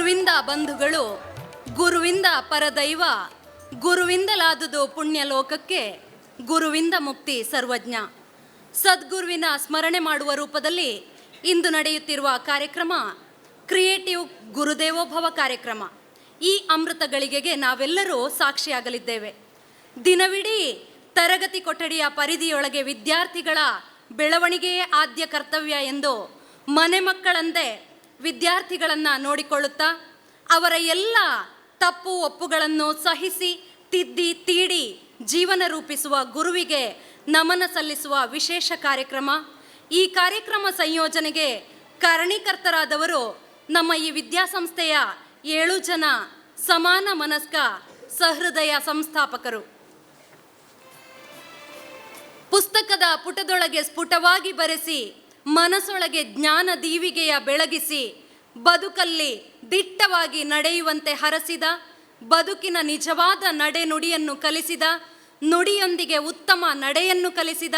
ಗುರುವಿಂದ ಬಂಧುಗಳು, ಗುರುವಿಂದ ಪರದೈವ, ಗುರುವಿಂದಲಾದುದು ಪುಣ್ಯ ಲೋಕಕ್ಕೆ, ಗುರುವಿಂದ ಮುಕ್ತಿ ಸರ್ವಜ್ಞ. ಸದ್ಗುರುವಿನ ಸ್ಮರಣೆ ಮಾಡುವ ರೂಪದಲ್ಲಿ ಇಂದು ನಡೆಯುತ್ತಿರುವ ಕಾರ್ಯಕ್ರಮ ಕ್ರಿಯೇಟಿವ್ ಗುರುದೇವೋಭವ ಕಾರ್ಯಕ್ರಮ. ಈ ಅಮೃತ ಗಳಿಗೆಗೆ ನಾವೆಲ್ಲರೂ ಸಾಕ್ಷಿಯಾಗಲಿದ್ದೇವೆ. ದಿನವಿಡೀ ತರಗತಿ ಕೊಠಡಿಯ ಪರಿಧಿಯೊಳಗೆ ವಿದ್ಯಾರ್ಥಿಗಳ ಬೆಳವಣಿಗೆಯೇ ಆದ್ಯ ಕರ್ತವ್ಯ ಎಂದು ಮನೆ ಮಕ್ಕಳಂತೆ ವಿದ್ಯಾರ್ಥಿಗಳನ್ನು ನೋಡಿಕೊಳ್ಳುತ್ತಾ ಅವರ ಎಲ್ಲ ತಪ್ಪು ಒಪ್ಪುಗಳನ್ನು ಸಹಿಸಿ ತಿದ್ದಿ ತೀಡಿ ಜೀವನ ರೂಪಿಸುವ ಗುರುವಿಗೆ ನಮನ ಸಲ್ಲಿಸುವ ವಿಶೇಷ ಕಾರ್ಯಕ್ರಮ. ಈ ಕಾರ್ಯಕ್ರಮ ಸಂಯೋಜನೆಗೆ ಕಾರಣೀಕರ್ತರಾದವರು ನಮ್ಮ ಈ ವಿದ್ಯಾಸಂಸ್ಥೆಯ 7 ಜನ ಸಮಾನ ಮನಸ್ಕ ಸಹೃದಯ ಸಂಸ್ಥಾಪಕರು. ಪುಸ್ತಕದ ಪುಟದೊಳಗೆ ಸ್ಫುಟವಾಗಿ ಬರೆಸಿ, ಮನಸ್ಸೊಳಗೆ ಜ್ಞಾನ ದೀವಿಗೆಯ ಬೆಳಗಿಸಿ, ಬದುಕಲ್ಲಿ ದಿಟ್ಟವಾಗಿ ನಡೆಯುವಂತೆ ಹರಸಿದ, ಬದುಕಿನ ನಿಜವಾದ ನಡೆನುಡಿಯನ್ನು ಕಲಿಸಿದ, ನುಡಿಯೊಂದಿಗೆ ಉತ್ತಮ ನಡೆಯನ್ನು ಕಲಿಸಿದ,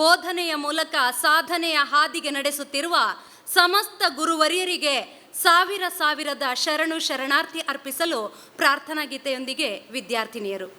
ಬೋಧನೆಯ ಮೂಲಕ ಸಾಧನೆಯ ಹಾದಿಗೆ ನಡೆಸುತ್ತಿರುವ ಸಮಸ್ತ ಗುರುವರಿಯರಿಗೆ ಸಾವಿರದ ಶರಣು ಶರಣಾರ್ಥಿ ಅರ್ಪಿಸಲು ಪ್ರಾರ್ಥನಾ ಗೀತೆಯೊಂದಿಗೆ ವಿದ್ಯಾರ್ಥಿನಿಯರು.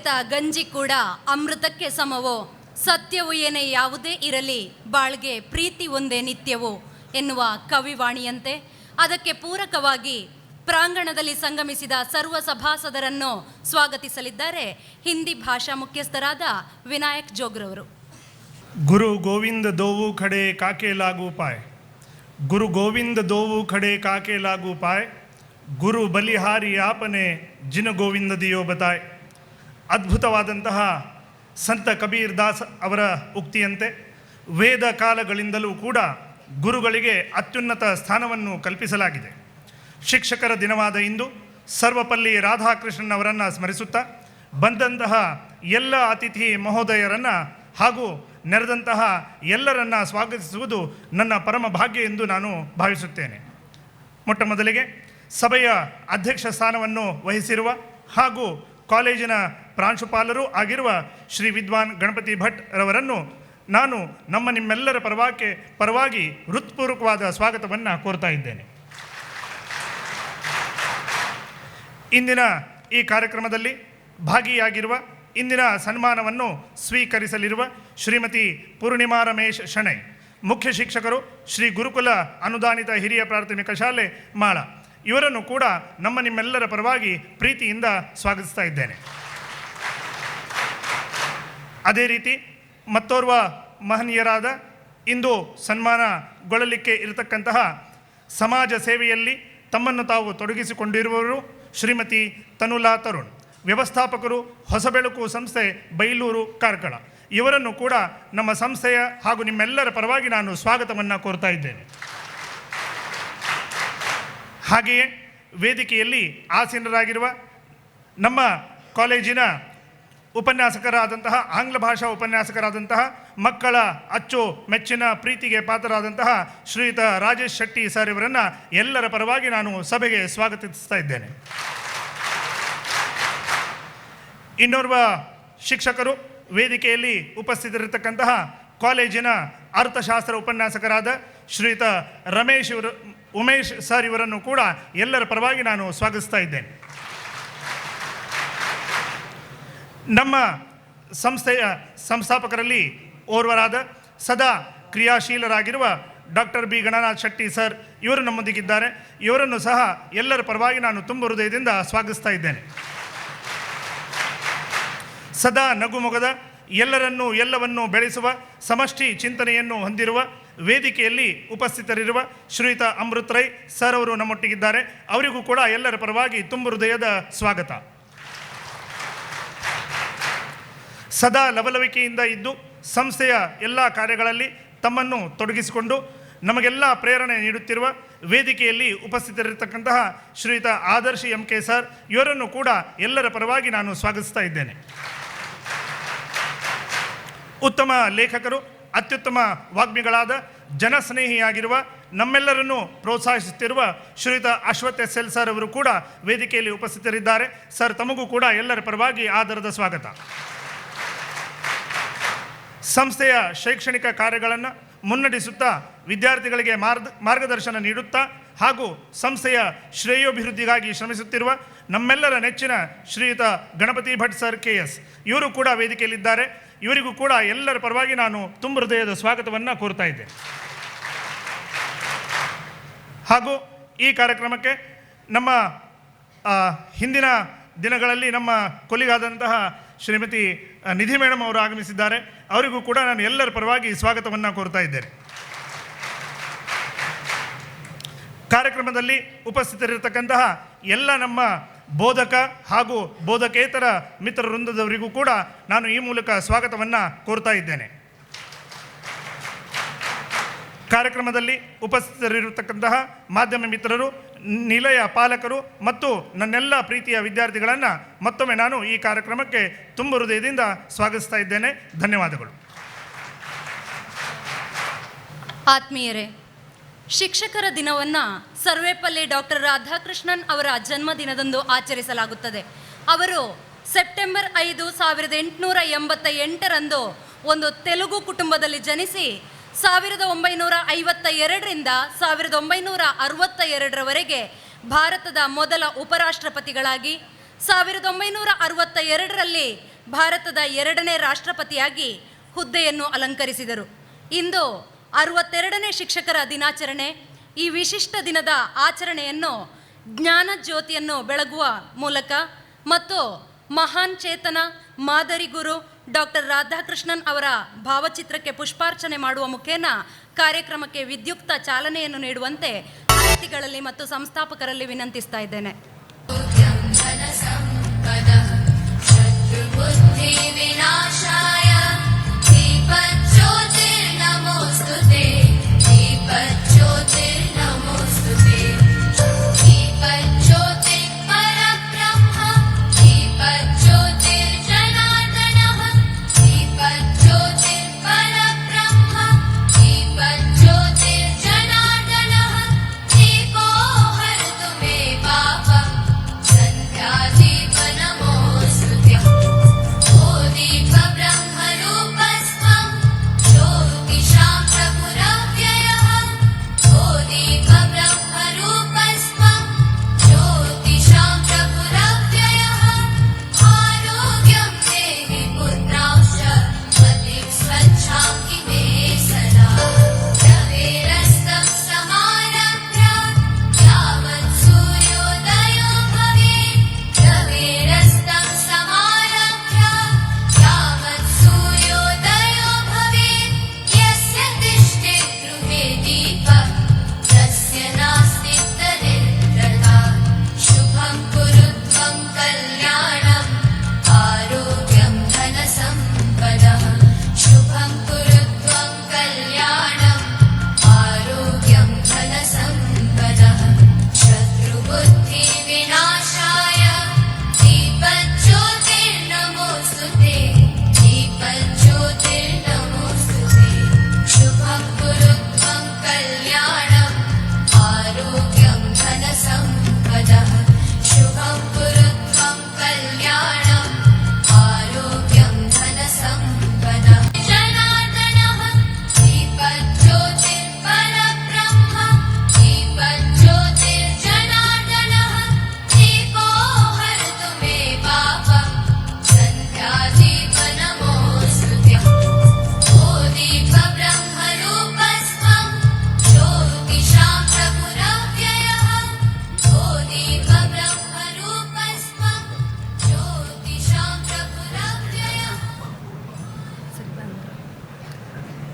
ಕುಡಿತ ಗಂಜಿ ಕೂಡ ಅಮೃತಕ್ಕೆ ಸಮವೋ, ಸತ್ಯವು ಏನೇ ಯಾವುದೇ ಇರಲಿ ಬಾಳ್ಗೆ ಪ್ರೀತಿ ಒಂದೇ ನಿತ್ಯವೋ ಎನ್ನುವ ಕವಿವಾಣಿಯಂತೆ ಅದಕ್ಕೆ ಪೂರಕವಾಗಿ ಪ್ರಾಂಗಣದಲ್ಲಿ ಸಂಗಮಿಸಿದ ಸರ್ವ ಸಭಾಸದರನ್ನು ಸ್ವಾಗತಿಸಲಿದ್ದಾರೆ ಹಿಂದಿ ಭಾಷಾ ಮುಖ್ಯಸ್ಥರಾದ ವಿನಾಯಕ್ ಜೋಗ್ರವರು. ಗುರು ಗೋವಿಂದ ದೋವು ಖಡೆ ಕಾಕೆ ಲಾಗು ಪಾಯ್, ಗುರು ಗೋವಿಂದ ದೋವು ಖಡೆ ಕಾಕೆ ಲಾಗು ಪಾಯ್, ಗುರು ಬಲಿಹಾರಿ ಆಪನೆ ಜಿನ ಗೋವಿಂದ ದಿಯೋ ಬತಾಯ್. ಅದ್ಭುತವಾದಂತಹ ಸಂತ ಕಬೀರ್ ದಾಸ್ ಅವರ ಉಕ್ತಿಯಂತೆ ವೇದ ಕಾಲಗಳಿಂದಲೂ ಕೂಡ ಗುರುಗಳಿಗೆ ಅತ್ಯುನ್ನತ ಸ್ಥಾನವನ್ನು ಕಲ್ಪಿಸಲಾಗಿದೆ. ಶಿಕ್ಷಕರ ದಿನವಾದ ಇಂದು ಸರ್ವಪಲ್ಲಿ ರಾಧಾಕೃಷ್ಣನ್ ಅವರನ್ನು ಸ್ಮರಿಸುತ್ತಾ ಬಂದಂತಹ ಎಲ್ಲ ಅತಿಥಿ ಮಹೋದಯರನ್ನು ಹಾಗೂ ನೆರೆದಂತಹ ಎಲ್ಲರನ್ನ ಸ್ವಾಗತಿಸುವುದು ನನ್ನ ಪರಮ ಭಾಗ್ಯ ಎಂದು ನಾನು ಭಾವಿಸುತ್ತೇನೆ. ಮೊಟ್ಟ ಮೊದಲಿಗೆ ಸಭೆಯ ಅಧ್ಯಕ್ಷ ಸ್ಥಾನವನ್ನು ವಹಿಸಿರುವ ಹಾಗೂ ಕಾಲೇಜಿನ ಪ್ರಾಂಶುಪಾಲರೂ ಆಗಿರುವ ಶ್ರೀ ವಿದ್ವಾನ್ ಗಣಪತಿ ಭಟ್ ರವರನ್ನು ನಾನು ನಿಮ್ಮೆಲ್ಲರ ಪರವಾಗಿ ಹೃತ್ಪೂರ್ವಕವಾದ ಸ್ವಾಗತವನ್ನು ಕೋರ್ತಾ ಇದ್ದೇನೆ. ಇಂದಿನ ಈ ಕಾರ್ಯಕ್ರಮದಲ್ಲಿ ಭಾಗಿಯಾಗಿರುವ ಇಂದಿನ ಸನ್ಮಾನವನ್ನು ಸ್ವೀಕರಿಸಲಿರುವ ಶ್ರೀಮತಿ ಪೂರ್ಣಿಮಾ ರಮೇಶ್ ಶೆಣೈ, ಮುಖ್ಯ ಶಿಕ್ಷಕರು, ಶ್ರೀ ಗುರುಕುಲ ಅನುದಾನಿತ ಹಿರಿಯ ಪ್ರಾಥಮಿಕ ಶಾಲೆ ಮಾಳ, ಇವರನ್ನು ಕೂಡ ನಿಮ್ಮೆಲ್ಲರ ಪರವಾಗಿ ಪ್ರೀತಿಯಿಂದ ಸ್ವಾಗತಿಸ್ತಾ ಇದ್ದೇನೆ. ಅದೇ ರೀತಿ ಮತ್ತೋರ್ವ ಮಹನೀಯರಾದ ಇಂದು ಸನ್ಮಾನಗೊಳ್ಳಲಿಕ್ಕೆ ಇರತಕ್ಕಂತಹ ಸಮಾಜ ಸೇವೆಯಲ್ಲಿ ತಮ್ಮನ್ನು ತಾವು ತೊಡಗಿಸಿಕೊಂಡಿರುವವರು ಶ್ರೀಮತಿ ತನುಲಾ ತರುಣ್, ವ್ಯವಸ್ಥಾಪಕರು, ಹೊಸಬೆಳಕು ಸಂಸ್ಥೆ, ಬೈಲೂರು, ಕಾರ್ಕಳ, ಇವರನ್ನು ಕೂಡ ನಮ್ಮ ಸಂಸ್ಥೆಯ ಹಾಗೂ ನಿಮ್ಮೆಲ್ಲರ ಪರವಾಗಿ ನಾನು ಸ್ವಾಗತವನ್ನು ಕೋರ್ತಾ ಇದ್ದೇನೆ. ಹಾಗೆಯೇ ವೇದಿಕೆಯಲ್ಲಿ ಆಸೀನರಾಗಿರುವ ನಮ್ಮ ಕಾಲೇಜಿನ ಉಪನ್ಯಾಸಕರಾದಂತಹ, ಆಂಗ್ಲ ಭಾಷಾ ಉಪನ್ಯಾಸಕರಾದಂತಹ, ಮಕ್ಕಳ ಅಚ್ಚು ಮೆಚ್ಚಿನ ಪ್ರೀತಿಗೆ ಪಾತ್ರರಾದಂತಹ ಶ್ರೀಯುತ ರಾಜೇಶ್ ಶೆಟ್ಟಿ ಸರ್ ಇವರನ್ನು ಎಲ್ಲರ ಪರವಾಗಿ ನಾನು ಸಭೆಗೆ ಸ್ವಾಗತಿಸ್ತಾ ಇದ್ದೇನೆ. ಇನ್ನೋರ್ವ ಶಿಕ್ಷಕರು ವೇದಿಕೆಯಲ್ಲಿ ಉಪಸ್ಥಿತರಿರತಕ್ಕಂತಹ ಕಾಲೇಜಿನ ಅರ್ಥಶಾಸ್ತ್ರ ಉಪನ್ಯಾಸಕರಾದ ಶ್ರೀಯುತ ಉಮೇಶ್ ಸರ್ ಇವರನ್ನು ಕೂಡ ಎಲ್ಲರ ಪರವಾಗಿ ನಾನು ಸ್ವಾಗತಿಸ್ತಾ ಇದ್ದೇನೆ. ನಮ್ಮ ಸಂಸ್ಥೆಯ ಸಂಸ್ಥಾಪಕರಲ್ಲಿ ಓರ್ವರಾದ ಸದಾ ಕ್ರಿಯಾಶೀಲರಾಗಿರುವ doctor B Gananath Shetty sir ಇವರು ನಮ್ಮೊಂದಿಗಿದ್ದಾರೆ. ಇವರನ್ನು ಸಹ ಎಲ್ಲರ ಪರವಾಗಿ ನಾನು ತುಂಬ ಹೃದಯದಿಂದ ಸ್ವಾಗತಿಸ್ತಾ ಇದ್ದೇನೆ. ಸದಾ ನಗುಮೊಗದ ಎಲ್ಲವನ್ನೂ ಬೆಳೆಸುವ ಸಮಷ್ಟಿ ಚಿಂತನೆಯನ್ನು ಹೊಂದಿರುವ ವೇದಿಕೆಯಲ್ಲಿ ಉಪಸ್ಥಿತರಿರುವ ಶ್ರೀಯುತ ಅಮೃತ್ ರೈ ಸರ್ ಅವರು ನಮ್ಮೊಟ್ಟಿಗಿದ್ದಾರೆ. ಅವರಿಗೂ ಕೂಡ ಎಲ್ಲರ ಪರವಾಗಿ ತುಂಬ ಹೃದಯದ ಸ್ವಾಗತ. ಸದಾ ಲವಲವಿಕೆಯಿಂದ ಇದ್ದು ಸಂಸ್ಥೆಯ ಎಲ್ಲ ಕಾರ್ಯಗಳಲ್ಲಿ ತಮ್ಮನ್ನು ತೊಡಗಿಸಿಕೊಂಡು ನಮಗೆಲ್ಲ ಪ್ರೇರಣೆ ನೀಡುತ್ತಿರುವ ವೇದಿಕೆಯಲ್ಲಿ ಉಪಸ್ಥಿತರಿರತಕ್ಕಂತಹ ಶ್ರೀಯುತ ಆದರ್ಶಿ MK ಸರ್ ಇವರನ್ನು ಕೂಡ ಎಲ್ಲರ ಪರವಾಗಿ ನಾನು ಸ್ವಾಗತಿಸ್ತಾ ಇದ್ದೇನೆ. ಉತ್ತಮ ಲೇಖಕರು, ಅತ್ಯುತ್ತಮ ವಾಗ್ಮಿಗಳಾದ, ಜನಸ್ನೇಹಿಯಾಗಿರುವ, ನಮ್ಮೆಲ್ಲರನ್ನು ಪ್ರೋತ್ಸಾಹಿಸುತ್ತಿರುವ ಶ್ರೀಯುತ ಅಶ್ವಥ್ SL ಸರ್ ಅವರು ಕೂಡ ವೇದಿಕೆಯಲ್ಲಿ ಉಪಸ್ಥಿತರಿದ್ದಾರೆ. ಸರ್, ತಮಗೂ ಕೂಡ ಎಲ್ಲರ ಪರವಾಗಿ ಆದರದ ಸ್ವಾಗತ. ಸಂಸ್ಥೆಯ ಶೈಕ್ಷಣಿಕ ಕಾರ್ಯಗಳನ್ನು ಮುನ್ನಡೆಸುತ್ತಾ ವಿದ್ಯಾರ್ಥಿಗಳಿಗೆ ಮಾರ್ಗದರ್ಶನ ನೀಡುತ್ತಾ ಹಾಗೂ ಸಂಸ್ಥೆಯ ಶ್ರೇಯೋಭಿವೃದ್ಧಿಗಾಗಿ ಶ್ರಮಿಸುತ್ತಿರುವ ನಮ್ಮೆಲ್ಲರ ನೆಚ್ಚಿನ ಶ್ರೀಯುತ ಗಣಪತಿ ಭಟ್ ಸರ್ KS ಇವರು ಕೂಡ ವೇದಿಕೆಯಲ್ಲಿದ್ದಾರೆ. ಇವರಿಗೂ ಕೂಡ ಎಲ್ಲರ ಪರವಾಗಿ ನಾನು ತುಂಬ ಹೃದಯದ ಸ್ವಾಗತವನ್ನು ಕೋರ್ತಾ ಇದ್ದೇನೆ. ಹಾಗೂ ಈ ಕಾರ್ಯಕ್ರಮಕ್ಕೆ ನಮ್ಮ ಹಿಂದಿನ ದಿನಗಳಲ್ಲಿ ನಮ್ಮ ಕೊಲಿಗಾದಂತಹ ಶ್ರೀಮತಿ ನಿಧಿ ಮೇಡಮ್ ಅವರು ಆಗಮಿಸಿದ್ದಾರೆ. ಅವರಿಗೂ ಕೂಡ ನಾನು ಎಲ್ಲರ ಪರವಾಗಿ ಸ್ವಾಗತವನ್ನು ಕೋರ್ತಾ ಇದ್ದೇನೆ. ಕಾರ್ಯಕ್ರಮದಲ್ಲಿ ಉಪಸ್ಥಿತರಿರತಕ್ಕಂತಹ ಎಲ್ಲ ನಮ್ಮ ಬೋಧಕ ಹಾಗೂ ಬೋಧಕೇತರ ಮಿತ್ರ ವೃಂದದವರಿಗೂ ಕೂಡ ನಾನು ಈ ಮೂಲಕ ಸ್ವಾಗತವನ್ನು ಕೋರ್ತಾ ಇದ್ದೇನೆ. ಕಾರ್ಯಕ್ರಮದಲ್ಲಿ ಉಪಸ್ಥಿತರಿರತಕ್ಕಂತಹ ಮಾಧ್ಯಮ ಮಿತ್ರರು, ನಿಲಯ ಪಾಲಕರು ಮತ್ತು ನನ್ನೆಲ್ಲ ಪ್ರೀತಿಯ ವಿದ್ಯಾರ್ಥಿಗಳನ್ನು ಮತ್ತೊಮ್ಮೆ ನಾನು ಈ ಕಾರ್ಯಕ್ರಮಕ್ಕೆ ತುಂಬ ಹೃದಯದಿಂದ ಸ್ವಾಗತಿಸ್ತಾ ಇದ್ದೇನೆ. ಧನ್ಯವಾದಗಳು. ಆತ್ಮೀಯರೇ, ಶಿಕ್ಷಕರ ದಿನವನ್ನು ಸರ್ವೇಪಲ್ಲಿ ಡಾಕ್ಟರ್ ರಾಧಾಕೃಷ್ಣನ್ ಅವರ ಜನ್ಮದಿನದಂದು ಆಚರಿಸಲಾಗುತ್ತದೆ. ಅವರು ಸೆಪ್ಟೆಂಬರ್ 5, 1888ರಂದು ಒಂದು ತೆಲುಗು ಕುಟುಂಬದಲ್ಲಿ ಜನಿಸಿ 1952ರಿಂದ 1962ರವರೆಗೆ ಭಾರತದ ಮೊದಲ ಉಪರಾಷ್ಟ್ರಪತಿಗಳಾಗಿ, 1962ರಲ್ಲಿ ಭಾರತದ 2ನೇ ರಾಷ್ಟ್ರಪತಿಯಾಗಿ ಹುದ್ದೆಯನ್ನು ಅಲಂಕರಿಸಿದರು. ಇಂದು 62ನೇ ಶಿಕ್ಷಕರ ದಿನಾಚರಣೆ. ಈ ವಿಶಿಷ್ಟ ದಿನದ ಆಚರಣೆಯನ್ನು ಜ್ಞಾನ ಜ್ಯೋತಿಯನ್ನು ಬೆಳಗುವ ಮೂಲಕ ಮತ್ತು ಮಹಾನ್ ಚೇತನ ಮಾದರಿ ಗುರು ಡಾಕ್ಟರ್ ರಾಧಾಕೃಷ್ಣನ್ ಅವರ ಭಾವಚಿತ್ರಕ್ಕೆ ಪುಷ್ಪಾರ್ಚನೆ ಮಾಡುವ ಮುಖೇನ ಕಾರ್ಯಕ್ರಮಕ್ಕೆ ವಿದ್ಯುಕ್ತ ಚಾಲನೆಯನ್ನು ನೀಡುವಂತೆ ಅತಿಥಿಗಳಲ್ಲಿ ಮತ್ತು ಸಂಸ್ಥಾಪಕರಲ್ಲಿ ವಿನಂತಿಸ್ತಾ ಇದ್ದೇನೆ.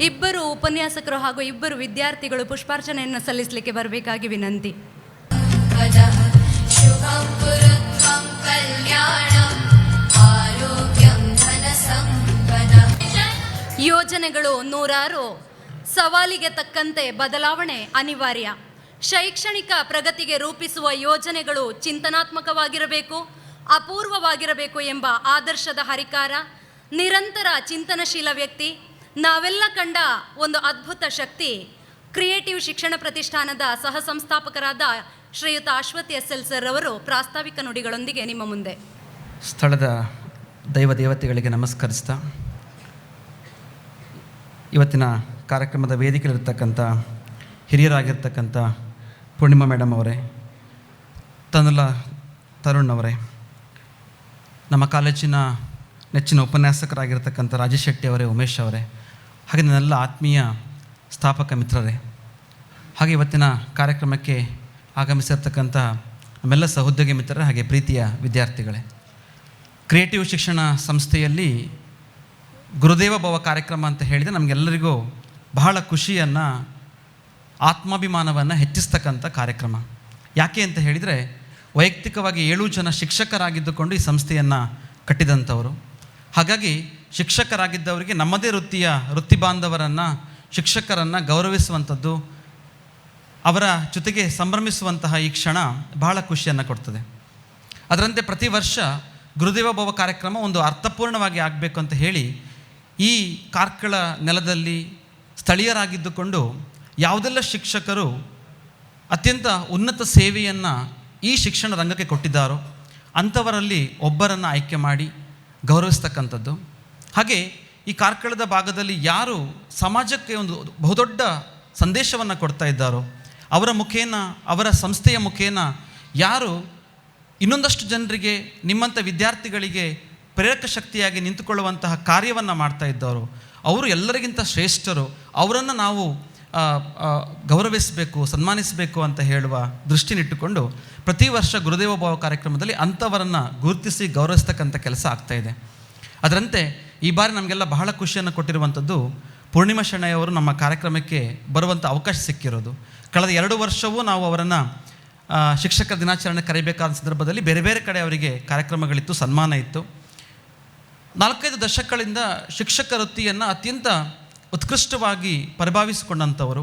ಇಬ್ಬರು ಉಪನ್ಯಾಸಕರು ಹಾಗೂ ಇಬ್ಬರು ವಿದ್ಯಾರ್ಥಿಗಳು ಪುಷ್ಪಾರ್ಚನೆಯನ್ನು ಸಲ್ಲಿಸಲಿಕ್ಕೆ ಬರಬೇಕಾಗಿ ವಿನಂತಿ. ಯೋಜನೆಗಳು ನೂರಾರು, ಸವಾಲಿಗೆ ತಕ್ಕಂತೆ ಬದಲಾವಣೆ ಅನಿವಾರ್ಯ. ಶೈಕ್ಷಣಿಕ ಪ್ರಗತಿಗೆ ರೂಪಿಸುವ ಯೋಜನೆಗಳು ಚಿಂತನಾತ್ಮಕವಾಗಿರಬೇಕು, ಅಪೂರ್ವವಾಗಿರಬೇಕು ಎಂಬ ಆದರ್ಶದ ಹರಿಕಾರ, ನಿರಂತರ ಚಿಂತನಶೀಲ ವ್ಯಕ್ತಿ, ನಾವೆಲ್ಲ ಕಂಡ ಒಂದು ಅದ್ಭುತ ಶಕ್ತಿ, ಕ್ರಿಯೇಟಿವ್ ಶಿಕ್ಷಣ ಪ್ರತಿಷ್ಠಾನದ ಸಹ ಸಂಸ್ಥಾಪಕರಾದ ಶ್ರೀಯುತ ಅಶ್ವಥ್ SL ಸರ್ ಅವರು ಪ್ರಾಸ್ತಾವಿಕ ನುಡಿಗಳೊಂದಿಗೆ ನಿಮ್ಮ ಮುಂದೆ. ಸ್ಥಳದ ದೈವ ದೇವತೆಗಳಿಗೆ ನಮಸ್ಕರಿಸ್ತಾ, ಇವತ್ತಿನ ಕಾರ್ಯಕ್ರಮದ ವೇದಿಕೆಯಲ್ಲಿರ್ತಕ್ಕಂಥ ಹಿರಿಯರಾಗಿರ್ತಕ್ಕಂಥ ಪೂರ್ಣಿಮಾ ಮೇಡಮ್ ಅವರೇ, ತರುಣ್ ಅವರೇ, ನಮ್ಮ ಕಾಲೇಜಿನ ನೆಚ್ಚಿನ ಉಪನ್ಯಾಸಕರಾಗಿರ್ತಕ್ಕಂಥ ರಾಜೇಶ್ ಶೆಟ್ಟಿ ಅವರೇ, ಉಮೇಶ್ ಅವರೇ, ಹಾಗೆ ನನ್ನೆಲ್ಲ ಆತ್ಮೀಯ ಸ್ಥಾಪಕ ಮಿತ್ರರೇ, ಹಾಗೆ ಇವತ್ತಿನ ಕಾರ್ಯಕ್ರಮಕ್ಕೆ ಆಗಮಿಸಿರ್ತಕ್ಕಂಥ ನಮ್ಮೆಲ್ಲ ಸಹೋದ್ಯೋಗಿ ಮಿತ್ರರೇ, ಹಾಗೆ ಪ್ರೀತಿಯ ವಿದ್ಯಾರ್ಥಿಗಳೇ, ಕ್ರಿಯೇಟಿವ್ ಶಿಕ್ಷಣ ಸಂಸ್ಥೆಯಲ್ಲಿ ಗುರುದೇವ ಭವ ಕಾರ್ಯಕ್ರಮ ಅಂತ ಹೇಳಿದರೆ ನಮಗೆಲ್ಲರಿಗೂ ಬಹಳ ಖುಷಿಯನ್ನು, ಆತ್ಮಾಭಿಮಾನವನ್ನು ಹೆಚ್ಚಿಸ್ತಕ್ಕಂಥ ಕಾರ್ಯಕ್ರಮ. ಯಾಕೆ ಅಂತ ಹೇಳಿದರೆ, ವೈಯಕ್ತಿಕವಾಗಿ 7 ಜನ ಶಿಕ್ಷಕರಾಗಿದ್ದುಕೊಂಡು ಈ ಸಂಸ್ಥೆಯನ್ನು ಕಟ್ಟಿದಂಥವರು. ಹಾಗಾಗಿ ಶಿಕ್ಷಕರಾಗಿದ್ದವರಿಗೆ ನಮ್ಮದೇ ವೃತ್ತಿ ಬಾಂಧವರನ್ನು, ಶಿಕ್ಷಕರನ್ನು ಗೌರವಿಸುವಂಥದ್ದು, ಅವರ ಜೊತೆಗೆ ಸಂಭ್ರಮಿಸುವಂತಹ ಈ ಕ್ಷಣ ಬಹಳ ಖುಷಿಯನ್ನು ಕೊಡ್ತದೆ. ಅದರಂತೆ ಪ್ರತಿ ವರ್ಷ ಗುರುದೇವ ಭವ ಕಾರ್ಯಕ್ರಮ ಒಂದು ಅರ್ಥಪೂರ್ಣವಾಗಿ ಆಗಬೇಕು ಅಂತ ಹೇಳಿ ಈ ಕಾರ್ಕಳ ನೆಲದಲ್ಲಿ ಸ್ಥಳೀಯರಾಗಿದ್ದುಕೊಂಡು ಯಾವುದೆಲ್ಲ ಶಿಕ್ಷಕರು ಅತ್ಯಂತ ಉನ್ನತ ಸೇವೆಯನ್ನು ಈ ಶಿಕ್ಷಣ ರಂಗಕ್ಕೆ ಕೊಟ್ಟಿದ್ದಾರೋ ಅಂಥವರಲ್ಲಿ ಒಬ್ಬರನ್ನು ಆಯ್ಕೆ ಮಾಡಿ ಗೌರವಿಸ್ತಕ್ಕಂಥದ್ದು. ಹಾಗೆ ಈ ಕಾರ್ಕಳದ ಭಾಗದಲ್ಲಿ ಯಾರು ಸಮಾಜಕ್ಕೆ ಒಂದು ಬಹುದೊಡ್ಡ ಸಂದೇಶವನ್ನು ಕೊಡ್ತಾ ಇದ್ದಾರೋ ಅವರ ಮುಖೇನ, ಅವರ ಸಂಸ್ಥೆಯ ಮುಖೇನ ಯಾರು ಇನ್ನೊಂದಷ್ಟು ಜನರಿಗೆ, ನಿಮ್ಮಂಥ ವಿದ್ಯಾರ್ಥಿಗಳಿಗೆ ಪ್ರೇರಕ ಶಕ್ತಿಯಾಗಿ ನಿಂತುಕೊಳ್ಳುವಂತಹ ಕಾರ್ಯವನ್ನು ಮಾಡ್ತಾ ಇದ್ದವರು. ಅವರು ಎಲ್ಲರಿಗಿಂತ ಶ್ರೇಷ್ಠರು, ಅವರನ್ನು ನಾವು ಗೌರವಿಸಬೇಕು, ಸನ್ಮಾನಿಸಬೇಕು ಅಂತ ಹೇಳುವ ದೃಷ್ಟಿನಿಟ್ಟುಕೊಂಡು ಪ್ರತಿ ವರ್ಷ ಗುರುದೇವ ಭಾವ ಕಾರ್ಯಕ್ರಮದಲ್ಲಿ ಅಂಥವರನ್ನು ಗುರುತಿಸಿ ಗೌರವಿಸ್ತಕ್ಕಂಥ ಕೆಲಸ ಆಗ್ತಾಯಿದೆ. ಅದರಂತೆ ಈ ಬಾರಿ ನಮಗೆಲ್ಲ ಬಹಳ ಖುಷಿಯನ್ನು ಕೊಟ್ಟಿರುವಂಥದ್ದು ಪೂರ್ಣಿಮಾ ಶೆಣೈಯವರು ನಮ್ಮ ಕಾರ್ಯಕ್ರಮಕ್ಕೆ ಬರುವಂಥ ಅವಕಾಶ ಸಿಕ್ಕಿರೋದು. ಕಳೆದ 2 ವರ್ಷವೂ ನಾವು ಅವರನ್ನು ಶಿಕ್ಷಕರ ದಿನಾಚರಣೆ ಕರೆಯಬೇಕಾದ ಸಂದರ್ಭದಲ್ಲಿ ಬೇರೆ ಬೇರೆ ಕಡೆ ಅವರಿಗೆ ಕಾರ್ಯಕ್ರಮಗಳಿತ್ತು, ಸನ್ಮಾನ ಇತ್ತು. 4-5 ದಶಕಗಳಿಂದ ಶಿಕ್ಷಕ ವೃತ್ತಿಯನ್ನು ಅತ್ಯಂತ ಉತ್ಕೃಷ್ಟವಾಗಿ ಪರಿಭಾವಿಸಿಕೊಂಡಂಥವರು,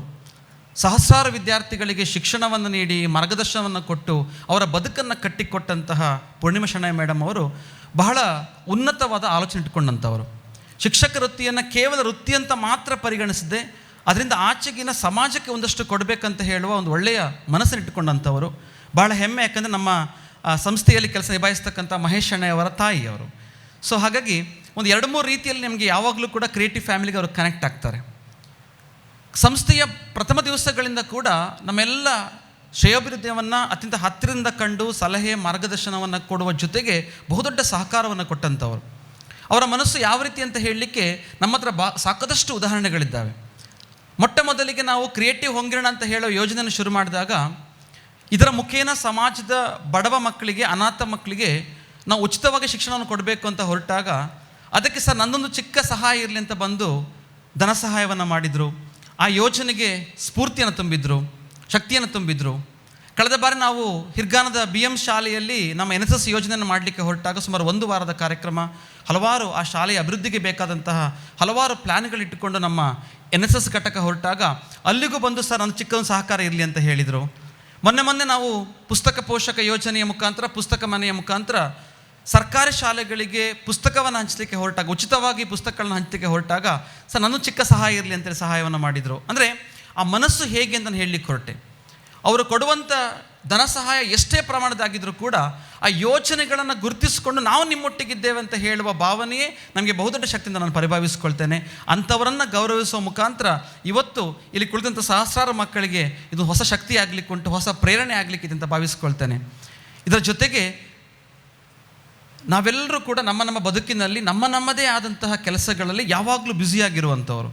ಸಹಸ್ರಾರು ವಿದ್ಯಾರ್ಥಿಗಳಿಗೆ ಶಿಕ್ಷಣವನ್ನು ನೀಡಿ ಮಾರ್ಗದರ್ಶನವನ್ನು ಕೊಟ್ಟು ಅವರ ಬದುಕನ್ನು ಕಟ್ಟಿಕೊಟ್ಟಂತಹ ಪೂರ್ಣಿಮಾ ಶೆಣೈ ಮೇಡಮ್ ಅವರು ಬಹಳ ಉನ್ನತವಾದ ಆಲೋಚನೆ ಇಟ್ಕೊಂಡಂಥವರು. ಶಿಕ್ಷಕ ವೃತ್ತಿಯನ್ನು ಕೇವಲ ವೃತ್ತಿ ಅಂತ ಮಾತ್ರ ಪರಿಗಣಿಸದೆ ಅದರಿಂದ ಆಚೆಗಿನ ಸಮಾಜಕ್ಕೆ ಒಂದಷ್ಟು ಕೊಡಬೇಕಂತ ಹೇಳುವ ಒಂದು ಒಳ್ಳೆಯ ಮನಸ್ಸನ್ನು ಇಟ್ಟುಕೊಂಡಂಥವರು. ಭಾಳ ಹೆಮ್ಮೆ, ಯಾಕಂದರೆ ನಮ್ಮ ಸಂಸ್ಥೆಯಲ್ಲಿ ಕೆಲಸ ನಿಭಾಯಿಸ್ತಕ್ಕಂಥ ಮಹೇಶ್ ಶೆಣೈ ಅವರ ತಾಯಿಯವರು. ಸೊ ಹಾಗಾಗಿ ಒಂದು 2-3 ರೀತಿಯಲ್ಲಿ ನಿಮಗೆ ಯಾವಾಗಲೂ ಕೂಡ ಕ್ರಿಯೇಟಿವ್ ಫ್ಯಾಮಿಲಿಗೆ ಅವರು ಕನೆಕ್ಟ್ ಆಗ್ತಾರೆ. ಸಂಸ್ಥೆಯ ಪ್ರಥಮ ದಿವಸಗಳಿಂದ ಕೂಡ ನಮ್ಮೆಲ್ಲ ಶ್ರೇಯೋಭಿವೃದ್ಧಿಯನ್ನು ಅತ್ಯಂತ ಹತ್ತಿರದಿಂದ ಕಂಡು ಸಲಹೆ ಮಾರ್ಗದರ್ಶನವನ್ನು ಕೊಡುವ ಜೊತೆಗೆ ಬಹುದೊಡ್ಡ ಸಹಕಾರವನ್ನು ಕೊಟ್ಟಂಥವರು. ಅವರ ಮನಸ್ಸು ಯಾವ ರೀತಿ ಅಂತ ಹೇಳಲಿಕ್ಕೆ ನಮ್ಮ ಹತ್ರ ಸಾಕಷ್ಟು ಉದಾಹರಣೆಗಳಿದ್ದಾವೆ. ಮೊಟ್ಟ ಮೊದಲಿಗೆ ನಾವು ಕ್ರಿಯೇಟಿವ್ ಹೊಂಗಿರಣ ಅಂತ ಹೇಳೋ ಯೋಜನೆಯನ್ನು ಶುರು ಮಾಡಿದಾಗ ಇದರ ಮುಖೇನ ಸಮಾಜದ ಬಡವ ಮಕ್ಕಳಿಗೆ, ಅನಾಥ ಮಕ್ಕಳಿಗೆ ನಾವು ಉಚಿತವಾಗಿ ಶಿಕ್ಷಣವನ್ನು ಕೊಡಬೇಕು ಅಂತ ಹೊರಟಾಗ ಅದಕ್ಕೆ ಸರ್ ನನ್ನೊಂದು ಚಿಕ್ಕ ಸಹಾಯ ಇರಲಿ ಅಂತ ಬಂದು ಧನ ಸಹಾಯವನ್ನು ಮಾಡಿದರು. ಆ ಯೋಜನೆಗೆ ಸ್ಫೂರ್ತಿಯನ್ನು ತುಂಬಿದ್ರು, ಶಕ್ತಿಯನ್ನು ತುಂಬಿದ್ರು. ಕಳೆದ ಬಾರಿ ನಾವು ಹಿರ್ಗಾನದ BM ಶಾಲೆಯಲ್ಲಿ ನಮ್ಮ NSS ಯೋಜನೆಯನ್ನು ಮಾಡಲಿಕ್ಕೆ ಹೊರಟಾಗ ಸುಮಾರು 1 ವಾರದ ಕಾರ್ಯಕ್ರಮ, ಹಲವಾರು ಆ ಶಾಲೆಯ ಅಭಿವೃದ್ಧಿಗೆ ಬೇಕಾದಂತಹ ಹಲವಾರು ಪ್ಲ್ಯಾನ್ಗಳಿಟ್ಟುಕೊಂಡು ನಮ್ಮ NSS ಘಟಕ ಹೊರಟಾಗ ಅಲ್ಲಿಗೂ ಬಂದು ಸರ್ ನನ್ನ ಚಿಕ್ಕದೊಂದು ಸಹಕಾರ ಇರಲಿ ಅಂತ ಹೇಳಿದರು. ಮೊನ್ನೆ ನಾವು ಪುಸ್ತಕ ಪೋಷಕ ಯೋಜನೆಯ ಮುಖಾಂತರ, ಪುಸ್ತಕ ಮನೆಯ ಮುಖಾಂತರ ಸರ್ಕಾರಿ ಶಾಲೆಗಳಿಗೆ ಪುಸ್ತಕವನ್ನು ಹಂಚಲಿಕ್ಕೆ ಹೊರಟಾಗ, ಉಚಿತವಾಗಿ ಪುಸ್ತಕಗಳನ್ನ ಹಂಚಲಿಕ್ಕೆ ಹೊರಟಾಗ ಸರ್ ನನ್ನ ಚಿಕ್ಕ ಸಹಾಯ ಇರಲಿ ಅಂತೇಳಿ ಸಹಾಯವನ್ನು ಮಾಡಿದರು. ಅಂದರೆ ಆ ಮನಸ್ಸು ಹೇಗೆ ಅಂತ ನಾನು ಹೇಳಲಿಕ್ಕೆ ಹೊರಟೆ. ಅವರು ಕೊಡುವಂಥ ಧನ ಸಹಾಯ ಎಷ್ಟೇ ಪ್ರಮಾಣದಾಗಿದ್ದರೂ ಕೂಡ ಆ ಯೋಜನೆಗಳನ್ನು ಗುರುತಿಸಿಕೊಂಡು ನಾವು ನಿಮ್ಮೊಟ್ಟಿಗಿದ್ದೇವೆ ಅಂತ ಹೇಳುವ ಭಾವನೆಯೇ ನಮಗೆ ಬಹುದೊಡ್ಡ ಶಕ್ತಿಯಿಂದ ನಾನು ಪರಿಭಾವಿಸ್ಕೊಳ್ತೇನೆ. ಅಂಥವರನ್ನು ಗೌರವಿಸುವ ಮುಖಾಂತರ ಇವತ್ತು ಇಲ್ಲಿ ಕುಳಿತಂಥ ಸಹಸ್ರಾರು ಮಕ್ಕಳಿಗೆ ಇದು ಹೊಸ ಶಕ್ತಿ ಆಗಲಿಕ್ಕೆ ಉಂಟು, ಹೊಸ ಪ್ರೇರಣೆ ಆಗಲಿಕ್ಕಿದೆ ಅಂತ ಭಾವಿಸ್ಕೊಳ್ತೇನೆ. ಇದರ ಜೊತೆಗೆ ನಾವೆಲ್ಲರೂ ಕೂಡ ನಮ್ಮ ಬದುಕಿನಲ್ಲಿ ನಮ್ಮದೇ ಆದಂತಹ ಕೆಲಸಗಳಲ್ಲಿ ಯಾವಾಗಲೂ ಬ್ಯುಸಿಯಾಗಿರುವಂಥವ್ರು.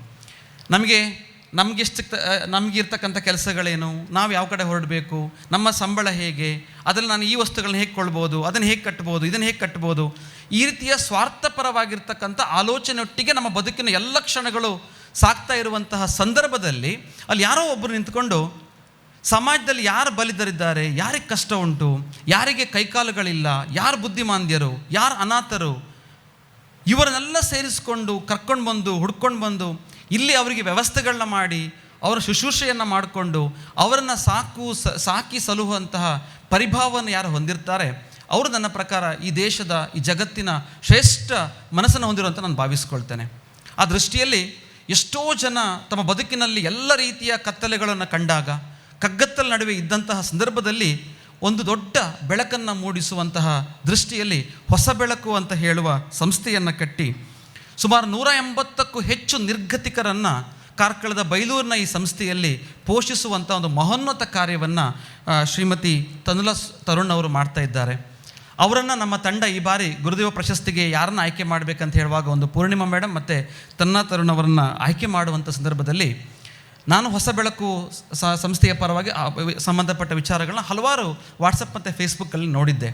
ನಮಗಿರ್ತಕ್ಕಂಥ ಕೆಲಸಗಳೇನು, ನಾವು ಯಾವ ಕಡೆ ಹೊರಡಬೇಕು, ನಮ್ಮ ಸಂಬಳ ಹೇಗೆ, ಅದರಲ್ಲಿ ನಾನು ಈ ವಸ್ತುಗಳನ್ನ ಹೇಗೆ ಕೊಳ್ಬೋದು, ಅದನ್ನು ಹೇಗೆ ಕಟ್ಬೋದು, ಇದನ್ನು ಹೇಗೆ ಕಟ್ಬೋದು, ಈ ರೀತಿಯ ಸ್ವಾರ್ಥಪರವಾಗಿರ್ತಕ್ಕಂಥ ಆಲೋಚನೆಯೊಟ್ಟಿಗೆ ನಮ್ಮ ಬದುಕಿನ ಎಲ್ಲ ಕ್ಷಣಗಳು ಸಾಗ್ತಾ ಇರುವಂತಹ ಸಂದರ್ಭದಲ್ಲಿ ಅಲ್ಲಿ ಯಾರೋ ಒಬ್ಬರು ನಿಂತ್ಕೊಂಡು ಸಮಾಜದಲ್ಲಿ ಯಾರು ಬಲಿದರಿದ್ದಾರೆ, ಯಾರಿಗೆ ಕಷ್ಟ ಉಂಟು, ಯಾರಿಗೆ ಕೈಕಾಲುಗಳಿಲ್ಲ, ಯಾರು ಬುದ್ಧಿಮಾಂದ್ಯರು, ಯಾರು ಅನಾಥರು, ಇವರನ್ನೆಲ್ಲ ಸೇರಿಸ್ಕೊಂಡು ಕರ್ಕೊಂಡು ಬಂದು ಹುಡ್ಕೊಂಡು ಬಂದು ಇಲ್ಲಿ ಅವರಿಗೆ ವ್ಯವಸ್ಥೆಗಳನ್ನ ಮಾಡಿ ಅವರ ಶುಶ್ರೂಷೆಯನ್ನು ಮಾಡಿಕೊಂಡು ಅವರನ್ನು ಸಾಕಿ ಸಲುಹುವಂತಹ ಪರಿಭಾವವನ್ನು ಯಾರು ಹೊಂದಿರ್ತಾರೆ ಅವರು ನನ್ನ ಪ್ರಕಾರ ಈ ದೇಶದ, ಈ ಜಗತ್ತಿನ ಶ್ರೇಷ್ಠ ಮನಸ್ಸನ್ನು ಹೊಂದಿರುವಂತ ನಾನು ಭಾವಿಸ್ಕೊಳ್ತೇನೆ. ಆ ದೃಷ್ಟಿಯಲ್ಲಿ ಎಷ್ಟೋ ಜನ ತಮ್ಮ ಬದುಕಿನಲ್ಲಿ ಎಲ್ಲ ರೀತಿಯ ಕತ್ತಲೆಗಳನ್ನು ಕಂಡಾಗ, ಕಗ್ಗತ್ತಲ ನಡುವೆ ಇದ್ದಂತಹ ಸಂದರ್ಭದಲ್ಲಿ ಒಂದು ದೊಡ್ಡ ಬೆಳಕನ್ನು ಮೂಡಿಸುವಂತಹ ದೃಷ್ಟಿಯಲ್ಲಿ ಹೊಸ ಬೆಳಕು ಅಂತ ಹೇಳುವ ಸಂಸ್ಥೆಯನ್ನು ಕಟ್ಟಿ ಸುಮಾರು 180ಕ್ಕೂ ಹೆಚ್ಚು ನಿರ್ಗತಿಕರನ್ನು ಕಾರ್ಕಳದ ಬೈಲೂರಿನ ಈ ಸಂಸ್ಥೆಯಲ್ಲಿ ಪೋಷಿಸುವಂಥ ಒಂದು ಮಹೋನ್ನತ ಕಾರ್ಯವನ್ನು ಶ್ರೀಮತಿ ತನುಲಾ ತರುಣ್ ಅವರು ಮಾಡ್ತಾ ಇದ್ದಾರೆ. ಅವರನ್ನು ನಮ್ಮ ತಂಡ ಈ ಬಾರಿ ಗುರುದೇವ ಪ್ರಶಸ್ತಿಗೆ ಯಾರನ್ನು ಆಯ್ಕೆ ಮಾಡಬೇಕಂತ ಹೇಳುವಾಗ ಒಂದು ಪೂರ್ಣಿಮಾ ಮೇಡಮ್ ಮತ್ತು ತನ್ನಾ ತರುಣ್ ಅವರನ್ನು ಆಯ್ಕೆ ಮಾಡುವಂಥ ಸಂದರ್ಭದಲ್ಲಿ ನಾನು ಹೊಸ ಬೆಳಕು ಸಂಸ್ಥೆಯ ಪರವಾಗಿ ಸಂಬಂಧಪಟ್ಟ ವಿಚಾರಗಳನ್ನ ಹಲವಾರು ವಾಟ್ಸಪ್ ಮತ್ತು ಫೇಸ್ಬುಕ್ಕಲ್ಲಿ ನೋಡಿದ್ದೆ.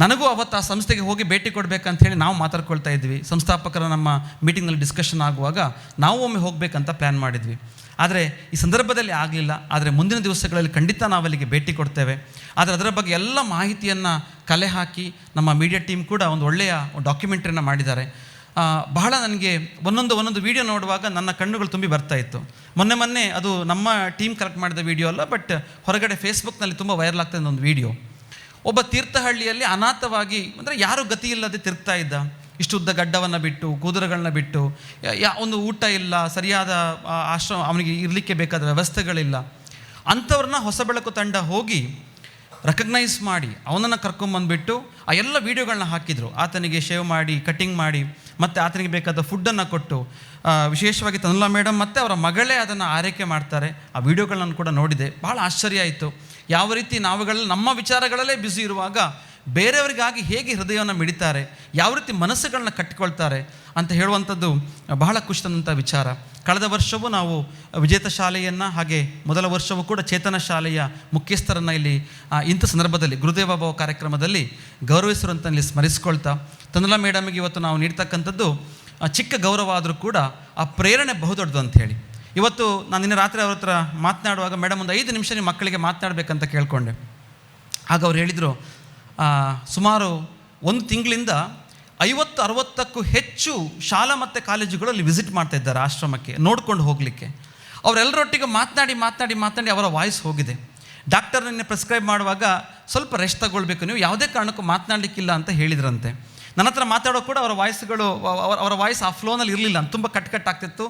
ನನಗೂ ಅವತ್ತು ಆ ಸಂಸ್ಥೆಗೆ ಹೋಗಿ ಭೇಟಿ ಕೊಡಬೇಕಂತ ಹೇಳಿ ನಾವು ಮಾತಾಡ್ಕೊಳ್ತಾ ಇದ್ವಿ. ಸಂಸ್ಥಾಪಕರ ನಮ್ಮ ಮೀಟಿಂಗ್ನಲ್ಲಿ ಡಿಸ್ಕಷನ್ ಆಗುವಾಗ ನಾವು ಒಮ್ಮೆ ಹೋಗಬೇಕಂತ ಪ್ಲ್ಯಾನ್ ಮಾಡಿದ್ವಿ. ಆದರೆ ಈ ಸಂದರ್ಭದಲ್ಲಿ ಆಗಲಿಲ್ಲ. ಆದರೆ ಮುಂದಿನ ದಿವಸಗಳಲ್ಲಿ ಖಂಡಿತ ನಾವು ಅಲ್ಲಿಗೆ ಭೇಟಿ ಕೊಡ್ತೇವೆ. ಆದರೆ ಅದರ ಬಗ್ಗೆ ಎಲ್ಲ ಮಾಹಿತಿಯನ್ನು ಕಲೆ ಹಾಕಿ ನಮ್ಮ ಮೀಡಿಯಾ ಟೀಮ್ ಕೂಡ ಒಂದು ಒಳ್ಳೆಯ ಡಾಕ್ಯುಮೆಂಟ್ರಿಯನ್ನು ಮಾಡಿದ್ದಾರೆ. ಬಹಳ ನನಗೆ ಒಂದೊಂದು ವೀಡಿಯೋ ನೋಡುವಾಗ ನನ್ನ ಕಣ್ಣುಗಳು ತುಂಬಿ ಬರ್ತಾಯಿತ್ತು. ಮೊನ್ನೆ ಅದು ನಮ್ಮ ಟೀಮ್ ಕಲೆಕ್ಟ್ ಮಾಡಿದ ವೀಡಿಯೋ ಅಲ್ಲ, ಬಟ್ ಹೊರಗಡೆ ಫೇಸ್ಬುಕ್ನಲ್ಲಿ ತುಂಬ ವೈರಲ್ ಆಗ್ತಾಯಿದ್ದ ಒಂದು ವೀಡಿಯೋ. ಒಬ್ಬ ತೀರ್ಥಹಳ್ಳಿಯಲ್ಲಿ ಅನಾಥವಾಗಿ, ಅಂದರೆ ಯಾರೂ ಗತಿ ಇಲ್ಲದೆ ತಿರುಗ್ತಾ ಇದ್ದ. ಇಷ್ಟು ಉದ್ದ ಗಡ್ಡವನ್ನು ಬಿಟ್ಟು, ಕೂದಲುಗಳನ್ನ ಬಿಟ್ಟು, ಒಂದು ಊಟ ಇಲ್ಲ, ಸರಿಯಾದ ಆಶ್ರಮ, ಅವನಿಗೆ ಇರಲಿಕ್ಕೆ ಬೇಕಾದ ವ್ಯವಸ್ಥೆಗಳಿಲ್ಲ. ಅಂಥವ್ರನ್ನ ಹೊಸ ಬೆಳಕು ತಂಡ ಹೋಗಿ ರೆಕಗ್ನೈಸ್ ಮಾಡಿ ಅವನನ್ನು ಕರ್ಕೊಂಬಂದುಬಿಟ್ಟು ಆ ಎಲ್ಲ ವೀಡಿಯೋಗಳನ್ನ ಹಾಕಿದರು. ಆತನಿಗೆ ಶೇವ್ ಮಾಡಿ, ಕಟ್ಟಿಂಗ್ ಮಾಡಿ, ಮತ್ತು ಆತನಿಗೆ ಬೇಕಾದ ಫುಡ್ಡನ್ನು ಕೊಟ್ಟು, ವಿಶೇಷವಾಗಿ ತನುಲಾ ಮೇಡಮ್ ಮತ್ತು ಅವರ ಮಗಳೇ ಅದನ್ನು ಆರೈಕೆ ಮಾಡ್ತಾರೆ. ಆ ವಿಡಿಯೋಗಳನ್ನ ಕೂಡ ನೋಡಿದೆ, ಭಾಳ ಆಶ್ಚರ್ಯ ಆಯಿತು. ಯಾವ ರೀತಿ ನಾವುಗಳ ನಮ್ಮ ವಿಚಾರಗಳಲ್ಲೇ ಬ್ಯುಸಿ ಇರುವಾಗ ಬೇರೆಯವರಿಗಾಗಿ ಹೇಗೆ ಹೃದಯವನ್ನು ಮಿಡಿತಾರೆ, ಯಾವ ರೀತಿ ಮನಸ್ಸುಗಳನ್ನ ಕಟ್ಟಿಕೊಳ್ತಾರೆ ಅಂತ ಹೇಳುವಂಥದ್ದು ಬಹಳ ಖುಷಿ ತಂದಂಥ ವಿಚಾರ. ಕಳೆದ ವರ್ಷವೂ ನಾವು ವಿಜೇತ ಶಾಲೆಯನ್ನು ಹಾಗೆ ಮೊದಲ ವರ್ಷವೂ ಕೂಡ ಚೇತನ ಶಾಲೆಯ ಮುಖ್ಯಸ್ಥರನ್ನು ಇಲ್ಲಿ ಇಂಥ ಸಂದರ್ಭದಲ್ಲಿ ಗುರುದೇವ ಭವ ಕಾರ್ಯಕ್ರಮದಲ್ಲಿ ಗೌರವಿಸಿರುವಂಥ ಇಲ್ಲಿ ಸ್ಮರಿಸ್ಕೊಳ್ತಾ, ತನುಲಾ ಮೇಡಮ್ಗೆ ಇವತ್ತು ನಾವು ನೀಡ್ತಕ್ಕಂಥದ್ದು ಚಿಕ್ಕ ಗೌರವ ಆದರೂ ಕೂಡ ಆ ಪ್ರೇರಣೆ ಬಹುದೊಡ್ಡದು ಅಂತ ಹೇಳಿ. ಇವತ್ತು ನಾನು ನಿನ್ನೆ ರಾತ್ರಿ ಅವ್ರ ಹತ್ರ ಮಾತನಾಡುವಾಗ, ಮೇಡಮ್ ಒಂದು 5 ನಿಮಿಷ ನಿಮ್ಮ ಮಕ್ಕಳಿಗೆ ಮಾತನಾಡಬೇಕಂತ ಕೇಳಿಕೊಂಡೆ. ಆಗ ಅವ್ರು ಹೇಳಿದರು, ಸುಮಾರು 1 ತಿಂಗಳಿಂದ 50-60ಕ್ಕೂ ಹೆಚ್ಚು ಶಾಲಾ ಮತ್ತು ಕಾಲೇಜುಗಳಲ್ಲಿ ವಿಸಿಟ್ ಮಾಡ್ತಾ ಇದ್ದಾರೆ ಆಶ್ರಮಕ್ಕೆ ನೋಡ್ಕೊಂಡು ಹೋಗಲಿಕ್ಕೆ. ಅವರೆಲ್ಲರೊಟ್ಟಿಗೆ ಮಾತನಾಡಿ ಅವರ ವಾಯ್ಸ್ ಹೋಗಿದೆ. ಡಾಕ್ಟರ್ ನಿನ್ನೆ ಪ್ರಿಸ್ಕ್ರೈಬ್ ಮಾಡುವಾಗ ಸ್ವಲ್ಪ ರೆಸ್ಟ್ ತಗೊಳ್ಬೇಕು, ನೀವು ಯಾವುದೇ ಕಾರಣಕ್ಕೂ ಮಾತನಾಡಲಿಕ್ಕಿಲ್ಲ ಅಂತ ಹೇಳಿದ್ರಂತೆ. ನನ್ನ ಹತ್ರ ಮಾತಾಡೋ ಕೂಡ ಅವರ ವಾಯ್ಸ್ ಆ ಫ್ಲೋನಲ್ಲಿ ಇರಲಿಲ್ಲ, ತುಂಬ ಕಟ್ಟಾಗ್ತಿತ್ತು,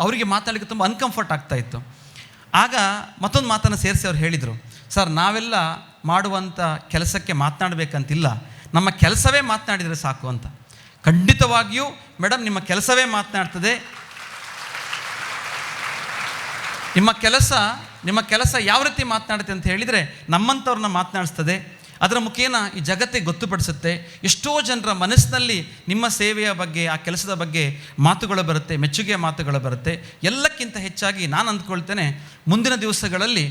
ಅವರಿಗೆ ಮಾತಾಡಲಿಕ್ಕೆ ತುಂಬ ಅನ್ಕಂಫರ್ಟ್ ಆಗ್ತಾಯಿತ್ತು. ಆಗ ಮತ್ತೊಂದು ಮಾತನ್ನು ಸೇರಿಸಿ ಅವ್ರು ಹೇಳಿದರು, ಸರ್ ನಾವೆಲ್ಲ ಮಾಡುವಂಥ ಕೆಲಸಕ್ಕೆ ಮಾತನಾಡಬೇಕಂತಿಲ್ಲ, ನಮ್ಮ ಕೆಲಸವೇ ಮಾತನಾಡಿದರೆ ಸಾಕು ಅಂತ. ಖಂಡಿತವಾಗಿಯೂ ಮೇಡಮ್ ನಿಮ್ಮ ಕೆಲಸವೇ ಮಾತನಾಡ್ತದೆ. ನಿಮ್ಮ ಕೆಲಸ ಯಾವ ರೀತಿ ಮಾತನಾಡುತ್ತೆ ಅಂತ ಹೇಳಿದರೆ ನಮ್ಮಂಥವ್ರನ್ನ ಮಾತನಾಡಿಸ್ತದೆ. ಅದರ ಮುಖೇನ ಈ ಜಗತ್ತಿಗೆ ಗೊತ್ತುಪಡಿಸುತ್ತೆ. ಎಷ್ಟೋ ಜನರ ಮನಸ್ಸಿನಲ್ಲಿ ನಿಮ್ಮ ಸೇವೆಯ ಬಗ್ಗೆ, ಆ ಕೆಲಸದ ಬಗ್ಗೆ ಮಾತುಗಳು ಬರುತ್ತೆ, ಮೆಚ್ಚುಗೆಯ ಮಾತುಗಳು ಬರುತ್ತೆ. ಎಲ್ಲಕ್ಕಿಂತ ಹೆಚ್ಚಾಗಿ ನಾನು ಅಂದ್ಕೊಳ್ತೇನೆ, ಮುಂದಿನ ದಿವಸಗಳಲ್ಲಿ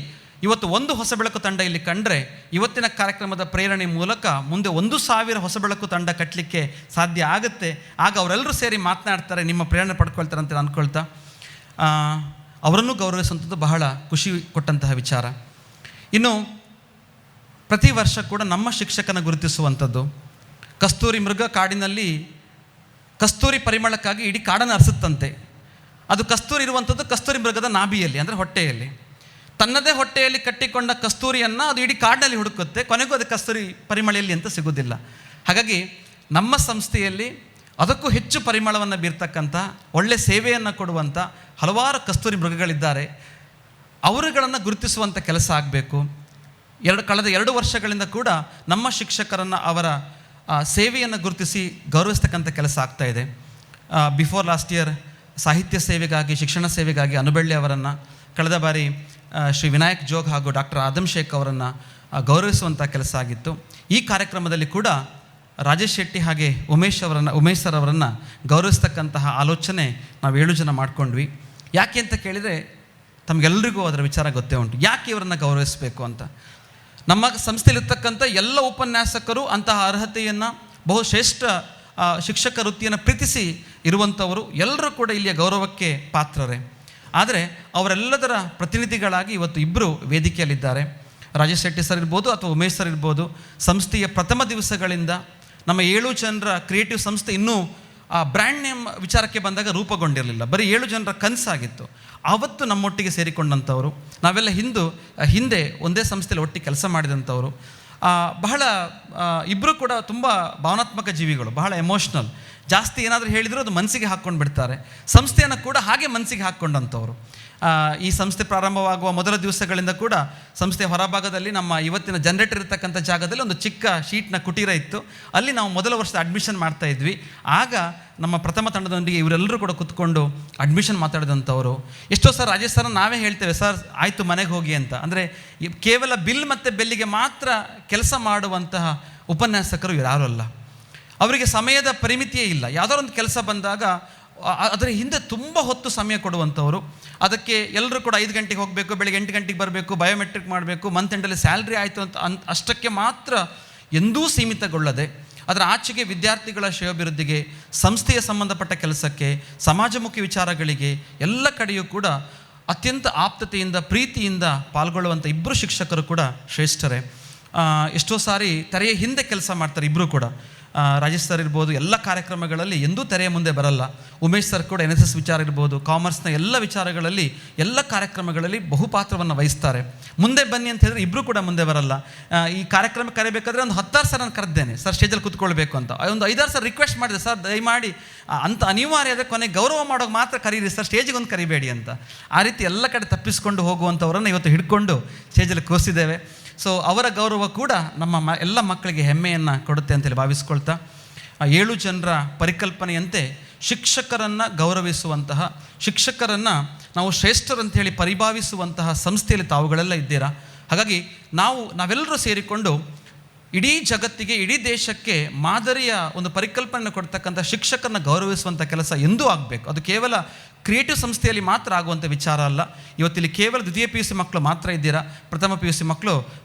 ಇವತ್ತು 1 ಹೊಸ ಬೆಳಕು ತಂಡ ಇಲ್ಲಿ ಕಂಡ್ರೆ, ಇವತ್ತಿನ ಕಾರ್ಯಕ್ರಮದ ಪ್ರೇರಣೆ ಮೂಲಕ ಮುಂದೆ 1,000 ಹೊಸ ಬೆಳಕು ತಂಡ ಕಟ್ಟಲಿಕ್ಕೆ ಸಾಧ್ಯ ಆಗುತ್ತೆ. ಆಗ ಅವರೆಲ್ಲರೂ ಸೇರಿ ಮಾತನಾಡ್ತಾರೆ, ನಿಮ್ಮ ಪ್ರೇರಣೆ ಪಡ್ಕೊಳ್ತಾರೆ ಅಂತ ಅಂದ್ಕೊಳ್ತಾ, ಅವರನ್ನು ಗೌರವಿಸುವಂಥದ್ದು ಬಹಳ ಖುಷಿ ಕೊಟ್ಟಂತಹ ವಿಚಾರ. ಇನ್ನು ಪ್ರತಿ ವರ್ಷ ಕೂಡ ನಮ್ಮ ಶಿಕ್ಷಕನ ಗುರುತಿಸುವಂಥದ್ದು. ಕಸ್ತೂರಿ ಮೃಗ ಕಾಡಿನಲ್ಲಿ ಕಸ್ತೂರಿ ಪರಿಮಳಕ್ಕಾಗಿ ಇಡೀ ಕಾಡನ್ನು ಅರಸುತ್ತಂತೆ. ಅದು ಕಸ್ತೂರಿ ಇರುವಂಥದ್ದು ಕಸ್ತೂರಿ ಮೃಗದ ನಾಭಿಯಲ್ಲಿ, ಅಂದರೆ ಹೊಟ್ಟೆಯಲ್ಲಿ. ತನ್ನದೇ ಹೊಟ್ಟೆಯಲ್ಲಿ ಕಟ್ಟಿಕೊಂಡ ಕಸ್ತೂರಿಯನ್ನು ಅದು ಇಡೀ ಕಾಡಿನಲ್ಲಿ ಹುಡುಕುತ್ತೆ, ಕೊನೆಗೂ ಅದು ಕಸ್ತೂರಿ ಪರಿಮಳೆಯಲ್ಲಿ ಅಂತ ಸಿಗೋದಿಲ್ಲ. ಹಾಗಾಗಿ ನಮ್ಮ ಸಂಸ್ಥೆಯಲ್ಲಿ ಅದಕ್ಕೂ ಹೆಚ್ಚು ಪರಿಮಳವನ್ನು ಬೀರ್ತಕ್ಕಂಥ, ಒಳ್ಳೆ ಸೇವೆಯನ್ನು ಕೊಡುವಂಥ ಹಲವಾರು ಕಸ್ತೂರಿ ಮೃಗಗಳಿದ್ದಾರೆ. ಅವರುಗಳನ್ನು ಗುರುತಿಸುವಂಥ ಕೆಲಸ ಆಗಬೇಕು. ಕಳೆದ 2 ವರ್ಷಗಳಿಂದ ಕೂಡ ನಮ್ಮ ಶಿಕ್ಷಕರನ್ನು ಅವರ ಸೇವೆಯನ್ನು ಗುರುತಿಸಿ ಗೌರವಿಸ್ತಕ್ಕಂಥ ಕೆಲಸ ಆಗ್ತಾಯಿದೆ. ಬಿಫೋರ್ ಲಾಸ್ಟ್ ಇಯರ್ ಸಾಹಿತ್ಯ ಸೇವೆಗಾಗಿ, ಶಿಕ್ಷಣ ಸೇವೆಗಾಗಿ ಅನುಬೆಳ್ಳಿ ಅವರನ್ನು, ಕಳೆದ ಬಾರಿ ಶ್ರೀ ವಿನಾಯಕ್ ಜೋಗ್ ಹಾಗೂ ಡಾಕ್ಟರ್ ಆದಮ್ ಶೇಖ್ ಅವರನ್ನು ಗೌರವಿಸುವಂಥ ಕೆಲಸ ಆಗಿತ್ತು. ಈ ಕಾರ್ಯಕ್ರಮದಲ್ಲಿ ಕೂಡ ರಾಜೇಶ್ ಶೆಟ್ಟಿ ಹಾಗೆ ಉಮೇಶ್ ಸರ್ ಅವರನ್ನು ಗೌರವಿಸ್ತಕ್ಕಂತಹ ಆಲೋಚನೆ ನಾವು 7 ಜನ ಮಾಡಿಕೊಂಡ್ವಿ. ಯಾಕೆ ಅಂತ ಕೇಳಿದರೆ ತಮಗೆಲ್ಲರಿಗೂ ಅದರ ವಿಚಾರ ಗೊತ್ತೇ ಉಂಟು, ಯಾಕೆ ಇವರನ್ನು ಗೌರವಿಸಬೇಕು ಅಂತ. ನಮ್ಮ ಸಂಸ್ಥೆಯಲ್ಲಿರ್ತಕ್ಕಂಥ ಎಲ್ಲ ಉಪನ್ಯಾಸಕರು ಅಂತಹ ಅರ್ಹತೆಯನ್ನು, ಬಹುಶ್ರೇಷ್ಠ ಶಿಕ್ಷಕ ವೃತ್ತಿಯನ್ನು ಪ್ರೀತಿಸಿ ಇರುವಂಥವರು ಎಲ್ಲರೂ ಕೂಡ ಇಲ್ಲಿಯ ಗೌರವಕ್ಕೆ ಪಾತ್ರರೇ. ಆದರೆ ಅವರೆಲ್ಲದರ ಪ್ರತಿನಿಧಿಗಳಾಗಿ ಇವತ್ತು 2 ವೇದಿಕೆಯಲ್ಲಿದ್ದಾರೆ. ರಾಜೇಶ್ ಶೆಟ್ಟಿ ಸರ್ ಇರ್ಬೋದು ಅಥವಾ ಉಮೇಶ್ ಸರ್ ಇರ್ಬೋದು. ಸಂಸ್ಥೆಯ ಪ್ರಥಮ ದಿವಸಗಳಿಂದ ನಮ್ಮ 7 ಜನರ ಕ್ರಿಯೇಟಿವ್ ಸಂಸ್ಥೆ ಇನ್ನೂ ಬ್ರ್ಯಾಂಡ್ ನೇಮ್ ವಿಚಾರಕ್ಕೆ ಬಂದಾಗ ರೂಪುಗೊಂಡಿರಲಿಲ್ಲ, ಬರೀ 7 ಜನರ ಕನಸಾಗಿತ್ತು. ಆವತ್ತು ನಮ್ಮೊಟ್ಟಿಗೆ ಸೇರಿಕೊಂಡಂಥವರು, ನಾವೆಲ್ಲ ಹಿಂದೆ ಒಂದೇ ಸಂಸ್ಥೆಯಲ್ಲಿ ಒಟ್ಟಿಗೆ ಕೆಲಸ ಮಾಡಿದಂಥವರು. ಬಹಳ 2 ಕೂಡ ತುಂಬ ಭಾವನಾತ್ಮಕ ಜೀವಿಗಳು, ಬಹಳ ಎಮೋಷ್ನಲ್. ಜಾಸ್ತಿ ಏನಾದರೂ ಹೇಳಿದರೂ ಅದು ಮನಸ್ಸಿಗೆ ಹಾಕ್ಕೊಂಡು ಬಿಡ್ತಾರೆ. ಸಂಸ್ಥೆಯನ್ನು ಕೂಡ ಹಾಗೆ ಮನಸ್ಸಿಗೆ ಹಾಕ್ಕೊಂಡಂಥವ್ರು. ಈ ಸಂಸ್ಥೆ ಪ್ರಾರಂಭವಾಗುವ ಮೊದಲ ದಿವಸಗಳಿಂದ ಕೂಡ ಸಂಸ್ಥೆ ಹೊರಭಾಗದಲ್ಲಿ ನಮ್ಮ ಇವತ್ತಿನ ಜನರೇಟರ್ ಇರ್ತಕ್ಕಂಥ ಜಾಗದಲ್ಲಿ ಒಂದು ಚಿಕ್ಕ ಶೀಟ್ನ ಕುಟೀರ ಇತ್ತು. ಅಲ್ಲಿ ನಾವು ಮೊದಲ ವರ್ಷದ ಅಡ್ಮಿಷನ್ ಮಾಡ್ತಾಯಿದ್ವಿ. ಆಗ ನಮ್ಮ ಪ್ರಥಮ ತಂಡದೊಂದಿಗೆ ಇವರೆಲ್ಲರೂ ಕೂಡ ಕೂತ್ಕೊಂಡು ಅಡ್ಮಿಷನ್ ಮಾತಾಡಿದಂಥವರು. ಎಷ್ಟೋ ಸರ್ ರಾಜೇಶ್ ಸರ್ ನಾವೇ ಹೇಳ್ತೇವೆ, ಸರ್ ಆಯಿತು ಮನೆಗೆ ಹೋಗಿ ಅಂತ. ಅಂದರೆ ಕೇವಲ ಬಿಲ್ ಮತ್ತು ಬೆಲ್ಲಿಗೆ ಮಾತ್ರ ಕೆಲಸ ಮಾಡುವಂತಹ ಉಪನ್ಯಾಸಕರು ಯಾರೂ ಅಲ್ಲ. ಅವರಿಗೆ ಸಮಯದ ಪರಿಮಿತಿಯೇ ಇಲ್ಲ. ಯಾವುದಾದ್ರು ಒಂದು ಕೆಲಸ ಬಂದಾಗ ಅದರ ಹಿಂದೆ ತುಂಬ ಹೊತ್ತು ಸಮಯ ಕೊಡುವಂಥವರು. ಅದಕ್ಕೆ ಎಲ್ಲರೂ ಕೂಡ 5 ಗಂಟೆಗೆ ಹೋಗಬೇಕು, ಬೆಳಗ್ಗೆ 8 ಗಂಟೆಗೆ ಬರಬೇಕು, ಬಯೋಮೆಟ್ರಿಕ್ ಮಾಡಬೇಕು, ಮಂತ್ ಎಂಡಲ್ಲಿ ಸ್ಯಾಲ್ರಿ ಆಯಿತು ಅಂತ ಅಷ್ಟಕ್ಕೆ ಮಾತ್ರ ಎಂದೂ ಸೀಮಿತಗೊಳ್ಳದೆ, ಅದರ ಆಚೆಗೆ ವಿದ್ಯಾರ್ಥಿಗಳ ಶ್ರೇಯೋಭಿವೃದ್ಧಿಗೆ, ಸಂಸ್ಥೆಯ ಸಂಬಂಧಪಟ್ಟ ಕೆಲಸಕ್ಕೆ, ಸಮಾಜಮುಖಿ ವಿಚಾರಗಳಿಗೆ ಎಲ್ಲ ಕಡೆಯೂ ಕೂಡ ಅತ್ಯಂತ ಆಪ್ತತೆಯಿಂದ, ಪ್ರೀತಿಯಿಂದ ಪಾಲ್ಗೊಳ್ಳುವಂಥ 2 ಶಿಕ್ಷಕರು ಕೂಡ ಶ್ರೇಷ್ಠರೇ. ಎಷ್ಟೋ ಸಾರಿ ತೆರೆಯ ಹಿಂದೆ ಕೆಲಸ ಮಾಡ್ತಾರೆ 2 ಕೂಡ. ರಾಜೇಶ್ ಸರ್ ಇರ್ಬೋದು, ಎಲ್ಲ ಕಾರ್ಯಕ್ರಮಗಳಲ್ಲಿ ಎಂದೂ ತೆರೆಯ ಮುಂದೆ ಬರಲ್ಲ. ಉಮೇಶ್ ಸರ್ ಕೂಡ NSS ವಿಚಾರ ಇರ್ಬೋದು, ಕಾಮರ್ಸ್ನ ಎಲ್ಲ ವಿಚಾರಗಳಲ್ಲಿ, ಎಲ್ಲ ಕಾರ್ಯಕ್ರಮಗಳಲ್ಲಿ ಬಹುಪಾತ್ರವನ್ನು ವಹಿಸ್ತಾರೆ. ಮುಂದೆ ಬನ್ನಿ ಅಂತ ಹೇಳಿದ್ರೆ 2 ಕೂಡ ಮುಂದೆ ಬರಲ್ಲ. ಈ ಕಾರ್ಯಕ್ರಮ ಕರಿಬೇಕಾದ್ರೆ ಒಂದು 10 ಸರ್ ನಾನು ಕರೆದ್ದೇನೆ, ಸರ್ ಸ್ಟೇಜಲ್ಲಿ ಕೂತ್ಕೊಳ್ಬೇಕು ಅಂತ. ಒಂದು 5-6 ಸರ್ ರಿಕ್ವೆಸ್ಟ್ ಮಾಡಿದೆ, ಸರ್ ದಯಮಾಡಿ ಅಂತ ಅನಿವಾರ್ಯ ಆದರೆ ಕೊನೆಗೆ ಗೌರವ ಮಾಡೋಕೆ ಮಾತ್ರ ಕರೀರಿ ಸರ್, ಸ್ಟೇಜಿಗೆ ಒಂದು ಕರಿಬೇಡಿ ಅಂತ. ಆ ರೀತಿ ಎಲ್ಲ ಕಡೆ ತಪ್ಪಿಸ್ಕೊಂಡು ಹೋಗುವಂಥವರನ್ನು ಇವತ್ತು ಹಿಡ್ಕೊಂಡು ಸ್ಟೇಜಲ್ಲಿ ಕೂರಿಸಿದ್ದೇವೆ. ಸೊ ಅವರ ಗೌರವ ಕೂಡ ನಮ್ಮ ಎಲ್ಲ ಮಕ್ಕಳಿಗೆ ಹೆಮ್ಮೆಯನ್ನು ಕೊಡುತ್ತೆ ಅಂತೇಳಿ ಭಾವಿಸ್ಕೊಳ್ತಾ, 7 ಜನರ ಪರಿಕಲ್ಪನೆಯಂತೆ ಶಿಕ್ಷಕರನ್ನು ಗೌರವಿಸುವಂತಹ, ಶಿಕ್ಷಕರನ್ನು ನಾವು ಶ್ರೇಷ್ಠರಂಥೇಳಿ ಪರಿಭಾವಿಸುವಂತಹ ಸಂಸ್ಥೆಯಲ್ಲಿ ತಾವುಗಳೆಲ್ಲ ಇದ್ದೀರಾ. ಹಾಗಾಗಿ ನಾವೆಲ್ಲರೂ ಸೇರಿಕೊಂಡು ಇಡೀ ಜಗತ್ತಿಗೆ, ಇಡೀ ದೇಶಕ್ಕೆ ಮಾದರಿಯ ಒಂದು ಪರಿಕಲ್ಪನೆ ಕೊಡ್ತಕ್ಕಂಥ ಶಿಕ್ಷಕರನ್ನ ಗೌರವಿಸುವಂಥ ಕೆಲಸ ಎಂದೂ ಆಗಬೇಕು. ಅದು ಕೇವಲ ಕ್ರಿಯೇಟಿವ್ ಸಂಸ್ಥೆಯಲ್ಲಿ ಮಾತ್ರ ಆಗುವಂಥ ವಿಚಾರ ಅಲ್ಲ. ಇವತ್ತಿಲ್ಲಿ ಕೇವಲ ದ್ವಿತೀಯ PUC ಮಕ್ಕಳು ಮಾತ್ರ ಇದ್ದೀರಾ. ಪ್ರಥಮ PUC ಮಕ್ಕಳು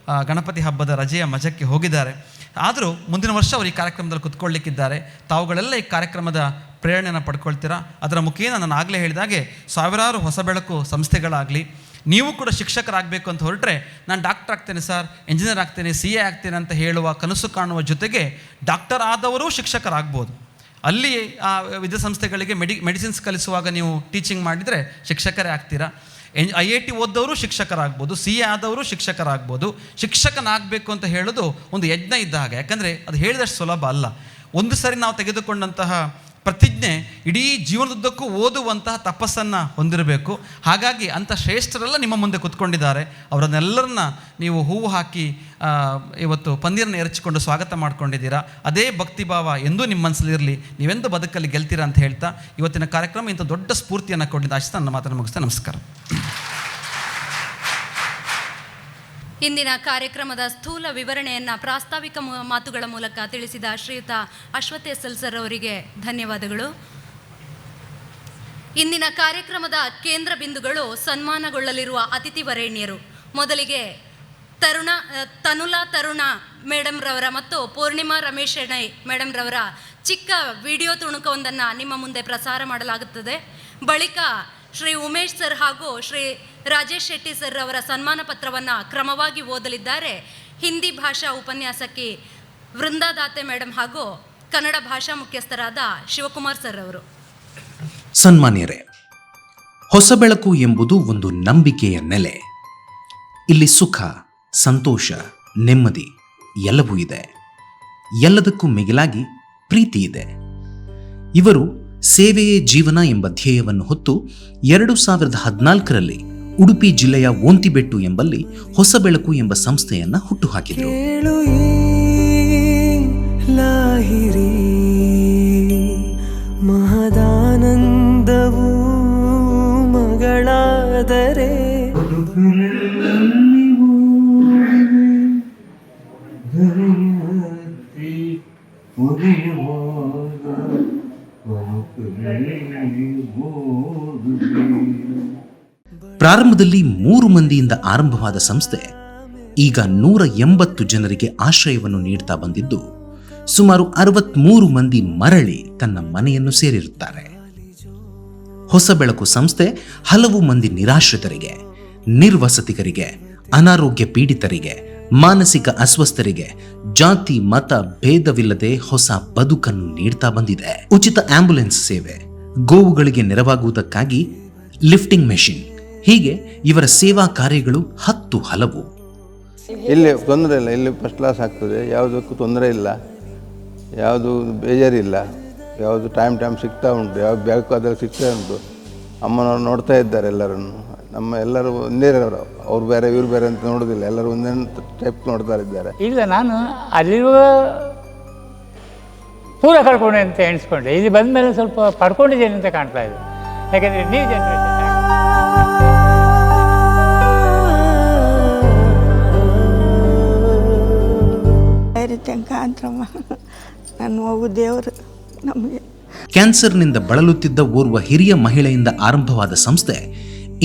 ಗಣಪತಿ ಹಬ್ಬದ ರಜೆಯ ಮಜಕ್ಕೆ ಹೋಗಿದ್ದಾರೆ. ಆದರೂ ಮುಂದಿನ ವರ್ಷ ಅವರು ಈ ಕಾರ್ಯಕ್ರಮದಲ್ಲಿ ಕುತ್ಕೊಳ್ಳಿಕ್ಕಿದ್ದಾರೆ. ತಾವುಗಳೆಲ್ಲ ಈ ಕಾರ್ಯಕ್ರಮದ ಪ್ರೇರಣೆಯನ್ನು ಪಡ್ಕೊಳ್ತೀರಾ. ಅದರ ಮುಖೇನ ನಾನು ಆಗಲೇ ಹೇಳಿದಾಗೆ ಸಾವಿರಾರು ಹೊಸ ಬೆಳಕು ಸಂಸ್ಥೆಗಳಾಗಲಿ, ನೀವು ಕೂಡ ಶಿಕ್ಷಕರಾಗಬೇಕು ಅಂತ ಹೊರಟ್ರೆ, ನಾನು ಡಾಕ್ಟರ್ ಆಗ್ತೇನೆ ಸರ್, ಇಂಜಿನಿಯರ್ ಆಗ್ತೇನೆ, CA ಆಗ್ತೇನೆ ಅಂತ ಹೇಳುವ ಕನಸು ಕಾಣುವ ಜೊತೆಗೆ ಡಾಕ್ಟರ್ ಆದವರು ಶಿಕ್ಷಕರಾಗ್ಬೋದು. ಅಲ್ಲಿ ಆ ವಿದ್ಯಾಸಂಸ್ಥೆಗಳಿಗೆ ಮೆಡಿಸಿನ್ಸ್ ಕಲಿಸುವಾಗ ನೀವು ಟೀಚಿಂಗ್ ಮಾಡಿದರೆ ಶಿಕ್ಷಕರೇ ಆಗ್ತೀರಾ. IIT ಓದವರು ಶಿಕ್ಷಕರಾಗ್ಬೋದು, CA ಆದವರು ಶಿಕ್ಷಕರಾಗ್ಬೋದು. ಶಿಕ್ಷಕನಾಗಬೇಕು ಅಂತ ಹೇಳೋದು ಒಂದು ಯಜ್ಞ ಇದ್ದ ಹಾಗೆ. ಯಾಕಂದರೆ ಅದು ಹೇಳಿದಷ್ಟು ಸುಲಭ ಅಲ್ಲ. ಒಂದು ಸರಿ ನಾವು ತೆಗೆದುಕೊಂಡಂತಹ ಪ್ರತಿಜ್ಞೆ ಇಡೀ ಜೀವನದುದ್ದಕ್ಕೂ ಓದುವಂತಹ ತಪಸ್ಸನ್ನು ಹೊಂದಿರಬೇಕು. ಹಾಗಾಗಿ ಅಂಥ ಶ್ರೇಷ್ಠರೆಲ್ಲ ನಿಮ್ಮ ಮುಂದೆ ಕೂತ್ಕೊಂಡಿದ್ದಾರೆ. ಅವರನ್ನೆಲ್ಲರನ್ನ ನೀವು ಹೂವು ಹಾಕಿ ಇವತ್ತು ಪಂದಿರನ್ನು ಎರಚಿಕೊಂಡು ಸ್ವಾಗತ ಮಾಡ್ಕೊಂಡಿದ್ದೀರಾ. ಅದೇ ಭಕ್ತಿಭಾವ ಎಂದೂ ನಿಮ್ಮ ಮನಸ್ಸಲ್ಲಿರಲಿ. ನೀವೆಂದು ಬದುಕಲ್ಲಿ ಗೆಲ್ತೀರಾ ಅಂತ ಹೇಳ್ತಾ ಇವತ್ತಿನ ಕಾರ್ಯಕ್ರಮ ಇಂಥ ದೊಡ್ಡ ಸ್ಫೂರ್ತಿಯನ್ನು ಕೊಟ್ಟಿದ್ದ ಆಶಿಸ್ತಾ ನನ್ನ ಮಾತನ್ನು ಮುಗಿಸ್ತಾ ನಮಸ್ಕಾರ. ಇಂದಿನ ಕಾರ್ಯಕ್ರಮದ ಸ್ಥೂಲ ವಿವರಣೆಯನ್ನು ಪ್ರಾಸ್ತಾವಿಕ ಮಾತುಗಳ ಮೂಲಕ ತಿಳಿಸಿದ ಶ್ರೀಯುತ ಅಶ್ವಥ್ SL ಸರ್ ಅವರಿಗೆ ಧನ್ಯವಾದಗಳು. ಇಂದಿನ ಕಾರ್ಯಕ್ರಮದ ಕೇಂದ್ರ ಬಿಂದುಗಳು ಸನ್ಮಾನಗೊಳ್ಳಲಿರುವ ಅತಿಥಿ ವರೇಣ್ಯರು. ಮೊದಲಿಗೆ ತನುಲಾ ಮೇಡಮ್ ರವರ ಮತ್ತು ಪೂರ್ಣಿಮಾ ರಮೇಶ್ ಶೆಣೈ ಮೇಡಮ್ ರವರ ಚಿಕ್ಕ ವಿಡಿಯೋ ತುಣುಕವೊಂದನ್ನು ನಿಮ್ಮ ಮುಂದೆ ಪ್ರಸಾರ ಮಾಡಲಾಗುತ್ತದೆ. ಬಳಿಕ ಶ್ರೀ ಉಮೇಶ್ ಸರ್ ಹಾಗೂ ಶ್ರೀ ರಾಜೇಶ್ ಶೆಟ್ಟಿ ಸರ್ ಅವರ ಸನ್ಮಾನ ಪತ್ರವನ್ನು ಕ್ರಮವಾಗಿ ಓದಲಿದ್ದಾರೆ ಹಿಂದಿ ಭಾಷಾ ಉಪನ್ಯಾಸಕಿ ವೃಂದಾದಾತೆ ಮೇಡಮ್ ಹಾಗೂ ಕನ್ನಡ ಭಾಷಾ ಮುಖ್ಯಸ್ಥರಾದ ಶಿವಕುಮಾರ್ ಸರ್ ಅವರು. ಸನ್ಮಾನ್ಯರೇ, ಹೊಸಬೆಳಕು ಎಂಬುದು ಒಂದು ನಂಬಿಕೆಯ ನೆಲೆ. ಇಲ್ಲಿ ಸುಖ, ಸಂತೋಷ, ನೆಮ್ಮದಿ ಎಲ್ಲವೂ ಇದೆ. ಎಲ್ಲದಕ್ಕೂ ಮಿಗಿಲಾಗಿ ಪ್ರೀತಿ ಇದೆ. ಇವರು ಸೇವೆಯೇ ಜೀವನ ಎಂಬ ಧ್ಯೇಯವನ್ನು ಹೊತ್ತು 2014ರಲ್ಲಿ ಉಡುಪಿ ಜಿಲ್ಲೆಯ ಓಂತಿಬೆಟ್ಟು ಎಂಬಲ್ಲಿ ಹೊಸಬೆಳಕು ಎಂಬ ಸಂಸ್ಥೆಯನ್ನ ಹುಟ್ಟುಹಾಕಿದರು. ಮಹದಾನಂದವು ಮಗಳಾದರೆ ಪ್ರಾರಂಭದಲ್ಲಿ 3 ಮಂದಿಯಿಂದ ಆರಂಭವಾದ ಸಂಸ್ಥೆ ಈಗ 180 ಜನರಿಗೆ ಆಶ್ರಯವನ್ನು ನೀಡ್ತಾ ಬಂದಿದ್ದು, ಸುಮಾರು 63 ಮಂದಿ ಮರಳಿ ತನ್ನ ಮನೆಯನ್ನು ಸೇರಿರುತ್ತಾರೆ. ಹೊಸಬೆಳಕು ಸಂಸ್ಥೆ ಹಲವು ಮಂದಿ ನಿರಾಶ್ರಿತರಿಗೆ, ನಿರ್ವಸತಿಗರಿಗೆ, ಅನಾರೋಗ್ಯ ಪೀಡಿತರಿಗೆ, ಮಾನಸಿಕ ಅಸ್ವಸ್ಥರಿಗೆ ಜಾತಿ ಮತ ಭೇದವಿಲ್ಲದೆ ಹೊಸ ಬದುಕನ್ನು ನೀಡ್ತಾ ಬಂದಿದೆ. ಉಚಿತ ಆಂಬ್ಯುಲೆನ್ಸ್ ಸೇವೆ, ಗೋವುಗಳಿಗೆ ನೆರವಾಗುವುದಕ್ಕಾಗಿ ಲಿಫ್ಟಿಂಗ್ ಮೆಷಿನ್, ಹೀಗೆ ಇವರ ಸೇವಾ ಕಾರ್ಯಗಳು 10 ಹಲವು. ಇಲ್ಲಿ ತೊಂದರೆ ಇಲ್ಲ, ಇಲ್ಲಿ ಫಸ್ಟ್ ಕ್ಲಾಸ್ ಆಗ್ತದೆ, ಯಾವುದಕ್ಕೂ ತೊಂದರೆ ಇಲ್ಲ, ಯಾವುದು ಬೇಜಾರಿಲ್ಲ, ಯಾವುದು ಟೈಮ್ ಸಿಗ್ತಾ ಉಂಟು, ಯಾವ್ದು ಬೇಕು ಅದರಲ್ಲಿ ಸಿಗ್ತಾ ಉಂಟು. ಅಮ್ಮನವ್ರು ನೋಡ್ತಾ ಇದ್ದಾರೆ ಎಲ್ಲರನ್ನು. ನಮ್ಮ ಎಲ್ಲರೂ ಒಂದೇ, ಅವ್ರು ಬೇರೆ ಇವ್ರು ಬೇರೆ ಅಂತ ನೋಡೋದಿಲ್ಲ, ಎಲ್ಲರೂ ಒಂದೇ ಟೈಪ್ ನೋಡ್ತಾ ಇದ್ದಾರೆ. ಇಲ್ಲ, ನಾನು ಅಲ್ಲಿರುವ ಪೂರ ಕಳ್ಕೊಂಡೆ ಅಂತ ಎಣಿಸ್ಕೊಂಡೆ. ಇಲ್ಲಿ ಬಂದ ಮೇಲೆ ಸ್ವಲ್ಪ ಪಡ್ಕೊಂಡಿದ್ದೇನೆ ಅಂತ ಕಾಣ್ತಾ ಇದೆ. ಯಾಕಂದರೆ ನ್ಯೂ ಜನರೇಷನ್ ನಾನು ಹೋಗು ದೇವರು ನಮಗೆ. ಕ್ಯಾನ್ಸರ್ನಿಂದ ಬಳಲುತ್ತಿದ್ದ ಓರ್ವ ಹಿರಿಯ ಮಹಿಳೆಯಿಂದ ಆರಂಭವಾದ ಸಂಸ್ಥೆ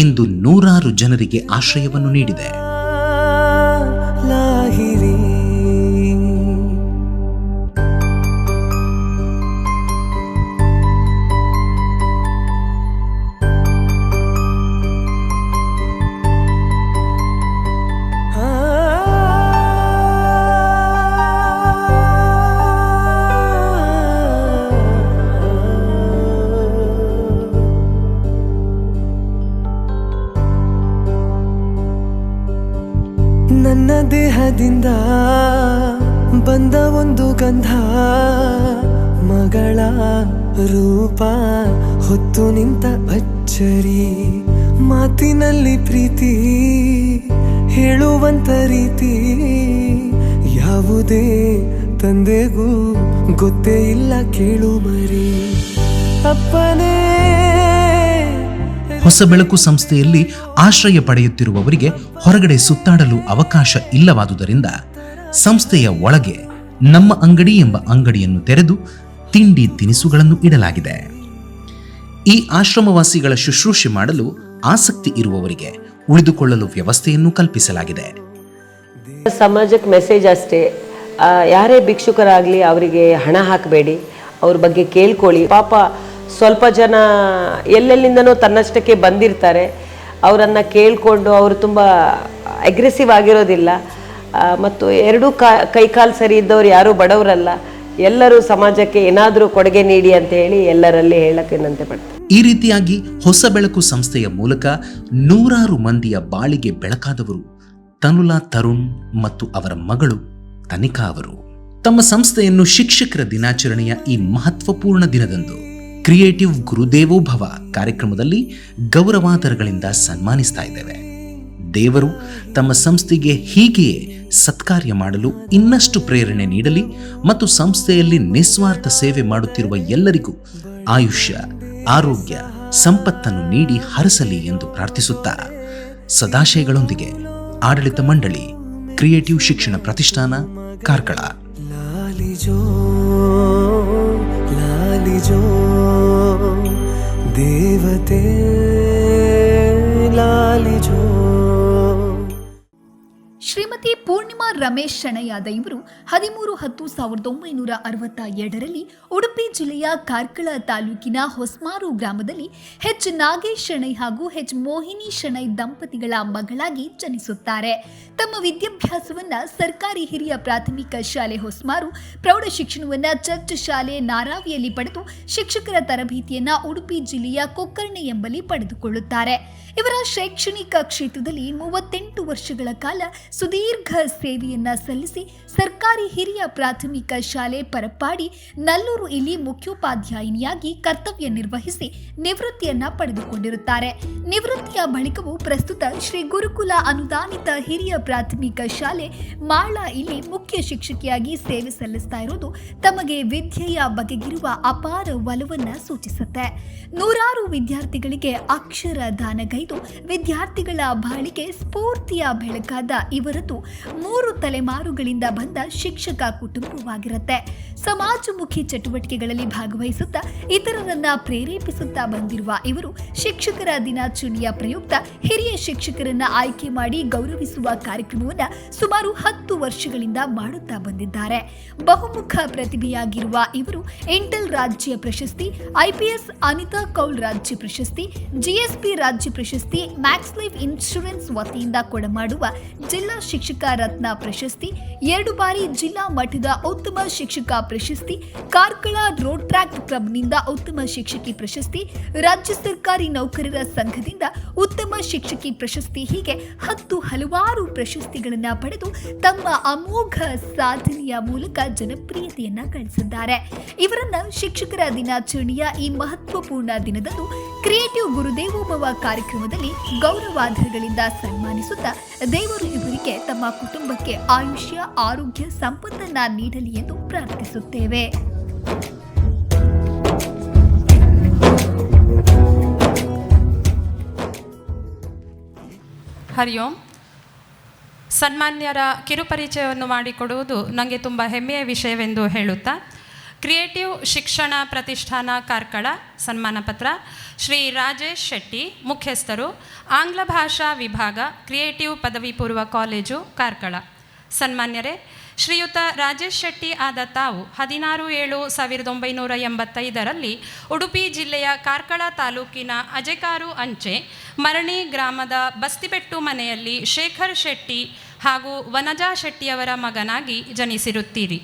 ಇಂದು 100 ಜನರಿಗೆ ಆಶ್ರಯವನ್ನು ನೀಡಿದೆ. ನನ್ನ ದೇಹದಿಂದ ಬಂದ ಒಂದು ಗಂಧ, ಮಗಳ ರೂಪ ಹೊತ್ತು ನಿಂತ ಅಚ್ಚರಿ, ಮಾತಿನಲ್ಲಿ ಪ್ರೀತಿ ಹೇಳುವಂತ ರೀತಿ ಯಾವುದೇ ತಂದೆಗೂ ಗೊತ್ತೇ ಇಲ್ಲ, ಕೇಳು ಮರಿ ಅಪ್ಪನೇ. ಹೊಸಬೆಳಕು ಸಂಸ್ಥೆಯಲ್ಲಿ ಆಶ್ರಯ ಪಡೆಯುತ್ತಿರುವವರಿಗೆ ಹೊರಗಡೆ ಸುತ್ತಾಡಲು ಅವಕಾಶ ಇಲ್ಲವಾದುದರಿಂದ ಸಂಸ್ಥೆಯ ಒಳಗೆ ನಮ್ಮ ಅಂಗಡಿ ಎಂಬ ಅಂಗಡಿಯನ್ನು ತೆರೆದು ತಿಂಡಿ ತಿನಿಸುಗಳನ್ನು ಇಡಲಾಗಿದೆ. ಈ ಆಶ್ರಮವಾಸಿಗಳ ಶುಶ್ರೂಷೆ ಮಾಡಲು ಆಸಕ್ತಿ ಇರುವವರಿಗೆ ಉಳಿದುಕೊಳ್ಳಲು ವ್ಯವಸ್ಥೆಯನ್ನು ಕಲ್ಪಿಸಲಾಗಿದೆ. ಸಮಾಜಕ್ಕೆ ಮೆಸೇಜ್ ಅಷ್ಟೇ, ಯಾರೇ ಭಿಕ್ಷುಕರಾಗಲಿ ಅವರಿಗೆ ಹಣ ಹಾಕಬೇಡಿ, ಅವ್ರ ಬಗ್ಗೆ ಕೇಳ್ಕೊಳ್ಳಿ. ಪಾಪ ಸ್ವಲ್ಪ ಜನ ಎಲ್ಲೆಲ್ಲಿಂದನೋ ತನ್ನಷ್ಟಕ್ಕೆ ಬಂದಿರ್ತಾರೆ, ಅವರನ್ನು ಕೇಳಿಕೊಂಡು ಅವರು ತುಂಬ ಅಗ್ರೆಸಿವ್ ಆಗಿರೋದಿಲ್ಲ. ಮತ್ತು ಎರಡೂ ಕೈಕಾಲು ಸರಿ ಇದ್ದವ್ರು ಯಾರೂ ಬಡವರಲ್ಲ, ಎಲ್ಲರೂ ಸಮಾಜಕ್ಕೆ ಏನಾದರೂ ಕೊಡುಗೆ ನೀಡಿ ಅಂತ ಹೇಳಿ ಎಲ್ಲರಲ್ಲಿ ಹೇಳಕ್ಕೆ ವಿನಂತಿ ಪಡ್ತಾರೆ. ಈ ರೀತಿಯಾಗಿ ಹೊಸ ಬೆಳಕು ಸಂಸ್ಥೆಯ ಮೂಲಕ ನೂರಾರು ಮಂದಿಯ ಬಾಳಿಗೆ ಬೆಳಕಾದವರು ತನುಲಾ ತರುಣ್ ಮತ್ತು ಅವರ ಮಗಳು ತನಿಕಾ ಅವರು. ತಮ್ಮ ಸಂಸ್ಥೆಯನ್ನು ಶಿಕ್ಷಕರ ದಿನಾಚರಣೆಯ ಈ ಮಹತ್ವಪೂರ್ಣ ದಿನದಂದು ಕ್ರಿಯೇಟಿವ್ ಗುರುದೇವೋಭವ ಕಾರ್ಯಕ್ರಮದಲ್ಲಿ ಗೌರವಾದರಗಳಿಂದ ಸನ್ಮಾನಿಸ್ತಾ ಇದ್ದೇವೆ. ದೇವರು ತಮ್ಮ ಸಂಸ್ಥೆಗೆ ಹೀಗೆಯೇ ಸತ್ಕಾರ್ಯ ಮಾಡಲು ಇನ್ನಷ್ಟು ಪ್ರೇರಣೆ ನೀಡಲಿ ಮತ್ತು ಸಂಸ್ಥೆಯಲ್ಲಿ ನಿಸ್ವಾರ್ಥ ಸೇವೆ ಮಾಡುತ್ತಿರುವ ಎಲ್ಲರಿಗೂ ಆಯುಷ್ಯ, ಆರೋಗ್ಯ, ಸಂಪತ್ತನ್ನು ನೀಡಿ ಹರಸಲಿ ಎಂದು ಪ್ರಾರ್ಥಿಸುತ್ತಾ ಸದಾಶಯಗಳೊಂದಿಗೆ ಆಡಳಿತ ಮಂಡಳಿ, ಕ್ರಿಯೇಟಿವ್ ಶಿಕ್ಷಣ ಪ್ರತಿಷ್ಠಾನ, ಕಾರ್ಕಳ. ಲಾಲಿಜೋ ಲಾಲಿಜೋ ದೇವತೆ ಲಾಲಿಜೋ. ಶ್ರೀಮತಿ ಪೂರ್ಣಿಮಾ ರಮೇಶ್ ಶೆಣಯಾದ ಇವರು 13/10/1962ರಲ್ಲಿ ಉಡುಪಿ ಜಿಲ್ಲೆಯ ಕಾರ್ಕಳ ತಾಲೂಕಿನ ಹೊಸ್ಮಾರು ಗ್ರಾಮದಲ್ಲಿ ಹೆಚ್ ನಾಗೇಶ್ ಶೆಣೈ ಹಾಗೂ ಹೆಚ್ ಮೋಹಿನಿ ಶೆಣೈ ದಂಪತಿಗಳ ಮಗಳಾಗಿ ಜನಿಸುತ್ತಾರೆ. ತಮ್ಮ ವಿದ್ಯಾಭ್ಯಾಸವನ್ನ ಸರ್ಕಾರಿ ಹಿರಿಯ ಪ್ರಾಥಮಿಕ ಶಾಲೆ ಹೊಸ್ಮಾರು, ಪ್ರೌಢ ಶಿಕ್ಷಣವನ್ನ ಚರ್ಚ್ ಶಾಲೆ ನಾರಾವಿಯಲ್ಲಿ ಪಡೆದು ಶಿಕ್ಷಕರ ತರಬೇತಿಯನ್ನ ಉಡುಪಿ ಜಿಲ್ಲೆಯ ಕೊಕ್ಕರ್ಣೆ ಎಂಬಲ್ಲಿ ಪಡೆದುಕೊಳ್ಳುತ್ತಾರೆ. ಇವರ ಶೈಕ್ಷಣಿಕ ಕ್ಷೇತ್ರದಲ್ಲಿ 38 ವರ್ಷಗಳ ಕಾಲ ಸುದೀರ್ಘ ಸೇವೆಯನ್ನ ಸಲ್ಲಿಸಿ ಸರ್ಕಾರಿ ಹಿರಿಯ ಪ್ರಾಥಮಿಕ ಶಾಲೆ ಪರಪ್ಪಾಡಿ, ನಲ್ಲೂರು ಇಲ್ಲಿ ಮುಖ್ಯೋಪಾಧ್ಯಾಯಿನಿಯಾಗಿ ಕರ್ತವ್ಯ ನಿರ್ವಹಿಸಿ ನಿವೃತ್ತಿಯನ್ನ ಪಡೆದುಕೊಂಡಿರುತ್ತಾರೆ. ನಿವೃತ್ತಿಯ ಬಳಿಕವೂ ಪ್ರಸ್ತುತ ಶ್ರೀ ಗುರುಕುಲ ಅನುದಾನಿತ ಹಿರಿಯ ಪ್ರಾಥಮಿಕ ಶಾಲೆ ಮಾಳ ಇಲ್ಲಿ ಮುಖ್ಯ ಶಿಕ್ಷಕಿಯಾಗಿ ಸೇವೆ ಸಲ್ಲಿಸ್ತಾ ಇರುವುದು ತಮಗೆ ವಿದ್ಯೆಯ ಬಗೆಗಿರುವ ಅಪಾರ ಒಲವನ್ನ ಸೂಚಿಸುತ್ತೆ. ನೂರಾರು ವಿದ್ಯಾರ್ಥಿಗಳಿಗೆ ಅಕ್ಷರ ದಾನಗೈದು ವಿದ್ಯಾರ್ಥಿಗಳ ಬಾಳಿಗೆ ಸ್ಫೂರ್ತಿಯ ಬೆಳಕಾದ ಇವರದ್ದು 3 ತಲೆಮಾರುಗಳಿಂದ ಬಂದ ಶಿಕ್ಷಕ ಕುಟುಂಬವಾಗಿರುತ್ತೆ. ಸಮಾಜಮುಖಿ ಚಟುವಟಿಕೆಗಳಲ್ಲಿ ಭಾಗವಹಿಸುತ್ತಾ ಇತರರನ್ನ ಪ್ರೇರೇಪಿಸುತ್ತಾ ಬಂದಿರುವ ಇವರು ಶಿಕ್ಷಕರ ದಿನಾಚರಣೆಯ ಪ್ರಯುಕ್ತ ಹಿರಿಯ ಶಿಕ್ಷಕರನ್ನ ಆಯ್ಕೆ ಮಾಡಿ ಗೌರವಿಸುವ ಕಾರ್ಯಕ್ರಮವನ್ನು ಸುಮಾರು 10 ವರ್ಷಗಳಿಂದ ಮಾಡುತ್ತಾ ಬಂದಿದ್ದಾರೆ. ಬಹುಮುಖ ಪ್ರತಿಭೆಯಾಗಿರುವ ಇವರು ಇಂಟೆಲ್ ರಾಜ್ಯ ಪ್ರಶಸ್ತಿ, IPS ಅನಿತಾ ಕೌಲ್ ರಾಜ್ಯ ಪ್ರಶಸ್ತಿ, GSP ರಾಜ್ಯ ಪ್ರಶಸ್ತಿ, ಮ್ಯಾಕ್ಸ್ ಲೈಫ್ ಇನ್ಶೂರೆನ್ಸ್ ವತಿಯಿಂದ ಕೊಡಮಾಡುವ ಜಿಲ್ಲಾ ಶಿಕ್ಷಕ ರತ್ನ ಪ್ರಶಸ್ತಿ, 2 ಬಾರಿ ಜಿಲ್ಲಾ ಮಟ್ಟದ ಉತ್ತಮ ಶಿಕ್ಷಕ ಪ್ರಶಸ್ತಿ, ಕಾರ್ಕಳ ರೋಡ್ ಟ್ರ್ಯಾಕ್ ಕ್ಲಬ್ನಿಂದ ಉತ್ತಮ ಶಿಕ್ಷಕಿ ಪ್ರಶಸ್ತಿ, ರಾಜ್ಯ ಸರ್ಕಾರಿ ನೌಕರರ ಸಂಘದಿಂದ ಉತ್ತಮ ಶಿಕ್ಷಕಿ ಪ್ರಶಸ್ತಿ, ಹೀಗೆ 10 ಹಲವಾರು ಪ್ರಶಸ್ತಿಗಳನ್ನ ಪಡೆದು ತಮ್ಮ ಅಮೋಘ ಸಾಧನೆಯ ಮೂಲಕ ಜನಪ್ರಿಯತೆಯನ್ನ ಗಳಿಸಿದ್ದಾರೆ. ಇವರನ್ನ ಶಿಕ್ಷಕರ ದಿನಾಚರಣೆಯ ಈ ಮಹತ್ವಪೂರ್ಣ ದಿನದಂದು ಕ್ರಿಯೇಟಿವ್ ಗುರುದೇವೋಭವ ಕಾರ್ಯಕ್ರಮದಲ್ಲಿ ಗೌರವಾಧರಗಳಿಂದ ಸನ್ಮಾನಿಸುತ್ತಾ ದೇವರು ಇವರಿಗೆ ತಮ್ಮ ಕುಟುಂಬಕ್ಕೆ ಆಯುಷ್ಯ, ಆರೋಗ್ಯ, ಸಂಪತ್ತನ್ನ ನೀಡಲಿ ಎಂದು ಪ್ರಾರ್ಥಿಸುತ್ತೇವೆ. ಹರಿ ಓಂ. ಸನ್ಮಾನ್ಯರ ಕಿರುಪರಿಚಯವನ್ನು ಮಾಡಿಕೊಡುವುದು ನನಗೆ ತುಂಬ ಹೆಮ್ಮೆಯ ವಿಷಯವೆಂದು ಹೇಳುತ್ತಾ, ಕ್ರಿಯೇಟಿವ್ ಶಿಕ್ಷಣ ಪ್ರತಿಷ್ಠಾನ ಕಾರ್ಕಳ ಸನ್ಮಾನ ಪತ್ರ ಶ್ರೀ ರಾಜೇಶ್ ಶೆಟ್ಟಿ, ಮುಖ್ಯಸ್ಥರು, ಆಂಗ್ಲ ಭಾಷಾ ವಿಭಾಗ, ಕ್ರಿಯೇಟಿವ್ ಪದವಿ ಪೂರ್ವ ಕಾಲೇಜು ಕಾರ್ಕಳ. ಸನ್ಮಾನ್ಯರೇ, ಶ್ರೀಯುತ ರಾಜೇಶ್ ಶೆಟ್ಟಿ ಆದ ತಾವು 16/7/1985ರಲ್ಲಿ ಉಡುಪಿ ಜಿಲ್ಲೆಯ ಕಾರ್ಕಳ ತಾಲೂಕಿನ ಅಜೆಕಾರು ಅಂಚೆ ಮರಣಿ ಗ್ರಾಮದ ಬಸ್ತಿಬೆಟ್ಟು ಮನೆಯಲ್ಲಿ ಶೇಖರ್ ಶೆಟ್ಟಿ ಹಾಗೂ ವನಜಾ ಶೆಟ್ಟಿಯವರ ಮಗನಾಗಿ ಜನಿಸಿರುತ್ತೀರಿ.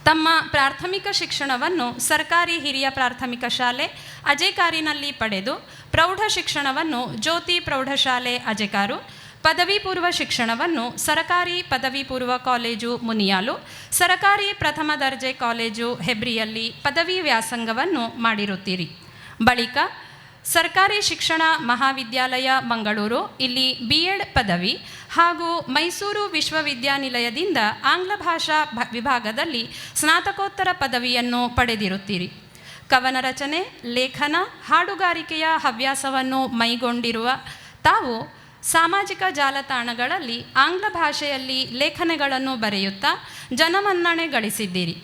ತಮ್ಮ ಪ್ರಾಥಮಿಕ ಶಿಕ್ಷಣವನ್ನು ಸರ್ಕಾರಿ ಹಿರಿಯ ಪ್ರಾಥಮಿಕ ಶಾಲೆ ಅಜೆಕಾರಿನಲ್ಲಿ ಪಡೆದು ಪ್ರೌಢ ಶಿಕ್ಷಣವನ್ನು ಜ್ಯೋತಿ ಪ್ರೌಢಶಾಲೆ ಅಜೆಕಾರು, ಪದವಿ ಪೂರ್ವ ಶಿಕ್ಷಣವನ್ನು ಸರಕಾರಿ ಪದವಿ ಪೂರ್ವ ಕಾಲೇಜು ಮುನಿಯಾಲು, ಸರಕಾರಿ ಪ್ರಥಮ ದರ್ಜೆ ಕಾಲೇಜು ಹೆಬ್ರಿಯಲ್ಲಿ ಪದವಿ ವ್ಯಾಸಂಗವನ್ನು ಮಾಡಿರುತ್ತೀರಿ. ಬಳಿಕ ಸರ್ಕಾರಿ ಶಿಕ್ಷಣ ಮಹಾವಿದ್ಯಾಲಯ ಮಂಗಳೂರು ಇಲ್ಲಿ B.Ed ಪದವಿ ಹಾಗೂ ಮೈಸೂರು ವಿಶ್ವವಿದ್ಯಾನಿಲಯದಿಂದ ಆಂಗ್ಲ ಭಾಷಾ ವಿಭಾಗದಲ್ಲಿ ಸ್ನಾತಕೋತ್ತರ ಪದವಿಯನ್ನು ಪಡೆದಿರುತ್ತೀರಿ. ಕವನ ರಚನೆ, ಲೇಖನ, ಹಾಡುಗಾರಿಕೆಯ ಹವ್ಯಾಸವನ್ನು ಮೈಗೊಂಡಿರುವ ತಾವು ಸಾಮಾಜಿಕ ಜಾಲತಾಣಗಳಲ್ಲಿ ಆಂಗ್ಲ ಭಾಷೆಯಲ್ಲಿ ಲೇಖನಗಳನ್ನು ಬರೆಯುತ್ತಾ ಜನಮನ್ನಣೆ ಗಳಿಸಿದ್ದೀರಿ.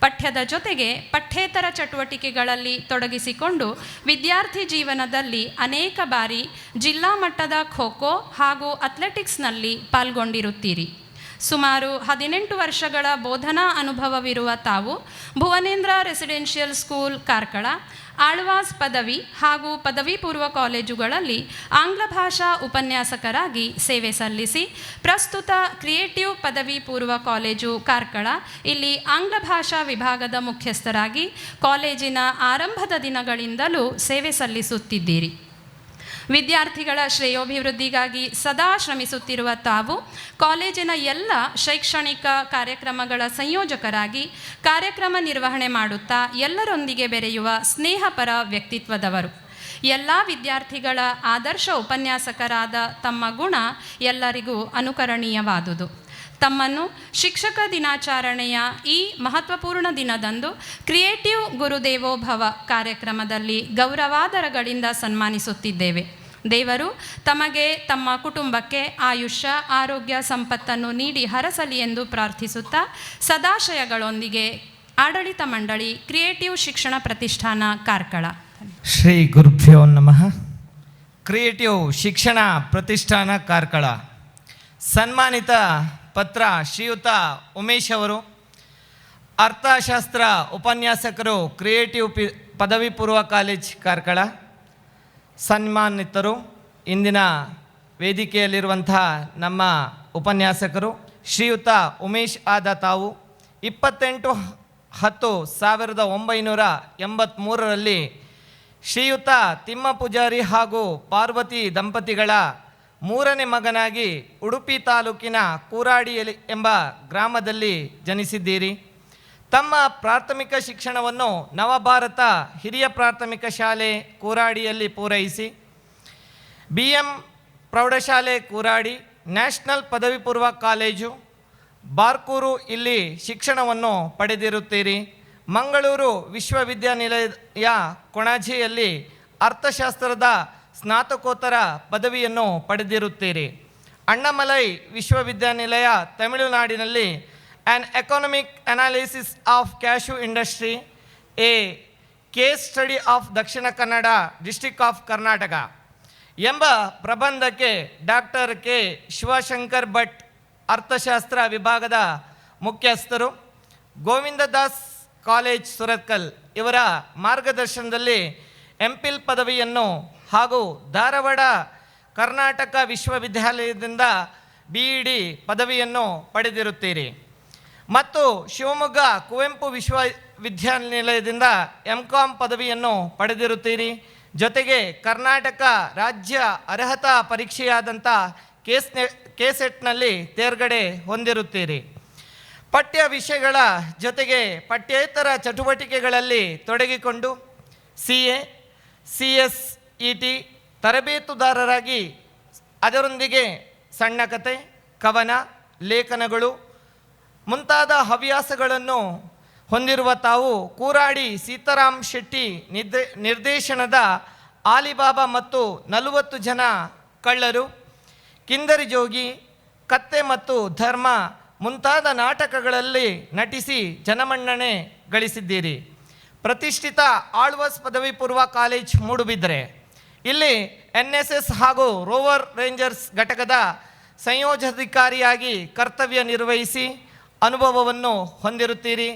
ಪಠ್ಯದ ಜೊತೆಗೆ ಪಠ್ಯೇತರ ಚಟುವಟಿಕೆಗಳಲ್ಲಿ ತೊಡಗಿಸಿಕೊಂಡು ವಿದ್ಯಾರ್ಥಿ ಜೀವನದಲ್ಲಿ ಅನೇಕ ಬಾರಿ ಜಿಲ್ಲಾ ಮಟ್ಟದ ಖೋ ಖೋ ಹಾಗೂ ಅಥ್ಲೆಟಿಕ್ಸ್ನಲ್ಲಿ ಪಾಲ್ಗೊಂಡಿರುತ್ತೀರಿ. ಸುಮಾರು 18 ವರ್ಷಗಳ ಬೋಧನಾ ಅನುಭವವಿರುವ ತಾವು ಭುವನೇಂದ್ರ ರೆಸಿಡೆನ್ಷಿಯಲ್ ಸ್ಕೂಲ್ ಕಾರ್ಕಳ, ಆಳ್ವಾಸ್ ಪದವಿ ಹಾಗೂ ಪದವಿ ಪೂರ್ವ ಕಾಲೇಜುಗಳಲ್ಲಿ ಆಂಗ್ಲ ಭಾಷಾ ಉಪನ್ಯಾಸಕರಾಗಿ ಸೇವೆ ಸಲ್ಲಿಸಿ ಪ್ರಸ್ತುತ ಕ್ರಿಯೇಟಿವ್ ಪದವಿ ಪೂರ್ವ ಕಾಲೇಜು ಕಾರ್ಕಳ ಇಲ್ಲಿ ಆಂಗ್ಲ ಭಾಷಾ ವಿಭಾಗದ ಮುಖ್ಯಸ್ಥರಾಗಿ ಕಾಲೇಜಿನ ಆರಂಭದ ದಿನಗಳಿಂದಲೂ ಸೇವೆ ಸಲ್ಲಿಸುತ್ತಿದ್ದೀರಿ. ವಿದ್ಯಾರ್ಥಿಗಳ ಶ್ರೇಯೋಭಿವೃದ್ಧಿಗಾಗಿ ಸದಾ ಶ್ರಮಿಸುತ್ತಿರುವ ತಾವು ಕಾಲೇಜಿನ ಎಲ್ಲ ಶೈಕ್ಷಣಿಕ ಕಾರ್ಯಕ್ರಮಗಳ ಸಂಯೋಜಕರಾಗಿ ಕಾರ್ಯಕ್ರಮ ನಿರ್ವಹಣೆ ಮಾಡುತ್ತಾ ಎಲ್ಲರೊಂದಿಗೆ ಬೆರೆಯುವ ಸ್ನೇಹಪರ ವ್ಯಕ್ತಿತ್ವದವರು. ಎಲ್ಲ ವಿದ್ಯಾರ್ಥಿಗಳ ಆದರ್ಶ ಉಪನ್ಯಾಸಕರಾದ ತಮ್ಮ ಗುಣ ಎಲ್ಲರಿಗೂ ಅನುಕರಣೀಯವಾದುದು. ತಮ್ಮನ್ನು ಶಿಕ್ಷಕ ದಿನಾಚರಣೆಯ ಈ ಮಹತ್ವಪೂರ್ಣ ದಿನದಂದು ಕ್ರಿಯೇಟಿವ್ ಗುರುದೇವೋಭವ ಕಾರ್ಯಕ್ರಮದಲ್ಲಿ ಗೌರವಾದರಗಳಿಂದ ಸನ್ಮಾನಿಸುತ್ತಿದ್ದೇವೆ. ದೇವರು ತಮಗೆ, ತಮ್ಮ ಕುಟುಂಬಕ್ಕೆ ಆಯುಷ್ಯ, ಆರೋಗ್ಯ, ಸಂಪತ್ತನ್ನು ನೀಡಿ ಹರಸಲಿ ಎಂದು ಪ್ರಾರ್ಥಿಸುತ್ತಾ ಸದಾಶಯಗಳೊಂದಿಗೆ ಆಡಳಿತ ಮಂಡಳಿ ಕ್ರಿಯೇಟಿವ್ ಶಿಕ್ಷಣ ಪ್ರತಿಷ್ಠಾನ ಕಾರ್ಕಳ. ಶ್ರೀ ಗುರುಭ್ಯೋ ನಮಃ. ಕ್ರಿಯೇಟಿವ್ ಶಿಕ್ಷಣ ಪ್ರತಿಷ್ಠಾನ ಕಾರ್ಕಳ ಸನ್ಮಾನಿತ ಪತ್ರ ಶ್ರೀಯುತ ಉಮೇಶ್ ಅವರು, ಅರ್ಥಶಾಸ್ತ್ರ ಉಪನ್ಯಾಸಕರು, ಕ್ರಿಯೇಟಿವ್ ಪದವಿ ಪೂರ್ವ ಕಾಲೇಜ್ ಕಾರ್ಕಳ. ಸನ್ಮಾನಿತರು, ಇಂದಿನ ವೇದಿಕೆಯಲ್ಲಿರುವಂತಹ ನಮ್ಮ ಉಪನ್ಯಾಸಕರು ಶ್ರೀಯುತ ಉಮೇಶ್ ಆದ ತಾವು 28/10/1983 ಶ್ರೀಯುತ ತಿಮ್ಮ ಪೂಜಾರಿ ಹಾಗೂ ಪಾರ್ವತಿ ದಂಪತಿಗಳ 3ನೇ ಮಗನಾಗಿ ಉಡುಪಿ ತಾಲೂಕಿನ ಕೂರಾಡಿ ಎಂಬ ಗ್ರಾಮದಲ್ಲಿ ಜನಿಸಿದ್ದೀರಿ. ತಮ್ಮ ಪ್ರಾಥಮಿಕ ಶಿಕ್ಷಣವನ್ನು ನವಭಾರತ ಹಿರಿಯ ಪ್ರಾಥಮಿಕ ಶಾಲೆ ಕೂರಾಡಿಯಲ್ಲಿ ಪೂರೈಸಿ BM ಪ್ರೌಢಶಾಲೆ ಕೂರಾಡಿ, ನ್ಯಾಷನಲ್ ಪದವಿ ಪೂರ್ವ ಕಾಲೇಜು ಬಾರ್ಕೂರು ಇಲ್ಲಿ ಶಿಕ್ಷಣವನ್ನು ಪಡೆದಿರುತ್ತೀರಿ. ಮಂಗಳೂರು ವಿಶ್ವವಿದ್ಯಾನಿಲಯ ಕೊಣಾಜೆಯಲ್ಲಿ ಅರ್ಥಶಾಸ್ತ್ರದ ಸ್ನಾತಕೋತ್ತರ ಪದವಿಯನ್ನು ಪಡೆದಿರುತ್ತೀರಿ. ಅಣ್ಣಾಮಲೈ ವಿಶ್ವವಿದ್ಯಾನಿಲಯ ತಮಿಳುನಾಡಿನಲ್ಲಿ an economic analysis of cashew industry, A case study of Dakshina Kannada district of Karnataka ಎಂಬ ಪ್ರಬಂಧಕ್ಕೆ ಡಾಕ್ಟರ್ ಕೆ ಶಿವಶಂಕರ್ ಭಟ್ ಅರ್ಥಶಾಸ್ತ್ರ ವಿಭಾಗದ ಮುಖ್ಯಸ್ಥರು, ಗೋವಿಂದದಾಸ್ ಕಾಲೇಜ್ ಸುರತ್ಕಲ್ ಇವರ ಮಾರ್ಗದರ್ಶನದಲ್ಲಿ MPhil ಪದವಿಯನ್ನು ಹಾಗೂ ಧಾರವಾಡ ಕರ್ನಾಟಕ ವಿಶ್ವವಿದ್ಯಾಲಯದಿಂದ BEd ಪದವಿಯನ್ನು ಪಡೆದಿರುತ್ತೀರಿ ಮತ್ತು ಶಿವಮೊಗ್ಗ ಕುವೆಂಪು ವಿಶ್ವವಿದ್ಯಾನಿಲಯದಿಂದ MCom ಪದವಿಯನ್ನು ಪಡೆದಿರುತ್ತೀರಿ. ಜೊತೆಗೆ ಕರ್ನಾಟಕ ರಾಜ್ಯ ಅರ್ಹತಾ ಪರೀಕ್ಷೆಯಾದಂಥ KSETನಲ್ಲಿ ತೇರ್ಗಡೆ ಹೊಂದಿರುತ್ತೀರಿ. ಪಠ್ಯ ವಿಷಯಗಳ ಜೊತೆಗೆ ಪಠ್ಯೇತರ ಚಟುವಟಿಕೆಗಳಲ್ಲಿ ತೊಡಗಿಕೊಂಡು CA, CSET ತರಬೇತುದಾರರಾಗಿ ಅದರೊಂದಿಗೆ ಸಣ್ಣ ಕತೆ, ಕವನ, ಲೇಖನಗಳು ಮುಂತಾದ ಹವ್ಯಾಸಗಳನ್ನು ಹೊಂದಿರುವ ತಾವು ಕೂರಾಡಿ ಸೀತಾರಾಮ್ ಶೆಟ್ಟಿ ನಿರ್ದೇಶನದ ಆಲಿಬಾಬಾ ಮತ್ತು 40 ಜನ ಕಳ್ಳರು, ಕಿಂದರಿ ಜೋಗಿ, ಕತ್ತೆ ಮತ್ತು ಧರ್ಮ ಮುಂತಾದ ನಾಟಕಗಳಲ್ಲಿ ನಟಿಸಿ ಜನಮನ್ನಣೆ ಗಳಿಸಿದ್ದೀರಿ. ಪ್ರತಿಷ್ಠಿತ ಆಳ್ವಾಸ್ ಪದವಿ ಪೂರ್ವ ಕಾಲೇಜ್ ಮೂಡುಬಿದ್ರೆ ಇಲ್ಲಿ NSS ಹಾಗೂ ರೋವರ್ ರೇಂಜರ್ಸ್ ಘಟಕದ ಸಂಯೋಜನಾಧಿಕಾರಿಯಾಗಿ ಕರ್ತವ್ಯ ನಿರ್ವಹಿಸಿ ಅನುಭವವನ್ನು ಹೊಂದಿರುತ್ತೀರಿ.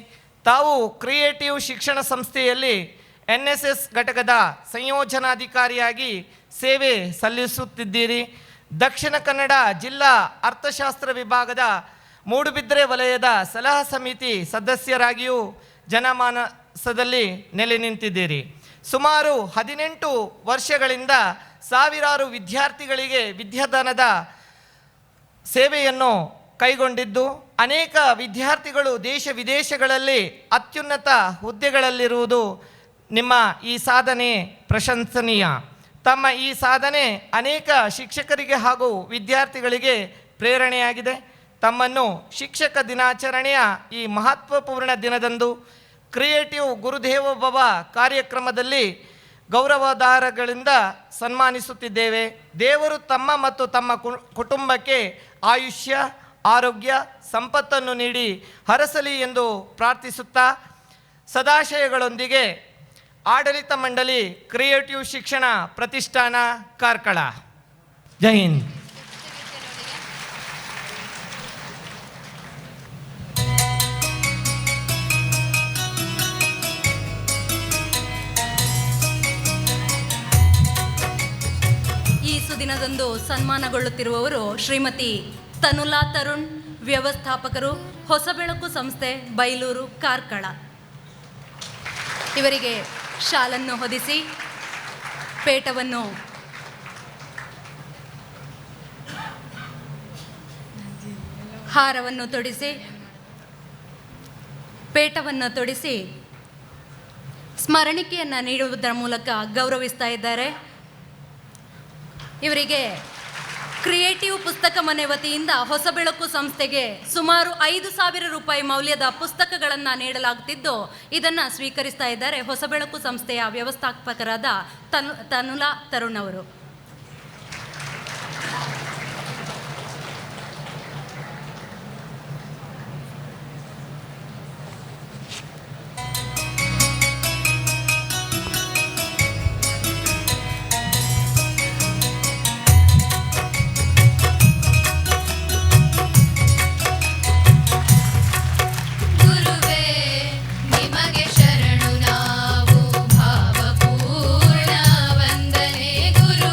ತಾವು ಕ್ರಿಯೇಟಿವ್ ಶಿಕ್ಷಣ ಸಂಸ್ಥೆಯಲ್ಲಿ NSS ಘಟಕದ ಸಂಯೋಜನಾಧಿಕಾರಿಯಾಗಿ ಸೇವೆ ಸಲ್ಲಿಸುತ್ತಿದ್ದೀರಿ. ದಕ್ಷಿಣ ಕನ್ನಡ ಜಿಲ್ಲಾ ಅರ್ಥಶಾಸ್ತ್ರ ವಿಭಾಗದ ಮೂಡುಬಿದ್ರೆ ವಲಯದ ಸಲಹಾ ಸಮಿತಿ ಸದಸ್ಯರಾಗಿಯೂ ಜನಮಾನಸದಲ್ಲಿ ನೆಲೆ ನಿಂತಿದ್ದೀರಿ. ಸುಮಾರು 18 ವರ್ಷಗಳಿಂದ ಸಾವಿರಾರು ವಿದ್ಯಾರ್ಥಿಗಳಿಗೆ ವಿದ್ಯಾದಾನದ ಸೇವೆಯನ್ನು ಕೈಗೊಂಡಿದ್ದು ಅನೇಕ ವಿದ್ಯಾರ್ಥಿಗಳು ದೇಶ ವಿದೇಶಗಳಲ್ಲಿ ಅತ್ಯುನ್ನತ ಹುದ್ದೆಗಳಲ್ಲಿರುವುದು ನಿಮ್ಮ ಈ ಸಾಧನೆ ಪ್ರಶಂಸನೀಯ. ತಮ್ಮ ಈ ಸಾಧನೆ ಅನೇಕ ಶಿಕ್ಷಕರಿಗೆ ಹಾಗೂ ವಿದ್ಯಾರ್ಥಿಗಳಿಗೆ ಪ್ರೇರಣೆಯಾಗಿದೆ. ತಮ್ಮನ್ನು ಶಿಕ್ಷಕ ದಿನಾಚರಣೆಯ ಈ ಮಹತ್ವಪೂರ್ಣ ದಿನದಂದು ಕ್ರಿಯೇಟಿವ್ ಗುರುದೇವೋಭವ ಕಾರ್ಯಕ್ರಮದಲ್ಲಿ ಗೌರವಧಾರಗಳಿಂದ ಸನ್ಮಾನಿಸುತ್ತಿದ್ದೇವೆ. ದೇವರು ತಮ್ಮ ಮತ್ತು ತಮ್ಮ ಕುಟುಂಬಕ್ಕೆ ಆಯುಷ್ಯ, ಆರೋಗ್ಯ, ಸಂಪತ್ತನ್ನು ನೀಡಿ ಹರಸಲಿ ಎಂದು ಪ್ರಾರ್ಥಿಸುತ್ತಾ ಸದಾಶಯಗಳೊಂದಿಗೆ ಆಡಳಿತ ಮಂಡಳಿ ಕ್ರಿಯೇಟಿವ್ ಶಿಕ್ಷಣ ಪ್ರತಿಷ್ಠಾನ ಕಾರ್ಕಳ. ಜೈ ಹಿಂದ್. ಈ ಸುದಿನದಂದು ಸನ್ಮಾನಗೊಳ್ಳುತ್ತಿರುವವರು ಶ್ರೀಮತಿ ತನುಲಾ ತರುಣ್, ವ್ಯವಸ್ಥಾಪಕರು, ಹೊಸಬೆಳಕು ಸಂಸ್ಥೆ, ಬೈಲೂರು, ಕಾರ್ಕಳ. ಇವರಿಗೆ ಶಾಲನ್ನು ಹೊದಿಸಿ ಪೇಟವನ್ನು ಹಾರವನ್ನು ತೊಡಿಸಿ ಪೇಟವನ್ನು ತೊಡಿಸಿ ಸ್ಮರಣಿಕೆಯನ್ನು ನೀಡುವುದರ ಮೂಲಕ ಗೌರವಿಸ್ತಾ ಇದ್ದಾರೆ. ಇವರಿಗೆ ಕ್ರಿಯೇಟಿವ್ ಪುಸ್ತಕ ಮನೆ ವತಿಯಿಂದ ಹೊಸಬೆಳಕು ಸಂಸ್ಥೆಗೆ ಸುಮಾರು 5,000 ರೂಪಾಯಿ ಮೌಲ್ಯದ ಪುಸ್ತಕಗಳನ್ನು ನೀಡಲಾಗುತ್ತಿದ್ದು, ಇದನ್ನು ಸ್ವೀಕರಿಸ್ತಾ ಇದ್ದಾರೆ ಹೊಸಬೆಳಕು ಸಂಸ್ಥೆಯ ವ್ಯವಸ್ಥಾಪಕರಾದ ತನುಲಾ ತರುಣ್ ಅವರು. ನಿಮಗೆ ಶರಣು ನಾವು ಭಾವಪೂರ್ಣ ವಂದನೆ ಗುರು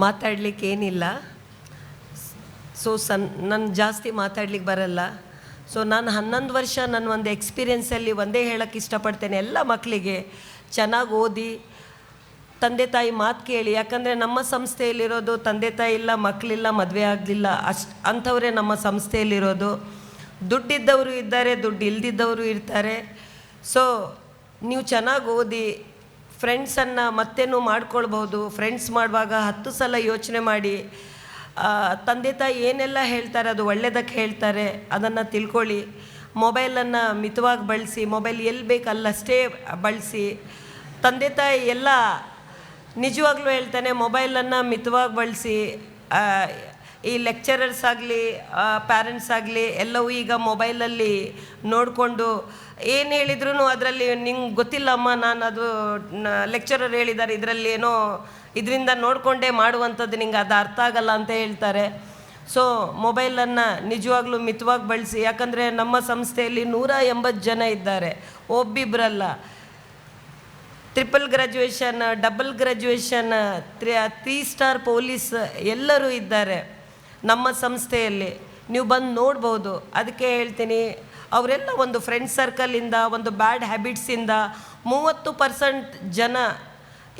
ಮಾತಾಡಲಿಕ್ಕೆ ಏನಿಲ್ಲ. ಸೊ ನಾನು ಜಾಸ್ತಿ ಮಾತಾಡ್ಲಿಕ್ಕೆ ಬರಲ್ಲ. ಸೊ ನಾನು 11 ವರ್ಷ ನನ್ನ ಒಂದು ಎಕ್ಸ್ಪೀರಿಯೆನ್ಸಲ್ಲಿ ಒಂದೇ ಹೇಳೋಕ್ಕೆ ಇಷ್ಟಪಡ್ತೇನೆ, ಎಲ್ಲ ಮಕ್ಕಳಿಗೆ ಚೆನ್ನಾಗಿ ಓದಿ ತಂದೆ ತಾಯಿ ಮಾತು ಕೇಳಿ. ಯಾಕಂದರೆ ನಮ್ಮ ಸಂಸ್ಥೆಯಲ್ಲಿರೋದು ತಂದೆ ತಾಯಿ ಇಲ್ಲ, ಮಕ್ಕಳಿಲ್ಲ, ಮದುವೆ ಆಗಲಿಲ್ಲ, ಅಂಥವರೇ ನಮ್ಮ ಸಂಸ್ಥೆಯಲ್ಲಿರೋದು. ದುಡ್ಡಿದ್ದವರು ಇದ್ದಾರೆ, ದುಡ್ಡು ಇಲ್ದಿದ್ದವರು ಇರ್ತಾರೆ. ಸೊ ನೀವು ಚೆನ್ನಾಗಿ ಓದಿ ಫ್ರೆಂಡ್ಸನ್ನು ಮತ್ತೇನೂ ಮಾಡ್ಕೊಳ್ಬೋದು. ಫ್ರೆಂಡ್ಸ್ ಮಾಡುವಾಗ 10 ಸಲ ಯೋಚನೆ ಮಾಡಿ. ತಂದೆ ತಾಯಿ ಏನೆಲ್ಲ ಹೇಳ್ತಾರೆ ಅದು ಒಳ್ಳೆಯದಕ್ಕೆ ಹೇಳ್ತಾರೆ, ಅದನ್ನು ತಿಳ್ಕೊಳ್ಳಿ. ಮೊಬೈಲನ್ನು ಮಿತವಾಗಿ ಬಳಸಿ, ಮೊಬೈಲ್ ಎಲ್ಲಿ ಬೇಕು ಅಲ್ಲಷ್ಟೇ ಬಳಸಿ. ತಂದೆ ತಾಯಿ ಎಲ್ಲ ನಿಜವಾಗ್ಲೂ ಹೇಳ್ತಾನೆ, ಮೊಬೈಲನ್ನು ಮಿತವಾಗಿ ಬಳಸಿ. ಈ ಲೆಕ್ಚರರ್ಸ್ ಆಗಲಿ ಪ್ಯಾರೆಂಟ್ಸ್ ಆಗಲಿ ಎಲ್ಲವೂ ಈಗ ಮೊಬೈಲಲ್ಲಿ ನೋಡಿಕೊಂಡು ಏನು ಹೇಳಿದ್ರು ಅದರಲ್ಲಿ ನಿಂಗೆ ಗೊತ್ತಿಲ್ಲ ಅಮ್ಮ, ನಾನು ಅದು ಲೆಕ್ಚರರ್ ಹೇಳಿದ್ದಾರೆ, ಇದರಲ್ಲಿ ಏನೋ ಇದರಿಂದ ನೋಡಿಕೊಂಡೇ ಮಾಡುವಂಥದ್ದು, ನಿಂಗೆ ಅದು ಅರ್ಥ ಆಗಲ್ಲ ಅಂತ ಹೇಳ್ತಾರೆ. ಸೊ ಮೊಬೈಲನ್ನು ನಿಜವಾಗ್ಲೂ ಮಿತವಾಗಿ ಬಳಸಿ. ಯಾಕಂದರೆ ನಮ್ಮ ಸಂಸ್ಥೆಯಲ್ಲಿ 180 ಜನ ಇದ್ದಾರೆ, ಒಬ್ಬಿಬ್ಬರಲ್ಲ. 3 graduation, double graduation, 3 star police ಎಲ್ಲರೂ ಇದ್ದಾರೆ ನಮ್ಮ ಸಂಸ್ಥೆಯಲ್ಲಿ. ನೀವು ಬಂದು ನೋಡ್ಬೋದು. ಅದಕ್ಕೆ ಹೇಳ್ತೀನಿ, ಅವರೆಲ್ಲ ಒಂದು ಫ್ರೆಂಡ್ ಸರ್ಕಲಿಂದ, ಒಂದು ಬ್ಯಾಡ್ ಹ್ಯಾಬಿಟ್ಸಿಂದ 30% ಜನ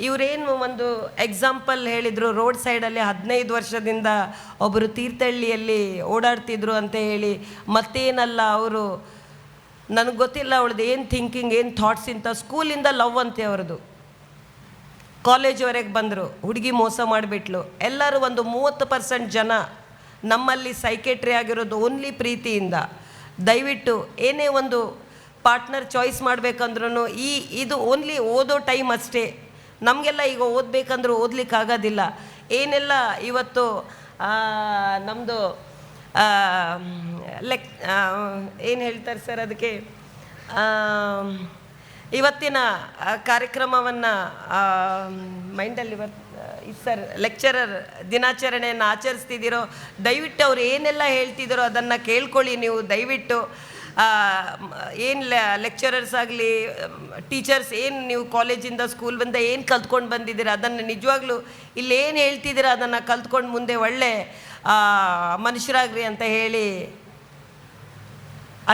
ಇವರೇನು ಒಂದು ಎಕ್ಸಾಂಪಲ್ ಹೇಳಿದರು, ರೋಡ್ ಸೈಡಲ್ಲಿ 15 ವರ್ಷದಿಂದ ಒಬ್ಬರು ತೀರ್ಥಹಳ್ಳಿಯಲ್ಲಿ ಓಡಾಡ್ತಿದ್ರು ಅಂತ ಹೇಳಿ. ಮತ್ತೇನಲ್ಲ, ಅವರು ನನಗೆ ಗೊತ್ತಿಲ್ಲ ಅವಳದು ಏನು ಥಿಂಕಿಂಗ್, ಏನು ಥಾಟ್ಸ್ ಇಂಥ. ಸ್ಕೂಲಿಂದ ಲವ್ ಅಂತೆ ಅವ್ರದ್ದು, ಕಾಲೇಜ್ವರೆಗೆ ಬಂದರು, ಹುಡುಗಿ ಮೋಸ ಮಾಡಿಬಿಟ್ಲು. ಎಲ್ಲರೂ ಒಂದು 30% ಜನ ನಮ್ಮಲ್ಲಿ ಸೈಕೇಟ್ರಿ ಆಗಿರೋದು ಓನ್ಲಿ ಪ್ರೀತಿಯಿಂದ. ದಯವಿಟ್ಟು ಏನೇ ಒಂದು ಪಾರ್ಟ್ನರ್ ಚಾಯ್ಸ್ ಮಾಡಬೇಕಂದ್ರೂ ಇದು ಓನ್ಲಿ ಓದೋ ಟೈಮ್ ಅಷ್ಟೇ. ನಮಗೆಲ್ಲ ಈಗ ಓದಬೇಕಂದ್ರೂ ಓದಲಿಕ್ಕಾಗೋದಿಲ್ಲ. ಏನೆಲ್ಲ ಇವತ್ತು ನಮ್ಮದು ಏನು ಹೇಳ್ತಾರೆ ಸರ್ ಅದಕ್ಕೆ, ಇವತ್ತಿನ ಕಾರ್ಯಕ್ರಮವನ್ನು ಮೈಂಡಲ್ಲಿ ಸರ್ ಲೆಕ್ಚರರ್ ದಿನಾಚರಣೆಯನ್ನು ಆಚರಿಸ್ತಿದ್ದೀರೋ, ದಯವಿಟ್ಟು ಅವ್ರು ಏನೆಲ್ಲ ಹೇಳ್ತಿದ್ದೀರೋ ಅದನ್ನು ಕೇಳ್ಕೊಳ್ಳಿ ನೀವು. ದಯವಿಟ್ಟು ಏನು ಲೆಕ್ಚರರ್ಸ್ ಆಗಲಿ ಟೀಚರ್ಸ್ ಏನು ನೀವು ಕಾಲೇಜಿಂದ ಸ್ಕೂಲಿಂದ ಏನು ಕಲ್ತ್ಕೊಂಡು ಬಂದಿದ್ದೀರ ಅದನ್ನು ನಿಜವಾಗ್ಲೂ ಇಲ್ಲೇನು ಹೇಳ್ತಿದ್ದೀರ ಅದನ್ನು ಕಲ್ತ್ಕೊಂಡು ಮುಂದೆ ಒಳ್ಳೆ ಮನುಷ್ಯರಾಗ್ರಿ ಅಂತ ಹೇಳಿ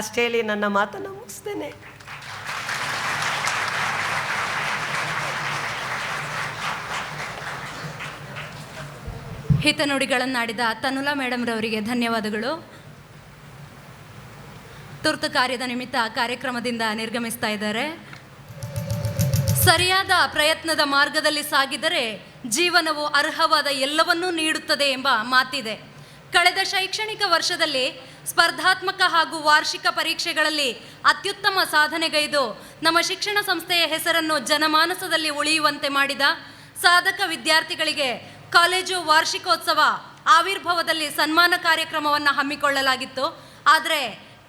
ಅಷ್ಟು ಹೇಳಿ ನನ್ನ ಮಾತನ್ನು ಮುಗಿಸ್ತೇನೆ. ಹಿತನುಡಿಗಳನ್ನಾಡಿದ ತನುಲಾ ಮೇಡಮ್ ರವರಿಗೆ ಧನ್ಯವಾದಗಳು. ತುರ್ತು ಕಾರ್ಯದ ನಿಮಿತ್ತ ಕಾರ್ಯಕ್ರಮದಿಂದ ನಿರ್ಗಮಿಸ್ತಾ ಇದ್ದಾರೆ. ಸರಿಯಾದ ಪ್ರಯತ್ನದ ಮಾರ್ಗದಲ್ಲಿ ಸಾಗಿದರೆ ಜೀವನವು ಅರ್ಹವಾದ ಎಲ್ಲವನ್ನೂ ನೀಡುತ್ತದೆ ಎಂಬ ಮಾತಿದೆ. ಕಳೆದ ಶೈಕ್ಷಣಿಕ ವರ್ಷದಲ್ಲಿ ಸ್ಪರ್ಧಾತ್ಮಕ ಹಾಗೂ ವಾರ್ಷಿಕ ಪರೀಕ್ಷೆಗಳಲ್ಲಿ ಅತ್ಯುತ್ತಮ ಸಾಧನೆಗೈದು ನಮ್ಮ ಶಿಕ್ಷಣ ಸಂಸ್ಥೆಯ ಹೆಸರನ್ನು ಜನಮಾನಸದಲ್ಲಿ ಉಳಿಯುವಂತೆ ಮಾಡಿದ ಸಾಧಕ ವಿದ್ಯಾರ್ಥಿಗಳಿಗೆ ಕಾಲೇಜು ವಾರ್ಷಿಕೋತ್ಸವ ಆವಿರ್ಭಾವದಲ್ಲಿ ಸನ್ಮಾನ ಕಾರ್ಯಕ್ರಮವನ್ನು ಹಮ್ಮಿಕೊಳ್ಳಲಾಗಿತ್ತು. ಆದರೆ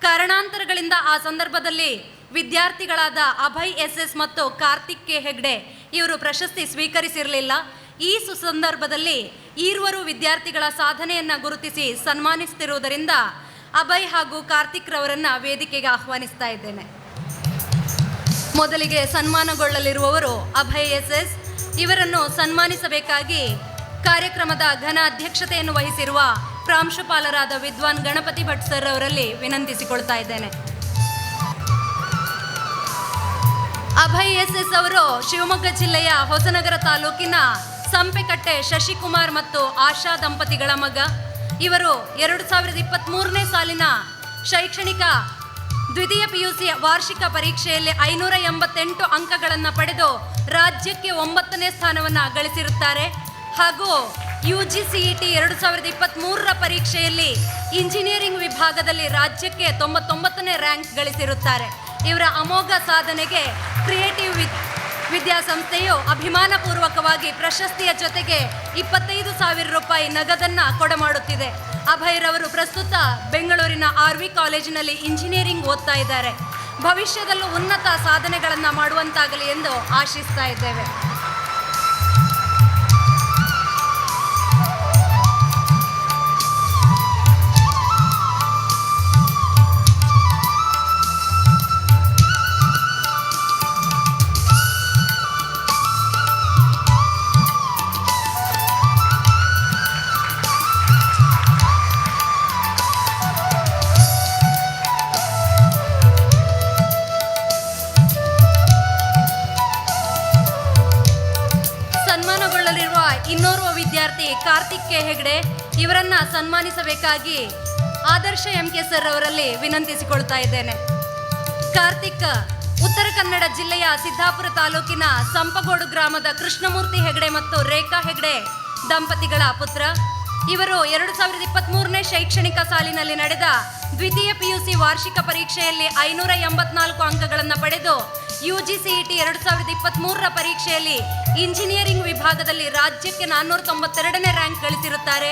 ಕಾರಣಾಂತರಗಳಿಂದ ಆ ಸಂದರ್ಭದಲ್ಲಿ ವಿದ್ಯಾರ್ಥಿಗಳಾದ ಅಭಯ್ SS ಮತ್ತು ಕಾರ್ತಿಕ್ ಕೆ ಹೆಗ್ಡೆ ಇವರು ಪ್ರಶಸ್ತಿ ಸ್ವೀಕರಿಸಿರಲಿಲ್ಲ. ಈ ಸುಸಂದರ್ಭದಲ್ಲಿ ಈರುವರು ವಿದ್ಯಾರ್ಥಿಗಳ ಸಾಧನೆಯನ್ನು ಗುರುತಿಸಿ ಸನ್ಮಾನಿಸುತ್ತಿರುವುದರಿಂದ ಅಭಯ್ ಹಾಗೂ ಕಾರ್ತಿಕ್ ರವರನ್ನು ವೇದಿಕೆಗೆ ಆಹ್ವಾನಿಸ್ತಾ ಇದ್ದೇನೆ. ಮೊದಲಿಗೆ ಸನ್ಮಾನಗೊಳ್ಳಲಿರುವವರು ಅಭಯ್ SS. ಇವರನ್ನು ಸನ್ಮಾನಿಸಬೇಕಾಗಿ ಕಾರ್ಯಕ್ರಮದ ಘನ ಅಧ್ಯಕ್ಷತೆಯನ್ನು ವಹಿಸಿರುವ ಪ್ರಾಂಶುಪಾಲರಾದ ವಿದ್ವಾನ್ ಗಣಪತಿ ಭಟ್ ಸರ್ ಅವರಲ್ಲಿ ವಿನಂತಿಸಿಕೊಳ್ತಾ ಇದ್ದೇನೆ. ಅಭಯ್ SS ಅವರು ಶಿವಮೊಗ್ಗ ಜಿಲ್ಲೆಯ ಹೊಸನಗರ ತಾಲೂಕಿನ ಸಂಪೆಕಟ್ಟೆ ಶಶಿಕುಮಾರ್ ಮತ್ತು ಆಶಾ ದಂಪತಿಗಳ ಮಗ. ಇವರು 2023ನೇ ಸಾಲಿನ ಶೈಕ್ಷಣಿಕ ದ್ವಿತೀಯ PUC ವಾರ್ಷಿಕ ಪರೀಕ್ಷೆಯಲ್ಲಿ 588 ಅಂಕಗಳನ್ನು ಪಡೆದು ರಾಜ್ಯಕ್ಕೆ 9ನೇ ಸ್ಥಾನವನ್ನು ಗಳಿಸಿರುತ್ತಾರೆ. ಹಾಗೂ UGCET 2023ರ ಪರೀಕ್ಷೆಯಲ್ಲಿ ಇಂಜಿನಿಯರಿಂಗ್ ವಿಭಾಗದಲ್ಲಿ ರಾಜ್ಯಕ್ಕೆ 99ನೇ ರ್ಯಾಂಕ್ ಗಳಿಸಿರುತ್ತಾರೆ. ಇವರ ಅಮೋಘ ಸಾಧನೆಗೆ ಕ್ರಿಯೇಟಿವ್ ವಿದ್ಯಾಸಂಸ್ಥೆಯು ಅಭಿಮಾನಪೂರ್ವಕವಾಗಿ ಪ್ರಶಸ್ತಿಯ ಜೊತೆಗೆ 25,000 ರೂಪಾಯಿ ನಗದನ್ನು ಕೊಡಮಾಡುತ್ತಿದೆ. ಅಭಯ್ರವರು ಪ್ರಸ್ತುತ ಬೆಂಗಳೂರಿನ RV ಕಾಲೇಜಿನಲ್ಲಿ ಇಂಜಿನಿಯರಿಂಗ್ ಓದ್ತಾ ಇದ್ದಾರೆ. ಭವಿಷ್ಯದಲ್ಲೂ ಉನ್ನತ ಸಾಧನೆಗಳನ್ನು ಮಾಡುವಂತಾಗಲಿ ಎಂದು ಆಶಿಸ್ತಾ ಇದ್ದೇವೆ. ವಿದ್ಯಾರ್ಥಿ ಕಾರ್ತಿಕ್ ಕೆ ಹೆಗ್ಡೆ ಇವರನ್ನ ಸನ್ಮಾನಿಸಬೇಕಾಗಿ ಆದರ್ಶ MK ಸರ್ ಅವರಲ್ಲಿ ವಿನಂತಿಸಿಕೊಳ್ತಾ ಇದ್ದೇನೆ. ಕಾರ್ತಿಕ್ ಉತ್ತರ ಕನ್ನಡ ಜಿಲ್ಲೆಯ ಸಿದ್ದಾಪುರ ತಾಲೂಕಿನ ಸಂಪಗೋಡು ಗ್ರಾಮದ ಕೃಷ್ಣಮೂರ್ತಿ ಹೆಗ್ಡೆ ಮತ್ತು ರೇಖಾ ಹೆಗ್ಡೆ ದಂಪತಿಗಳ ಪುತ್ರ. ಇವರು 2023ನೇ ಶೈಕ್ಷಣಿಕ ಸಾಲಿನಲ್ಲಿ ನಡೆದ ದ್ವಿತೀಯ PUC ವಾರ್ಷಿಕ ಪರೀಕ್ಷೆಯಲ್ಲಿ 584 ಅಂಕಗಳನ್ನು ಪಡೆದು UGCET 2023ರ ಪರೀಕ್ಷೆಯಲ್ಲಿ ಇಂಜಿನಿಯರಿಂಗ್ ವಿಭಾಗದಲ್ಲಿ ರಾಜ್ಯಕ್ಕೆ 492ನೇ ರ್ಯಾಂಕ್ ಗಳಿಸಿರುತ್ತಾರೆ.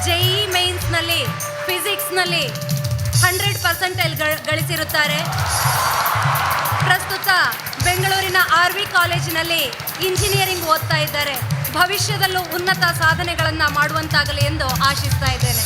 JEE ಮೇನ್ಸ್ನಲ್ಲಿ ಫಿಸಿಕ್ಸ್ನಲ್ಲಿ 100% ಗಳಿಸಿರುತ್ತಾರೆ. ಪ್ರಸ್ತುತ ಬೆಂಗಳೂರಿನ RV ಕಾಲೇಜಿನಲ್ಲಿ ಇಂಜಿನಿಯರಿಂಗ್ ಓದ್ತಾ ಇದ್ದಾರೆ. ಭವಿಷ್ಯದಲ್ಲೂ ಉನ್ನತ ಸಾಧನೆಗಳನ್ನು ಮಾಡುವಂತಾಗಲಿ ಎಂದು ಆಶಿಸ್ತಾ ಇದ್ದೇನೆ.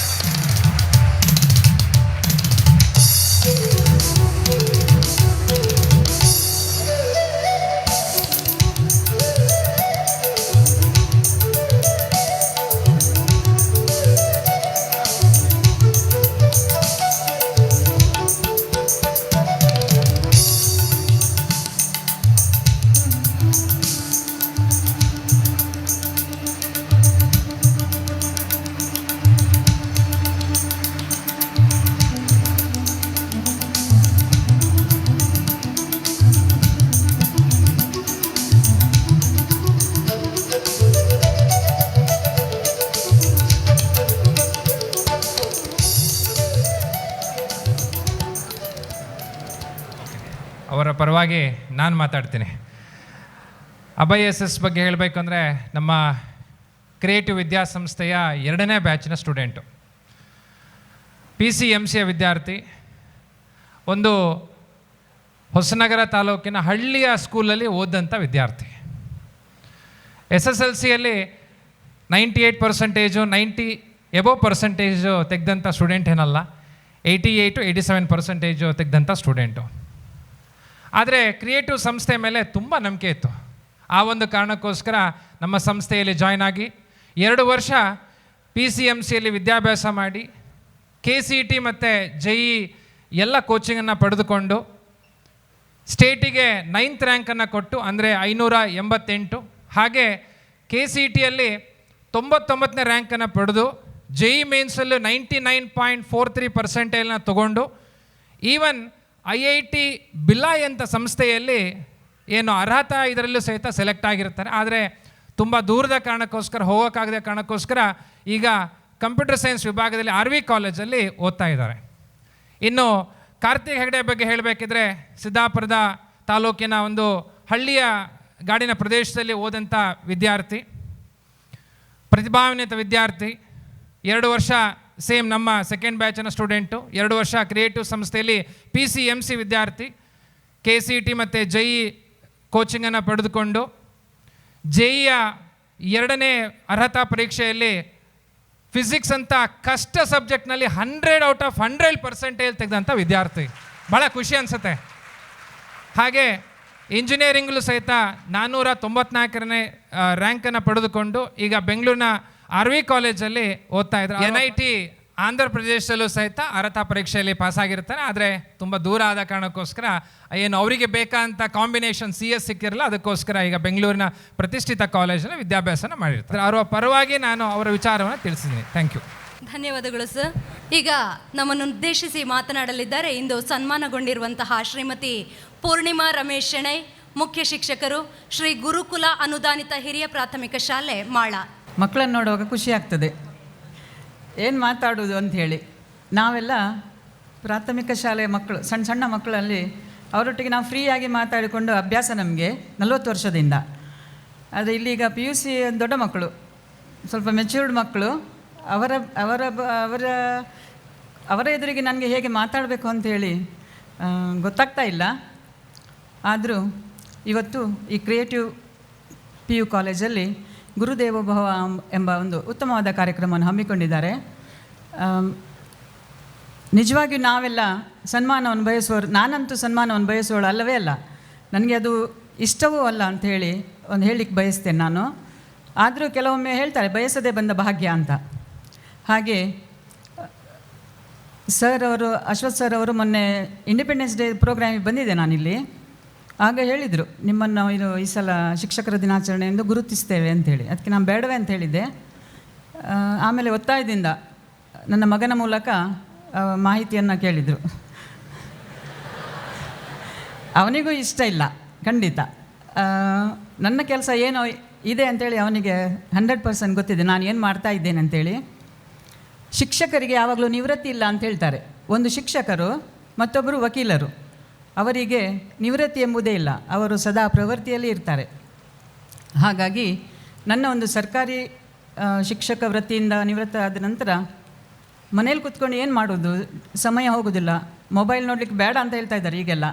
ಅವರ ಪರವಾಗಿ ನಾನು ಮಾತಾಡ್ತೀನಿ. ಅಭಯ್ SS ಬಗ್ಗೆ ಹೇಳಬೇಕಂದ್ರೆ ನಮ್ಮ ಕ್ರಿಯೇಟಿವ್ ವಿದ್ಯಾಸಂಸ್ಥೆಯ 2ನೇ ಬ್ಯಾಚಿನ ಸ್ಟೂಡೆಂಟು, PCMCಯ ವಿದ್ಯಾರ್ಥಿ. ಒಂದು ಹೊಸನಗರ ತಾಲೂಕಿನ ಹಳ್ಳಿಯ ಸ್ಕೂಲಲ್ಲಿ ಓದಂಥ ವಿದ್ಯಾರ್ಥಿ. SSLCಯಲ್ಲಿ 98%, 90 ಎಬೋವ್ ಪರ್ಸೆಂಟೇಜು ತೆಗೆದಂಥ ಸ್ಟೂಡೆಂಟ್ ಏನಲ್ಲ, 88 87% ತೆಗೆದಂಥ ಸ್ಟೂಡೆಂಟು. ಆದರೆ ಕ್ರಿಯೇಟಿವ್ ಸಂಸ್ಥೆ ಮೇಲೆ ತುಂಬ ನಂಬಿಕೆ ಇತ್ತು. ಆ ಒಂದು ಕಾರಣಕ್ಕೋಸ್ಕರ ನಮ್ಮ ಸಂಸ್ಥೆಯಲ್ಲಿ ಜಾಯ್ನ್ ಆಗಿ 2 ವರ್ಷ PCMCಯಲ್ಲಿ ವಿದ್ಯಾಭ್ಯಾಸ ಮಾಡಿ KCET ಮತ್ತು JEE ಎಲ್ಲ ಕೋಚಿಂಗನ್ನು ಪಡೆದುಕೊಂಡು ಸ್ಟೇಟಿಗೆ 9th ರ್ಯಾಂಕನ್ನು ಕೊಟ್ಟು, ಅಂದರೆ 588. ಹಾಗೆ KCETಯಲ್ಲಿ 99ನೇ ರ್ಯಾಂಕನ್ನು ಪಡೆದು JEE ಮೇನ್ಸಲ್ಲೂ 99.43% ತಗೊಂಡು ಈವನ್ IIT ಬಿಲಾಯ್ ಅಂತ ಸಂಸ್ಥೆಯಲ್ಲಿ ಏನು ಅರ್ಹತಾ ಇದರಲ್ಲೂ ಸಹಿತ ಸೆಲೆಕ್ಟ್ ಆಗಿರ್ತಾರೆ. ಆದರೆ ತುಂಬ ದೂರದ ಕಾರಣಕ್ಕೋಸ್ಕರ, ಹೋಗೋಕ್ಕಾಗದ ಕಾರಣಕ್ಕೋಸ್ಕರ ಈಗ ಕಂಪ್ಯೂಟರ್ ಸೈನ್ಸ್ ವಿಭಾಗದಲ್ಲಿ RV ಕಾಲೇಜಲ್ಲಿ ಓದ್ತಾ ಇದ್ದಾರೆ. ಇನ್ನು ಕಾರ್ತಿಕ್ ಹೆಗ್ಡೆ ಬಗ್ಗೆ ಹೇಳಬೇಕಿದ್ರೆ ಸಿದ್ದಾಪುರದ ತಾಲೂಕಿನ ಒಂದು ಹಳ್ಳಿಯ ಗಾಡಿನ ಪ್ರದೇಶದಲ್ಲಿ ಓದಂಥ ವಿದ್ಯಾರ್ಥಿ, ಪ್ರತಿಭಾನ್ವಿತ ವಿದ್ಯಾರ್ಥಿ. 2 ವರ್ಷ ಸೇಮ್ ನಮ್ಮ 2nd ಬ್ಯಾಚಿನ ಸ್ಟೂಡೆಂಟು, 2 ವರ್ಷ ಕ್ರಿಯೇಟಿವ್ ಸಂಸ್ಥೆಯಲ್ಲಿ PCMC ವಿದ್ಯಾರ್ಥಿ. KCET ಮತ್ತು JEE ಕೋಚಿಂಗನ್ನು ಪಡೆದುಕೊಂಡು JEEಯ 2ನೇ ಅರ್ಹತಾ ಪರೀಕ್ಷೆಯಲ್ಲಿ ಫಿಸಿಕ್ಸ್ ಅಂತ ಕಷ್ಟ ಸಬ್ಜೆಕ್ಟ್ನಲ್ಲಿ 100/100% ತೆಗೆದಂಥ ವಿದ್ಯಾರ್ಥಿ. ಭಾಳ ಖುಷಿ ಅನಿಸುತ್ತೆ. ಹಾಗೆ ಇಂಜಿನಿಯರಿಂಗ್ಲೂ ಸಹಿತ 494ನೇ ರ್ಯಾಂಕನ್ನು ಪಡೆದುಕೊಂಡು ಈಗ ಬೆಂಗಳೂರಿನ RV ಕಾಲೇಜಲ್ಲಿ ಓದ್ತಾ ಇದ್ದಾರೆ. NIT ಆಂಧ್ರ ಪ್ರದೇಶದಲ್ಲೂ ಸಹಿತ ಅರ್ಹತಾ ಪರೀಕ್ಷೆಯಲ್ಲಿ ಪಾಸಾಗಿರ್ತಾರೆ. ಆದರೆ ತುಂಬ ದೂರ ಆದ ಕಾರಣಕ್ಕೋಸ್ಕರ ಏನು ಅವರಿಗೆ ಬೇಕಾದಂಥ ಕಾಂಬಿನೇಷನ್ CS ಸಿಕ್ಕಿರಲ್ಲ, ಅದಕ್ಕೋಸ್ಕರ ಈಗ ಬೆಂಗಳೂರಿನ ಪ್ರತಿಷ್ಠಿತ ಕಾಲೇಜಲ್ಲಿ ವಿದ್ಯಾಭ್ಯಾಸನ ಮಾಡಿರ್ತಾರೆ. ಅವರ ಪರವಾಗಿ ನಾನು ಅವರ ವಿಚಾರವನ್ನು ತಿಳಿಸಿದ್ದೀನಿ. Thank you. ಧನ್ಯವಾದಗಳು ಸರ್. ಈಗ ನಮ್ಮನ್ನು ಉದ್ದೇಶಿಸಿ ಮಾತನಾಡಲಿದ್ದಾರೆ ಇಂದು ಸನ್ಮಾನಗೊಂಡಿರುವಂತಹ ಶ್ರೀಮತಿ ಪೂರ್ಣಿಮಾ ರಮೇಶ್ ಶೆಣೈ, ಮುಖ್ಯ ಶಿಕ್ಷಕರು, ಶ್ರೀ ಗುರುಕುಲ ಅನುದಾನಿತ ಹಿರಿಯ ಪ್ರಾಥಮಿಕ ಶಾಲೆ ಮಾಳ. ಮಕ್ಕಳನ್ನು ನೋಡುವಾಗ ಖುಷಿ ಆಗ್ತದೆ, ಏನು ಮಾತಾಡೋದು ಅಂಥೇಳಿ. ನಾವೆಲ್ಲ ಪ್ರಾಥಮಿಕ ಶಾಲೆಯ ಮಕ್ಕಳು, ಸಣ್ಣ ಸಣ್ಣ ಮಕ್ಕಳಲ್ಲಿ ಅವರೊಟ್ಟಿಗೆ ನಾವು ಫ್ರೀಯಾಗಿ ಮಾತಾಡಿಕೊಂಡು ಅಭ್ಯಾಸ ನಮಗೆ 40 ವರ್ಷದಿಂದ. ಆದರೆ ಇಲ್ಲಿಗ PUC ದೊಡ್ಡ ಮಕ್ಕಳು, ಸ್ವಲ್ಪ ಮೆಚ್ಯೂರ್ಡ್ ಮಕ್ಕಳು, ಅವರ ಅವರ ಅವರ ಅವರ ಎದುರಿಗೆ ನನಗೆ ಹೇಗೆ ಮಾತಾಡಬೇಕು ಅಂಥೇಳಿ ಗೊತ್ತಾಗ್ತಾ ಇಲ್ಲ. ಆದರೂ ಇವತ್ತು ಈ ಕ್ರಿಯೇಟಿವ್ PU ಕಾಲೇಜಲ್ಲಿ ಗುರುದೇವೋಭವ ಎಂಬ ಒಂದು ಉತ್ತಮವಾದ ಕಾರ್ಯಕ್ರಮವನ್ನು ಹಮ್ಮಿಕೊಂಡಿದ್ದಾರೆ. ನಿಜವಾಗಿಯೂ ನಾವೆಲ್ಲ ಸನ್ಮಾನವನ್ನು ಬಯಸುವವರು, ನಾನಂತೂ ಸನ್ಮಾನವನ್ನು ಬಯಸುವವಳು ಅಲ್ಲವೇ ಅಲ್ಲ, ನನಗೆ ಅದು ಇಷ್ಟವೂ ಅಲ್ಲ ಅಂಥೇಳಿ ಒಂದು ಹೇಳಲಿಕ್ಕೆ ಬಯಸ್ತೇನೆ ನಾನು. ಆದರೂ ಕೆಲವೊಮ್ಮೆ ಹೇಳ್ತಾರೆ ಬಯಸದೇ ಬಂದ ಭಾಗ್ಯ ಅಂತ. ಹಾಗೆ ಸರ್ ಅವರು, ಅಶ್ವಥ್ ಸರ್ ಅವರು ಮೊನ್ನೆ ಇಂಡಿಪೆಂಡೆನ್ಸ್ ಡೇ ಪ್ರೋಗ್ರಾಮಿಗೆ ಬಂದಿದ್ದೆ ನಾನಿಲ್ಲಿ. ಆಗ ಹೇಳಿದರು, ನಿಮ್ಮನ್ನು ಇದು ಈ ಸಲ ಶಿಕ್ಷಕರ ದಿನಾಚರಣೆಯಿಂದ ಗುರುತಿಸ್ತೇವೆ ಅಂಥೇಳಿ. ಅದಕ್ಕೆ ನಾನು ಬೇಡವೇ ಅಂತ ಹೇಳಿದ್ದೆ. ಆಮೇಲೆ ಒತ್ತಾಯದಿಂದ ನನ್ನ ಮಗನ ಮೂಲಕ ಮಾಹಿತಿಯನ್ನು ಕೇಳಿದರು. ಅವನಿಗೂ ಇಷ್ಟ ಇಲ್ಲ ಖಂಡಿತ. ನನ್ನ ಕೆಲಸ ಏನೋ ಇದೆ ಅಂಥೇಳಿ ಅವನಿಗೆ 100% ಗೊತ್ತಿದೆ ನಾನು ಏನು ಮಾಡ್ತಾ ಇದ್ದೇನೆ ಅಂಥೇಳಿ. ಶಿಕ್ಷಕರಿಗೆ ಯಾವಾಗಲೂ ನಿವೃತ್ತಿ ಇಲ್ಲ ಅಂತ ಹೇಳ್ತಾರೆ. ಒಂದು ಶಿಕ್ಷಕರು ಮತ್ತೊಬ್ಬರು ವಕೀಲರು, ಅವರಿಗೆ ನಿವೃತ್ತಿ ಎಂಬುದೇ ಇಲ್ಲ, ಅವರು ಸದಾ ಪ್ರವೃತ್ತಿಯಲ್ಲಿ ಇರ್ತಾರೆ. ಹಾಗಾಗಿ ನನ್ನ ಒಂದು ಸರ್ಕಾರಿ ಶಿಕ್ಷಕ ವೃತ್ತಿಯಿಂದ ನಿವೃತ್ತ ಆದ ನಂತರ ಮನೇಲಿ ಕೂತ್ಕೊಂಡು ಏನು ಮಾಡೋದು, ಸಮಯ ಹೋಗೋದಿಲ್ಲ. ಮೊಬೈಲ್ ನೋಡಲಿಕ್ಕೆ ಬೇಡ ಅಂತ ಹೇಳ್ತಾ ಇದ್ದಾರೆ ಈಗೆಲ್ಲ.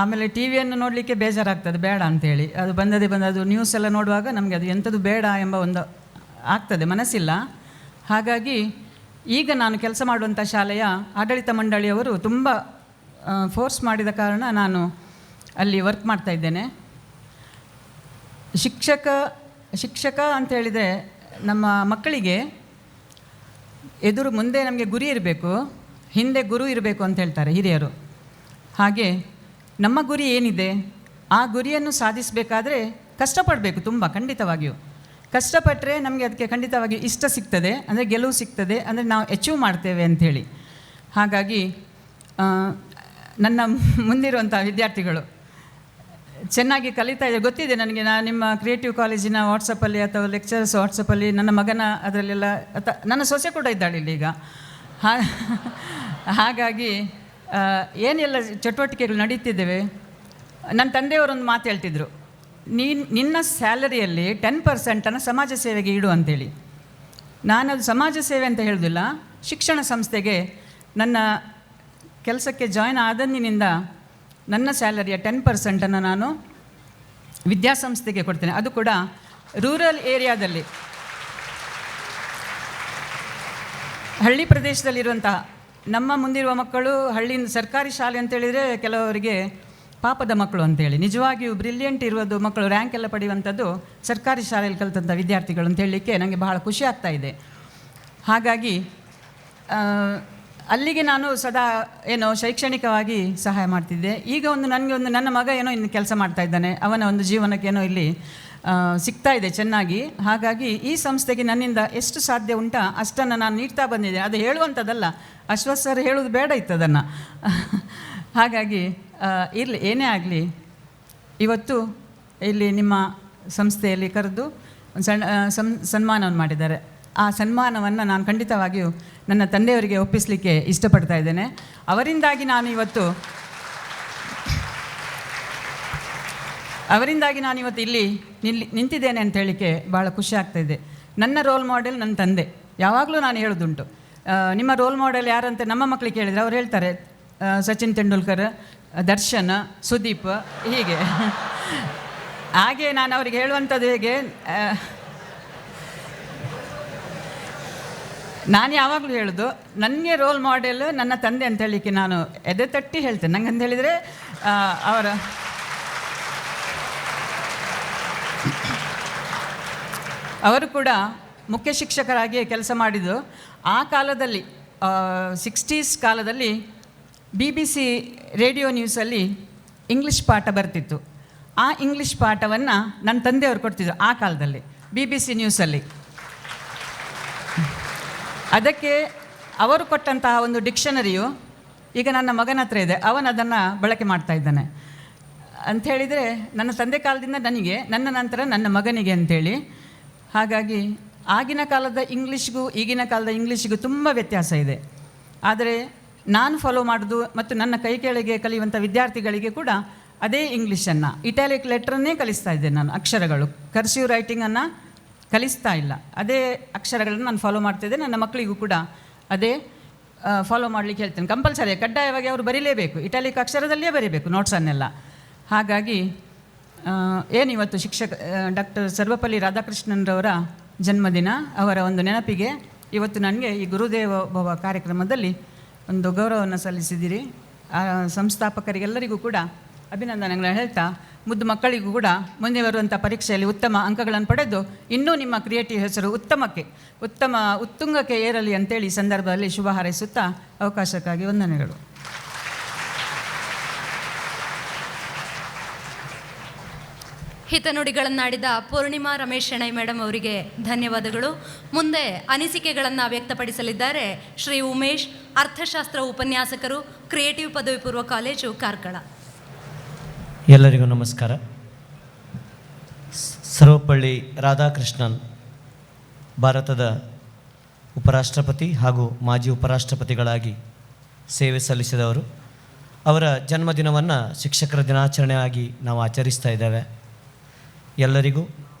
ಆಮೇಲೆ ಟಿ ವಿಯನ್ನು ನೋಡಲಿಕ್ಕೆ ಬೇಜಾರಾಗ್ತದೆ ಬೇಡ ಅಂಥೇಳಿ. ಅದು ಬಂದದು ನ್ಯೂಸ್ ಎಲ್ಲ ನೋಡುವಾಗ ನಮಗೆ ಅದು ಎಂಥದ್ದು ಬೇಡ ಎಂಬ ಒಂದು ಆಗ್ತದೆ, ಮನಸ್ಸಿಲ್ಲ. ಹಾಗಾಗಿ ಈಗ ನಾನು ಕೆಲಸ ಮಾಡುವಂಥ ಶಾಲೆಯ ಆಡಳಿತ ಮಂಡಳಿಯವರು ತುಂಬ ಫೋರ್ಸ್ ಮಾಡಿದ ಕಾರಣ ನಾನು ಅಲ್ಲಿ ವರ್ಕ್ ಮಾಡ್ತಾ ಇದ್ದೇನೆ. ಶಿಕ್ಷಕ ಅಂತ ಹೇಳಿದರೆ ನಮ್ಮ ಮಕ್ಕಳಿಗೆ ಮುಂದೆ ನಮಗೆ ಗುರಿ ಇರಬೇಕು, ಹಿಂದೆ ಗುರು ಇರಬೇಕು ಅಂತ ಹೇಳ್ತಾರೆ ಹಿರಿಯರು. ಹಾಗೆ ನಮ್ಮ ಗುರಿ ಏನಿದೆ ಆ ಗುರಿಯನ್ನು ಸಾಧಿಸಬೇಕಾದ್ರೆ ಕಷ್ಟಪಡಬೇಕು ತುಂಬ, ಖಂಡಿತವಾಗಿಯೂ ಕಷ್ಟಪಟ್ಟರೆ ನಮಗೆ ಅದಕ್ಕೆ ಖಂಡಿತವಾಗಿಯೂ ಇಷ್ಟ ಸಿಗ್ತದೆ, ಅಂದರೆ ಗೆಲುವು ಸಿಗ್ತದೆ, ಅಂದರೆ ನಾವು ಅಚೀವ್ ಮಾಡ್ತೇವೆ ಅಂಥೇಳಿ. ಹಾಗಾಗಿ ನನ್ನ ಮುಂದಿರುವಂಥ ವಿದ್ಯಾರ್ಥಿಗಳು ಚೆನ್ನಾಗಿ ಕಲಿತಾ ಇದ್ದಾರೆ, ಗೊತ್ತಿದೆ ನನಗೆ. ನಾನು ನಿಮ್ಮ ಕ್ರಿಯೇಟಿವ್ ಕಾಲೇಜಿನ ವಾಟ್ಸಪ್ಪಲ್ಲಿ ಅಥವಾ ಲೆಕ್ಚರ್ಸ್ ವಾಟ್ಸಪ್ಪಲ್ಲಿ ನನ್ನ ಮಗನ ಅದರಲ್ಲೆಲ್ಲ ನನ್ನ ಸೊಸೆ ಕೂಡ ಇದ್ದಾಳೆ ಇಲ್ಲಿ ಈಗ. ಹಾಗಾಗಿ ಏನೆಲ್ಲ ಚಟುವಟಿಕೆಗಳು ನಡೀತಿದ್ದೇವೆ. ನನ್ನ ತಂದೆಯವರೊಂದು ಮಾತು ಹೇಳ್ತಿದ್ರು, ನಿನ್ನ ಸ್ಯಾಲರಿಯಲ್ಲಿ 10% ಸಮಾಜ ಸೇವೆಗೆ ಇಡು ಅಂತೇಳಿ. ನಾನದು ಸಮಾಜ ಸೇವೆ ಅಂತ ಹೇಳೋದಿಲ್ಲ, ಶಿಕ್ಷಣ ಸಂಸ್ಥೆಗೆ ನನ್ನ ಕೆಲಸಕ್ಕೆ ಜಾಯ್ನ್ ಆದಂದಿನಿಂದ ನನ್ನ ಸ್ಯಾಲರಿಯ 10% ನಾನು ವಿದ್ಯಾಸಂಸ್ಥೆಗೆ ಕೊಡ್ತೇನೆ. ಅದು ಕೂಡ ರೂರಲ್ ಏರಿಯಾದಲ್ಲಿ, ಹಳ್ಳಿ ಪ್ರದೇಶದಲ್ಲಿರುವಂತಹ ನಮ್ಮ ಮುಂದಿರುವ ಮಕ್ಕಳು ಹಳ್ಳಿಯಿಂದ ಸರ್ಕಾರಿ ಶಾಲೆ ಅಂತೇಳಿದರೆ ಕೆಲವರಿಗೆ ಪಾಪದ ಮಕ್ಕಳು ಅಂತೇಳಿ, ನಿಜವಾಗಿಯೂ ಬ್ರಿಲಿಯಂಟ್ ಇರೋದು ಮಕ್ಕಳು, ರ್ಯಾಂಕ್ ಎಲ್ಲ ಪಡೆಯುವಂಥದ್ದು ಸರ್ಕಾರಿ ಶಾಲೆಯಲ್ಲಿ ಕಲಿತಂಥ ವಿದ್ಯಾರ್ಥಿಗಳು ಅಂತ ಹೇಳಲಿಕ್ಕೆ ನನಗೆ ಬಹಳ ಖುಷಿ ಆಗ್ತಾ ಇದೆ. ಹಾಗಾಗಿ ಅಲ್ಲಿಗೆ ನಾನು ಸದಾ ಶೈಕ್ಷಣಿಕವಾಗಿ ಸಹಾಯ ಮಾಡ್ತಿದ್ದೆ. ಈಗ ನನ್ನ ಮಗ ಇನ್ನು ಕೆಲಸ ಮಾಡ್ತಾ ಇದ್ದಾನೆ, ಅವನ ಒಂದು ಜೀವನಕ್ಕೇನೋ ಇಲ್ಲಿ ಸಿಗ್ತಾ ಇದೆ ಚೆನ್ನಾಗಿ. ಹಾಗಾಗಿ ಈ ಸಂಸ್ಥೆಗೆ ನನ್ನಿಂದ ಎಷ್ಟು ಸಾಧ್ಯ ಉಂಟಾ ಅಷ್ಟನ್ನು ನಾನು ನೀಡ್ತಾ ಬಂದಿದ್ದೆ. ಅದು ಹೇಳುವಂಥದ್ದಲ್ಲ, ಅಶ್ವಥ್ ಸರ್ ಹೇಳೋದು ಬೇಡ ಇತ್ತು ಅದನ್ನು. ಹಾಗಾಗಿ ಇರಲಿ, ಏನೇ ಆಗಲಿ, ಇವತ್ತು ಇಲ್ಲಿ ನಿಮ್ಮ ಸಂಸ್ಥೆಯಲ್ಲಿ ಕರೆದು ಒಂದು ಸನ್ಮಾನವನ್ನು ಮಾಡಿದ್ದಾರೆ. ಆ ಸನ್ಮಾನವನ್ನು ನಾನು ಖಂಡಿತವಾಗಿಯೂ ನನ್ನ ತಂದೆಯವರಿಗೆ ಒಪ್ಪಿಸಲಿಕ್ಕೆ ಇಷ್ಟಪಡ್ತಾ ಇದ್ದೇನೆ. ಅವರಿಂದಾಗಿ ನಾನು ಇವತ್ತು ಇಲ್ಲಿ ನಿಂತಿದ್ದೇನೆ ಅಂತ ಹೇಳಲಿಕ್ಕೆ ಭಾಳ ಖುಷಿ ಆಗ್ತಾಯಿದೆ. ನನ್ನ ರೋಲ್ ಮಾಡೆಲ್ ನನ್ನ ತಂದೆ. ಯಾವಾಗಲೂ ನಾನು ಹೇಳೋದುಂಟು, ನಿಮ್ಮ ರೋಲ್ ಮಾಡೆಲ್ ಯಾರಂತ ನಮ್ಮ ಮಕ್ಕಳಿಗೆ ಕೇಳಿದರೆ ಅವ್ರು ಹೇಳ್ತಾರೆ ಸಚಿನ್ ತೆಂಡೂಲ್ಕರ್, ದರ್ಶನ್, ಸುದೀಪ್, ಹೀಗೆ. ಹಾಗೆ ನಾನು ಅವರಿಗೆ ಹೇಳುವಂಥದ್ದು ಹೇಗೆ, ನಾನು ಯಾವಾಗಲೂ ಹೇಳೋದು ನನಗೆ ರೋಲ್ ಮಾಡೆಲ್ ನನ್ನ ತಂದೆ ಅಂತ ಹೇಳಲಿಕ್ಕೆ ನಾನು ಎದೆ ತಟ್ಟಿ ಹೇಳ್ತೇನೆ. ನಂಗೆ ಅಂತ ಹೇಳಿದರೆ ಅವರು ಕೂಡ ಮುಖ್ಯ ಶಿಕ್ಷಕರಾಗಿ ಕೆಲಸ ಮಾಡಿದ್ದು. ಆ ಕಾಲದಲ್ಲಿ 60s ಕಾಲದಲ್ಲಿ BBC ರೇಡಿಯೋ ನ್ಯೂಸಲ್ಲಿ ಇಂಗ್ಲೀಷ್ ಪಾಠ ಬರ್ತಿತ್ತು. ಆ ಇಂಗ್ಲೀಷ್ ಪಾಠವನ್ನು ನನ್ನ ತಂದೆಯವರು ಕೊಡ್ತಿದ್ರು ಆ ಕಾಲದಲ್ಲಿ BBC ನ್ಯೂಸಲ್ಲಿ. ಅದಕ್ಕೆ ಅವರು ಕೊಟ್ಟಂತಹ ಒಂದು ಡಿಕ್ಷನರಿಯು ಈಗ ನನ್ನ ಮಗನ ಹತ್ರ ಇದೆ, ಅವನದನ್ನು ಬಳಕೆ ಮಾಡ್ತಾ ಇದ್ದಾನೆ. ಅಂಥೇಳಿದರೆ ನನ್ನ ತಂದೆ ಕಾಲದಿಂದ ನನಗೆ, ನನ್ನ ನಂತರ ನನ್ನ ಮಗನಿಗೆ ಅಂಥೇಳಿ. ಹಾಗಾಗಿ ಆಗಿನ ಕಾಲದ ಇಂಗ್ಲೀಷ್ಗೂ ಈಗಿನ ಕಾಲದ ಇಂಗ್ಲೀಷಿಗೂ ತುಂಬ ವ್ಯತ್ಯಾಸ ಇದೆ. ಆದರೆ ನಾನು ಫಾಲೋ ಮಾಡೋದು ಮತ್ತು ನನ್ನ ಕೈ ಕೆಳಗೆ ಕಲಿಯುವಂಥ ವಿದ್ಯಾರ್ಥಿಗಳಿಗೆ ಕೂಡ ಅದೇ ಇಂಗ್ಲೀಷನ್ನು, ಇಟಾಲಿಕ್ ಲೆಟ್ರನ್ನೇ ಕಲಿಸ್ತಾ ಇದ್ದೇನೆ ನಾನು. ಅಕ್ಷರಗಳು, ಕರ್ಸಿವ್ ರೈಟಿಂಗನ್ನು ಕಲಿಸ್ತಾ ಇಲ್ಲ, ಅದೇ ಅಕ್ಷರಗಳನ್ನು ನಾನು ಫಾಲೋ ಮಾಡ್ತಿದ್ದೆ. ನನ್ನ ಮಕ್ಕಳಿಗೂ ಕೂಡ ಅದೇ ಫಾಲೋ ಮಾಡಲಿಕ್ಕೆ ಹೇಳ್ತೇನೆ. ಕಂಪಲ್ಸರಿ, ಕಡ್ಡಾಯವಾಗಿ ಅವರು ಬರೀಲೇಬೇಕು, ಇಟಾಲಿಕ್ ಅಕ್ಷರದಲ್ಲೇ ಬರೀಬೇಕು ನೋಟ್ಸನ್ನೆಲ್ಲ. ಹಾಗಾಗಿ ಏನಿವತ್ತು ಡಾಕ್ಟರ್ ಸರ್ವಪಲ್ಲಿ ರಾಧಾಕೃಷ್ಣನ್ರವರ ಜನ್ಮದಿನ, ಅವರ ಒಂದು ನೆನಪಿಗೆ ಇವತ್ತು ನನಗೆ ಈ ಗುರುದೇವ ಭವ ಕಾರ್ಯಕ್ರಮದಲ್ಲಿ ಒಂದು ಗೌರವವನ್ನು ಸಲ್ಲಿಸಿದ್ದೀರಿ. ಸಂಸ್ಥಾಪಕರಿಗೆಲ್ಲರಿಗೂ ಕೂಡ ಅಭಿನಂದನೆಗಳನ್ನು ಹೇಳ್ತಾ, ಮುದ್ದು ಮಕ್ಕಳಿಗೂ ಕೂಡ ಮುಂದೆ ಬರುವಂಥ ಪರೀಕ್ಷೆಯಲ್ಲಿ ಉತ್ತಮ ಅಂಕಗಳನ್ನು ಪಡೆದು ಇನ್ನೂ ನಿಮ್ಮ ಕ್ರಿಯೇಟಿವ್ ಹೆಸರು ಉತ್ತುಂಗಕ್ಕೆ ಏರಲಿ ಅಂತೇಳಿ ಈ ಸಂದರ್ಭದಲ್ಲಿ ಶುಭ ಹಾರೈಸುತ್ತಾ ಅವಕಾಶಕ್ಕಾಗಿ ವಂದನೆಗಳು. ಹಿತನುಡಿಗಳನ್ನಾಡಿದ ಪೂರ್ಣಿಮಾ ರಮೇಶ್ ಶೆಣೈ ಮೇಡಮ್ ಅವರಿಗೆ ಧನ್ಯವಾದಗಳು. ಮುಂದೆ ಅನಿಸಿಕೆಗಳನ್ನು ವ್ಯಕ್ತಪಡಿಸಲಿದ್ದಾರೆ ಶ್ರೀ ಉಮೇಶ್, ಅರ್ಥಶಾಸ್ತ್ರ ಉಪನ್ಯಾಸಕರು, ಕ್ರಿಯೇಟಿವ್ ಪದವಿ ಪೂರ್ವ ಕಾಲೇಜು, ಕಾರ್ಕಳ. ಎಲ್ಲರಿಗೂ ನಮಸ್ಕಾರ. ಸರ್ವಪಳ್ಳಿ ರಾಧಾಕೃಷ್ಣನ್ ಭಾರತದ ಉಪರಾಷ್ಟ್ರಪತಿ ಹಾಗೂ ಮಾಜಿ ಉಪರಾಷ್ಟ್ರಪತಿಗಳಾಗಿ ಸೇವೆ ಸಲ್ಲಿಸಿದವರು. ಅವರ ಜನ್ಮದಿನವನ್ನು ಶಿಕ್ಷಕರ ದಿನಾಚರಣೆಯಾಗಿ ನಾವು ಆಚರಿಸ್ತಾ ಇದ್ದೇವೆ. ಎಲ್ಲರಿಗೂ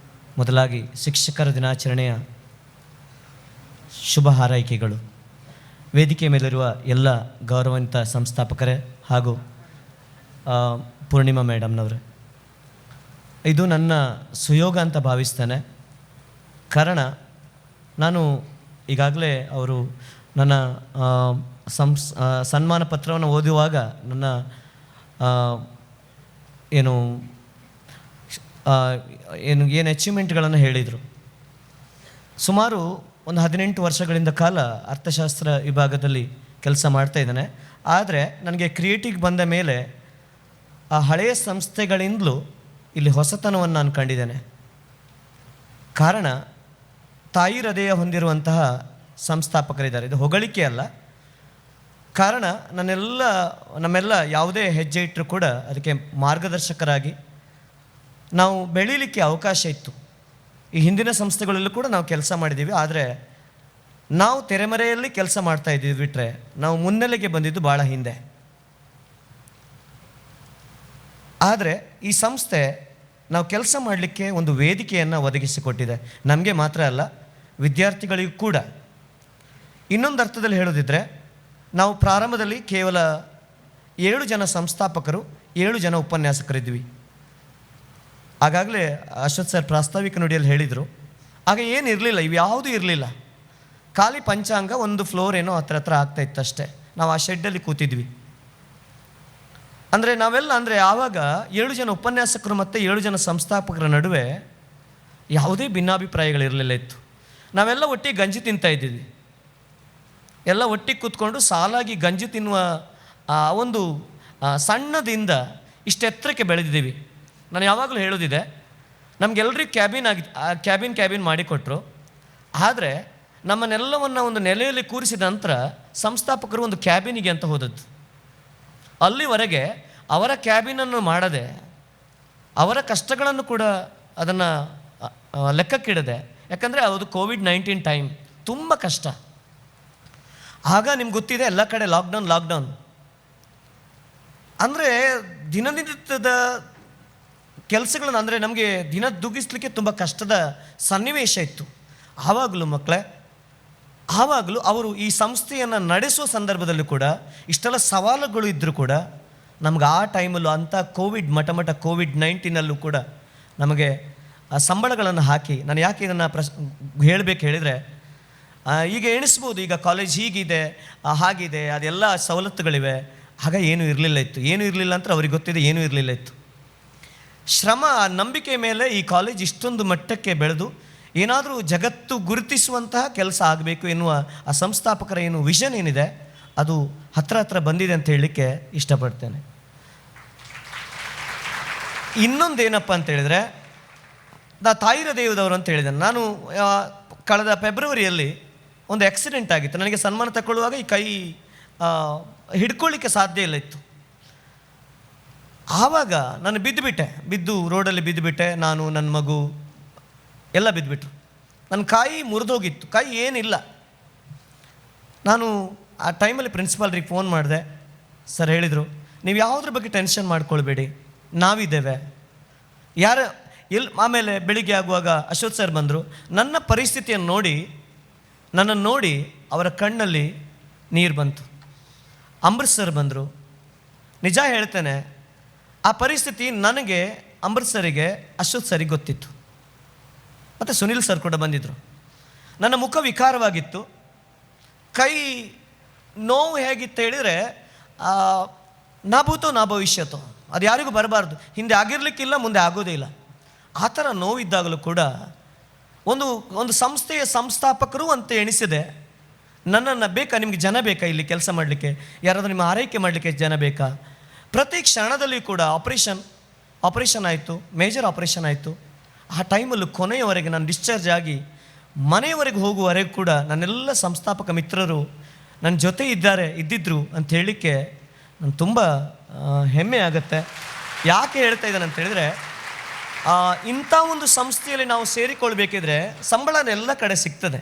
ಮೊದಲಾಗಿ ಶಿಕ್ಷಕರ ದಿನಾಚರಣೆಯ ಶುಭ ಹಾರೈಕೆಗಳು. ವೇದಿಕೆ ಮೇಲಿರುವ ಎಲ್ಲ ಗೌರವಾನ್ವಿತ ಸಂಸ್ಥಾಪಕರೇ ಹಾಗೂ ಪೂರ್ಣಿಮಾ ಮೇಡಮ್ನವರೇ, ಇದು ನನ್ನ ಸುಯೋಗ ಅಂತ ಭಾವಿಸ್ತೇನೆ. ಕಾರಣ ನಾನು ಈಗಾಗಲೇ ಅವರು ನನ್ನ ಸನ್ಮಾನ ಪತ್ರವನ್ನು ಓದುವಾಗ ನನ್ನ ಏನು ಅಚೀವ್ಮೆಂಟ್ಗಳನ್ನು ಹೇಳಿದರು. ಸುಮಾರು ಒಂದು 18 ವರ್ಷಗಳಿಂದ ಕಾಲ ಅರ್ಥಶಾಸ್ತ್ರ ವಿಭಾಗದಲ್ಲಿ ಕೆಲಸ ಮಾಡ್ತಾ ಇದ್ದೇನೆ. ಆದರೆ ನನಗೆ ಕ್ರಿಯೇಟಿವ್ ಬಂದ ಮೇಲೆ ಆ ಹಳೆಯ ಸಂಸ್ಥೆಗಳಿಂದಲೂ ಇಲ್ಲಿ ಹೊಸತನವನ್ನು ನಾನು ಕಂಡಿದ್ದೇನೆ. ಕಾರಣ ತಾಯಿ ಹೃದಯ ಹೊಂದಿರುವಂತಹ ಸಂಸ್ಥಾಪಕರಿದ್ದಾರೆ. ಇದು ಹೊಗಳಿಕೆ ಅಲ್ಲ. ಕಾರಣ ನಮ್ಮೆಲ್ಲ ಯಾವುದೇ ಹೆಜ್ಜೆ ಇಟ್ಟರೂ ಕೂಡ ಅದಕ್ಕೆ ಮಾರ್ಗದರ್ಶಕರಾಗಿ ನಾವು ಬೆಳೀಲಿಕ್ಕೆ ಅವಕಾಶ ಇತ್ತು. ಈ ಹಿಂದಿನ ಸಂಸ್ಥೆಗಳಲ್ಲೂ ಕೂಡ ನಾವು ಕೆಲಸ ಮಾಡಿದ್ದೀವಿ. ಆದರೆ ನಾವು ತೆರೆಮರೆಯಲ್ಲಿ ಕೆಲಸ ಮಾಡ್ತಾ ಇದ್ದೀವಿ ಬಿಟ್ಟರೆ ನಾವು ಮುನ್ನೆಲೆಗೆ ಬಂದಿದ್ದು ಭಾಳ ಹಿಂದೆ. ಆದರೆ ಈ ಸಂಸ್ಥೆ ನಾವು ಕೆಲಸ ಮಾಡಲಿಕ್ಕೆ ಒಂದು ವೇದಿಕೆಯನ್ನು ಒದಗಿಸಿಕೊಟ್ಟಿದೆ. ನಮಗೆ ಮಾತ್ರ ಅಲ್ಲ, ವಿದ್ಯಾರ್ಥಿಗಳಿಗೂ ಕೂಡ. ಇನ್ನೊಂದು ಅರ್ಥದಲ್ಲಿ ಹೇಳೋದಿದ್ದರೆ, ನಾವು ಪ್ರಾರಂಭದಲ್ಲಿ ಕೇವಲ 7 ಜನ ಸಂಸ್ಥಾಪಕರು, 7 ಜನ ಉಪನ್ಯಾಸಕರಿದ್ವಿ. ಆಗಾಗಲೇ ಅಶ್ವಥ್ ಸರ್ ಪ್ರಾಸ್ತಾವಿಕ ನುಡಿಯಲ್ಲಿ ಹೇಳಿದರು, ಆಗ ಏನು ಇರಲಿಲ್ಲ, ಇವು ಯಾವುದೂ ಇರಲಿಲ್ಲ. ಖಾಲಿ ಪಂಚಾಂಗ ಒಂದು ಫ್ಲೋರ್ ಏನೋ ಹತ್ರ ಆಗ್ತಾಯಿತ್ತು ಅಷ್ಟೇ. ನಾವು ಆ ಶೆಡ್ಡಲ್ಲಿ ಕೂತಿದ್ವಿ. ನಾವೆಲ್ಲ ಆವಾಗ 7 ಜನ ಉಪನ್ಯಾಸಕರು ಮತ್ತು 7 ಜನ ಸಂಸ್ಥಾಪಕರ ನಡುವೆ ಯಾವುದೇ ಭಿನ್ನಾಭಿಪ್ರಾಯಗಳಿರಲಿಲ್ಲ ಇತ್ತು. ನಾವೆಲ್ಲ ಒಟ್ಟಿಗೆ ಗಂಜಿ ತಿಂತಾ ಇದ್ದಿದ್ವಿ. ಎಲ್ಲ ಒಟ್ಟಿಗೆ ಕೂತ್ಕೊಂಡು ಸಾಲಾಗಿ ಗಂಜಿ ತಿನ್ನುವ ಒಂದು ಸಣ್ಣದಿಂದ ಇಷ್ಟು ಎತ್ತರಕ್ಕೆ ಬೆಳೆದಿದ್ದೀವಿ. ನಾನು ಯಾವಾಗಲೂ ಹೇಳೋದಿದೆ, ನಮಗೆಲ್ಲರಿಗೂ ಕ್ಯಾಬಿನ್ ಮಾಡಿಕೊಟ್ರು. ಆದರೆ ನಮ್ಮನ್ನೆಲ್ಲವನ್ನು ಒಂದು ನೆಲೆಯಲ್ಲಿ ಕೂರಿಸಿದ ನಂತರ ಸಂಸ್ಥಾಪಕರು ಒಂದು ಕ್ಯಾಬಿನಿಗೆ ಅಂತ ಹೋದದ್ದು. ಅಲ್ಲಿವರೆಗೆ ಅವರ ಕ್ಯಾಬಿನನ್ನು ಮಾಡದೆ, ಅವರ ಕಷ್ಟಗಳನ್ನು ಕೂಡ ಅದನ್ನು ಲೆಕ್ಕಕ್ಕಿಡದೆ, ಯಾಕಂದರೆ ಅದು ಕೋವಿಡ್-19 ಟೈಮ್, ತುಂಬ ಕಷ್ಟ. ಆಗ ನಿಮ್ಗೆ ಗೊತ್ತಿದೆ, ಎಲ್ಲ ಕಡೆ ಲಾಕ್ಡೌನ್. ಅಂದರೆ ದಿನನಿತ್ಯದ ಕೆಲಸಗಳನ್ನು ನಮಗೆ ದಿನ ದುಗಿಸ್ಲಿಕ್ಕೆ ತುಂಬ ಕಷ್ಟದ ಸನ್ನಿವೇಶ ಇತ್ತು. ಆವಾಗಲೂ ಅವರು ಈ ಸಂಸ್ಥೆಯನ್ನು ನಡೆಸುವ ಸಂದರ್ಭದಲ್ಲೂ ಕೂಡ ಇಷ್ಟೆಲ್ಲ ಸವಾಲುಗಳು ಇದ್ದರೂ ಕೂಡ ನಮ್ಗೆ ಆ ಟೈಮಲ್ಲೂ ಅಂಥ ಕೋವಿಡ್-19 ಕೂಡ ನಮಗೆ ಸಂಬಳಗಳನ್ನು ಹಾಕಿ, ನಾನು ಯಾಕೆ ಇದನ್ನು ಹೇಳಬೇಕು ಹೇಳಿದರೆ, ಈಗ ಎಣಿಸ್ಬೋದು, ಈಗ ಕಾಲೇಜ್ ಹೀಗಿದೆ ಹಾಗಿದೆ, ಅದೆಲ್ಲ ಸವಲತ್ತುಗಳಿವೆ. ಆಗ ಏನೂ ಇರಲಿಲ್ಲ ಅಂತ ಅವ್ರಿಗೆ ಗೊತ್ತಿದೆ, ಏನೂ ಇರಲಿಲ್ಲ ಇತ್ತು. ಶ್ರಮ, ನಂಬಿಕೆ ಮೇಲೆ ಈ ಕಾಲೇಜ್ ಇಷ್ಟೊಂದು ಮಟ್ಟಕ್ಕೆ ಬೆಳೆದು ಏನಾದರೂ ಜಗತ್ತು ಗುರುತಿಸುವಂತಹ ಕೆಲಸ ಆಗಬೇಕು ಎನ್ನುವ ಆ ಸಂಸ್ಥಾಪಕರ ವಿಷನ್ ಏನಿದೆ, ಅದು ಹತ್ರ ಬಂದಿದೆ ಅಂತ ಹೇಳಲಿಕ್ಕೆ ಇಷ್ಟಪಡ್ತೇನೆ. ಇನ್ನೊಂದೇನಪ್ಪ ಅಂತ ಹೇಳಿದರೆ, ತಾಯಿ ಹೃದಯದವರು ಅಂತ ಹೇಳಿದ್ದೇನೆ. ನಾನು ಕಳೆದ ಫೆಬ್ರವರಿಯಲ್ಲಿ ಒಂದು ಆಕ್ಸಿಡೆಂಟ್ ಆಗಿತ್ತು. ನನಗೆ ಸನ್ಮಾನ ತಗೊಳ್ಳುವಾಗ ಈ ಕೈ ಹಿಡ್ಕೊಳ್ಳಿಕ್ಕೆ ಸಾಧ್ಯ ಇಲ್ಲ ಇತ್ತು. ಆವಾಗ ನಾನು ಬಿದ್ದು ರೋಡಲ್ಲಿ ಬಿದ್ದುಬಿಟ್ಟೆ. ನಾನು, ನನ್ನ ಮಗು ಎಲ್ಲ ಬಿದ್ದುಬಿಟ್ರು. ನನ್ನ ಕೈ ಮುರಿದೋಗಿತ್ತು, ಕೈ ಏನಿಲ್ಲ. ನಾನು ಆ ಟೈಮಲ್ಲಿ ಪ್ರಿನ್ಸಿಪಾಲ್ರಿಗೆ ಫೋನ್ ಮಾಡಿದೆ. ಸರ್ ಹೇಳಿದರು, ನೀವು ಯಾವುದ್ರ ಬಗ್ಗೆ ಟೆನ್ಷನ್ ಮಾಡ್ಕೊಳ್ಬೇಡಿ, ನಾವಿದ್ದೇವೆ. ಆಮೇಲೆ ಬೆಳಿಗ್ಗೆ ಆಗುವಾಗ ಅಶ್ವಥ್ ಸರ್ ಬಂದರು. ನನ್ನ ಪರಿಸ್ಥಿತಿಯನ್ನು ನನ್ನನ್ನು ನೋಡಿ ಅವರ ಕಣ್ಣಲ್ಲಿ ನೀರು ಬಂತು. ಅಂಬರೀಷ್ ಸರ್ ಬಂದರು. ನಿಜ ಹೇಳ್ತೇನೆ, ಆ ಪರಿಸ್ಥಿತಿ ನನಗೆ, ಅಂಬರೀಷ್ ಸರಿಗೆ, ಅಶ್ವಥ್ ಸರಿಗೆ ಗೊತ್ತಿತ್ತು. ಮತ್ತು ಸುನಿಲ್ ಸರ್ ಕೂಡ ಬಂದಿದ್ದರು. ನನ್ನ ಮುಖ ವಿಕಾರವಾಗಿತ್ತು. ಕೈ ನೋವು ಹೇಗಿತ್ತು ಹೇಳಿದರೆ, ನಾ ಭೂತೋ ನಾ ಭವಿಷ್ಯತೋ, ಅದು ಯಾರಿಗೂ ಬರಬಾರ್ದು, ಹಿಂದೆ ಆಗಿರಲಿಕ್ಕಿಲ್ಲ, ಮುಂದೆ ಆಗೋದೇ ಇಲ್ಲ. ಆ ಥರ ನೋವಿದ್ದಾಗಲೂ ಕೂಡ ಒಂದು ಸಂಸ್ಥೆಯ ಸಂಸ್ಥಾಪಕರು ಅಂತ ಎಣಿಸಿದೆ. ನನ್ನನ್ನು ಬೇಕಾ, ನಿಮಗೆ ಜನ ಬೇಕಾ ಇಲ್ಲಿ ಕೆಲಸ ಮಾಡಲಿಕ್ಕೆ, ಯಾರಾದರೂ ನಿಮ್ಮ ಆರೈಕೆ ಮಾಡಲಿಕ್ಕೆ ಜನ ಬೇಕಾ? ಪ್ರತಿ ಕ್ಷಣದಲ್ಲಿ ಕೂಡ ಆಪರೇಷನ್ ಆಪರೇಷನ್ ಆಯಿತು, ಮೇಜರ್ ಆಪರೇಷನ್ ಆಯಿತು. ಆ ಟೈಮಲ್ಲೂ ಕೊನೆಯವರೆಗೆ ನಾನು ಡಿಸ್ಚಾರ್ಜ್ ಆಗಿ ಮನೆಯವರೆಗೆ ಹೋಗುವವರೆಗೂ ಕೂಡ ನನ್ನೆಲ್ಲ ಸಂಸ್ಥಾಪಕ ಮಿತ್ರರು ನನ್ನ ಜೊತೆ ಇದ್ದಿದ್ರು ಅಂತ ಹೇಳಲಿಕ್ಕೆ ನಾನು ತುಂಬ ಹೆಮ್ಮೆ ಆಗುತ್ತೆ. ಯಾಕೆ ಹೇಳ್ತಾ ಇದ್ದೇನೆ ಅಂತ ಹೇಳಿದರೆ, ಇಂಥ ಒಂದು ಸಂಸ್ಥೆಯಲ್ಲಿ ನಾವು ಸೇರಿಕೊಳ್ಬೇಕಿದ್ರೆ ಸಂಬಳ ಎಲ್ಲ ಕಡೆ ಸಿಗ್ತದೆ,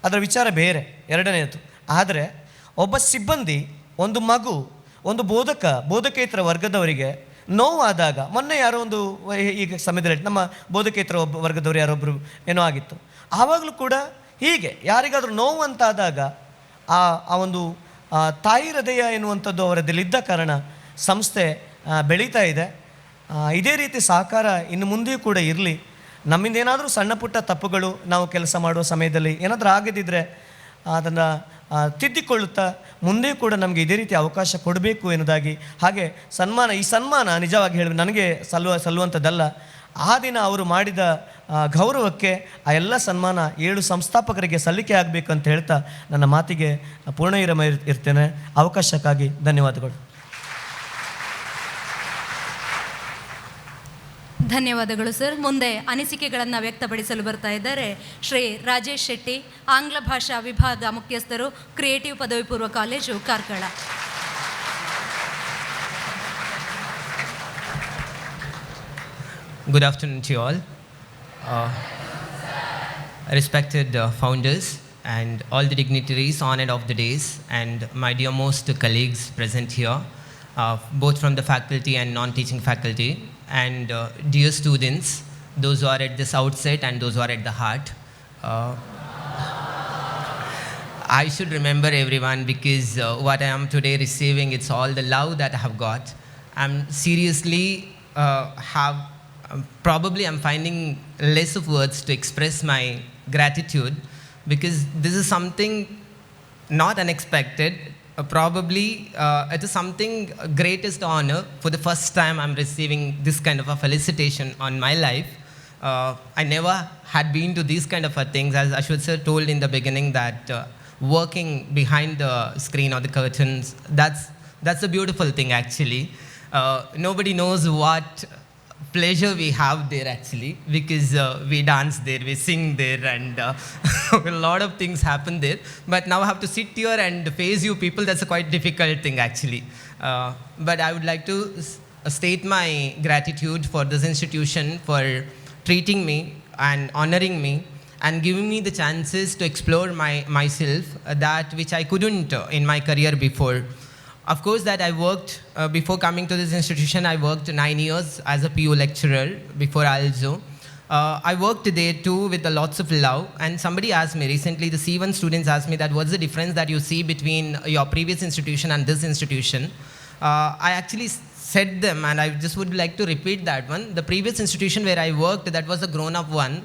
ಅದರ ವಿಚಾರ ಬೇರೆ, ಎರಡನೇದು. ಆದರೆ ಒಬ್ಬ ಸಿಬ್ಬಂದಿ, ಒಂದು ಮಗು, ಒಂದು ಬೋಧಕೇತರ ವರ್ಗದವರಿಗೆ ನೋವಾದಾಗ, ಮೊನ್ನೆ ಯಾರೋ ಒಂದು ಈಗ ಸಮಯದಲ್ಲಿ ನಮ್ಮ ಬೋಧಕೇತರ ವರ್ಗದವರು ಯಾರೊಬ್ಬರು ಏನೋ ಆಗಿತ್ತು, ಆವಾಗಲೂ ಕೂಡ ಹೀಗೆ ಯಾರಿಗಾದರೂ ನೋವು ಅಂತಾದಾಗ ಆ ಒಂದು ತಾಯಿ ಹೃದಯ ಎನ್ನುವಂಥದ್ದು ಅವರದಲ್ಲಿದ್ದ ಕಾರಣ ಸಂಸ್ಥೆ ಬೆಳೀತಾ ಇದೆ. ಇದೇ ರೀತಿ ಸಹಕಾರ ಇನ್ನು ಮುಂದೆಯೂ ಕೂಡ ಇರಲಿ. ನಮ್ಮಿಂದ ಏನಾದರೂ ಸಣ್ಣ ಪುಟ್ಟ ತಪ್ಪುಗಳು ನಾವು ಕೆಲಸ ಮಾಡುವ ಸಮಯದಲ್ಲಿ ಏನಾದರೂ ಆಗದಿದ್ದರೆ ಅದನ್ನು ತಿದ್ದಿಕೊಳ್ಳುತ್ತಾ ಮುಂದೆಯೂ ಕೂಡ ನಮಗೆ ಇದೇ ರೀತಿ ಅವಕಾಶ ಕೊಡಬೇಕು ಎನ್ನುವುದಾಗಿ. ಹಾಗೆ ಈ ಸನ್ಮಾನ ನಿಜವಾಗಿ ಹೇಳಿ ನನಗೆ ಸಲ್ಲುವಂಥದ್ದಲ್ಲ. ಆ ದಿನ ಅವರು ಮಾಡಿದ ಗೌರವಕ್ಕೆ ಆ ಎಲ್ಲ ಸನ್ಮಾನ 7 ಸಂಸ್ಥಾಪಕರಿಗೆ ಸಲ್ಲಿಕೆ ಆಗಬೇಕು ಅಂತ ಹೇಳ್ತಾ ನನ್ನ ಮಾತಿಗೆ ಪೂರ್ಣ ಇರ್ತೇನೆ. ಅವಕಾಶಕ್ಕಾಗಿ ಧನ್ಯವಾದಗಳು. ಧನ್ಯವಾದಗಳು ಸರ್. ಮುಂದೆ ಅನಿಸಿಕೆಗಳನ್ನು ವ್ಯಕ್ತಪಡಿಸಲು ಬರ್ತಾ ಇದ್ದಾರೆ ಶ್ರೀ ರಾಜೇಶ್ ಶೆಟ್ಟಿ, ಆಂಗ್ಲ ಭಾಷಾ ವಿಭಾಗ ಮುಖ್ಯಸ್ಥರು, ಕ್ರಿಯೇಟಿವ್ ಪದವಿ ಪೂರ್ವ college, Karkala. Good afternoon to you all. Respected founders and all the dignitaries on and off the days, and my dearmost colleagues present here, both from the faculty and non-teaching faculty, and dear students, those who are at this outset and those who are at the heart. I should remember everyone because what I am today receiving, it's all the love that I have got. I'm seriously probably I'm finding less of words to express my gratitude, because this is something not unexpected. Probably it is something greatest honor. For the first time I'm receiving this kind of a felicitation on my life. I never had been to these kind of things. As Ashwat sir told in the beginning that working behind the screen or the curtains, that's a beautiful thing actually. Nobody knows what pleasure we have there actually, because we dance there, we sing there, and a lot of things happen there. But now I have to sit here and face you people. That's a quite difficult thing actually. But I would like to state my gratitude for this institution for treating me and honoring me and giving me the chances to explore myself, that which I couldn't in my career before. Of course, that I worked, before coming to this institution, I worked 9 years as a PU lecturer before also. I worked there too with lots of love, and somebody asked me recently, the C1 students asked me that what's the difference that you see between your previous institution and this institution. I actually said them, and I just would like to repeat that one. The previous institution where I worked, that was a grown-up one,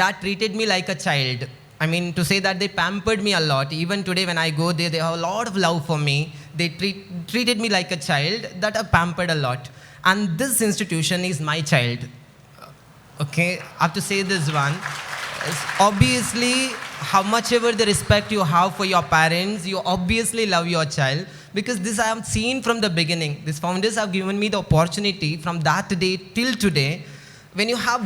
that treated me like a child. I mean, to say that they pampered me a lot. Even today when I go there, they have a lot of love for me. They treated me like a child, that I pampered a lot. And this institution is my child. Okay, I have to say this one. Obviously, how much ever the respect you have for your parents, you obviously love your child. Because this I have seen from the beginning. These founders have given me the opportunity from that day till today. When you have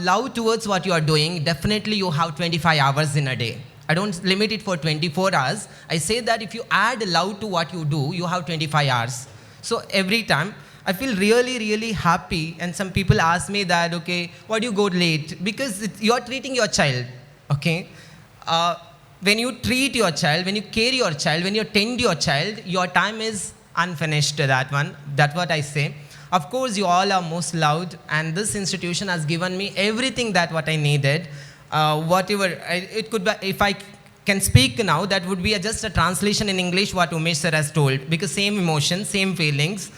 love towards what you are doing, definitely you have 25 hours in a day. I don't limit it for 24 hours. I say that if you add love to what you do, you have 25 hours. So every time, I feel really, really happy. And some people ask me that, okay, why do you go late? Because you are treating your child, okay? When you treat your child, when you care your child, when you tend your child, your time is unfinished, that one. That's what I say. Of course, you all are most loved, and this institution has given me everything that what I needed. Whatever, it could be, if I can speak now, that would be just a translation in English what Umesh sir has told, because same emotions, same feelings,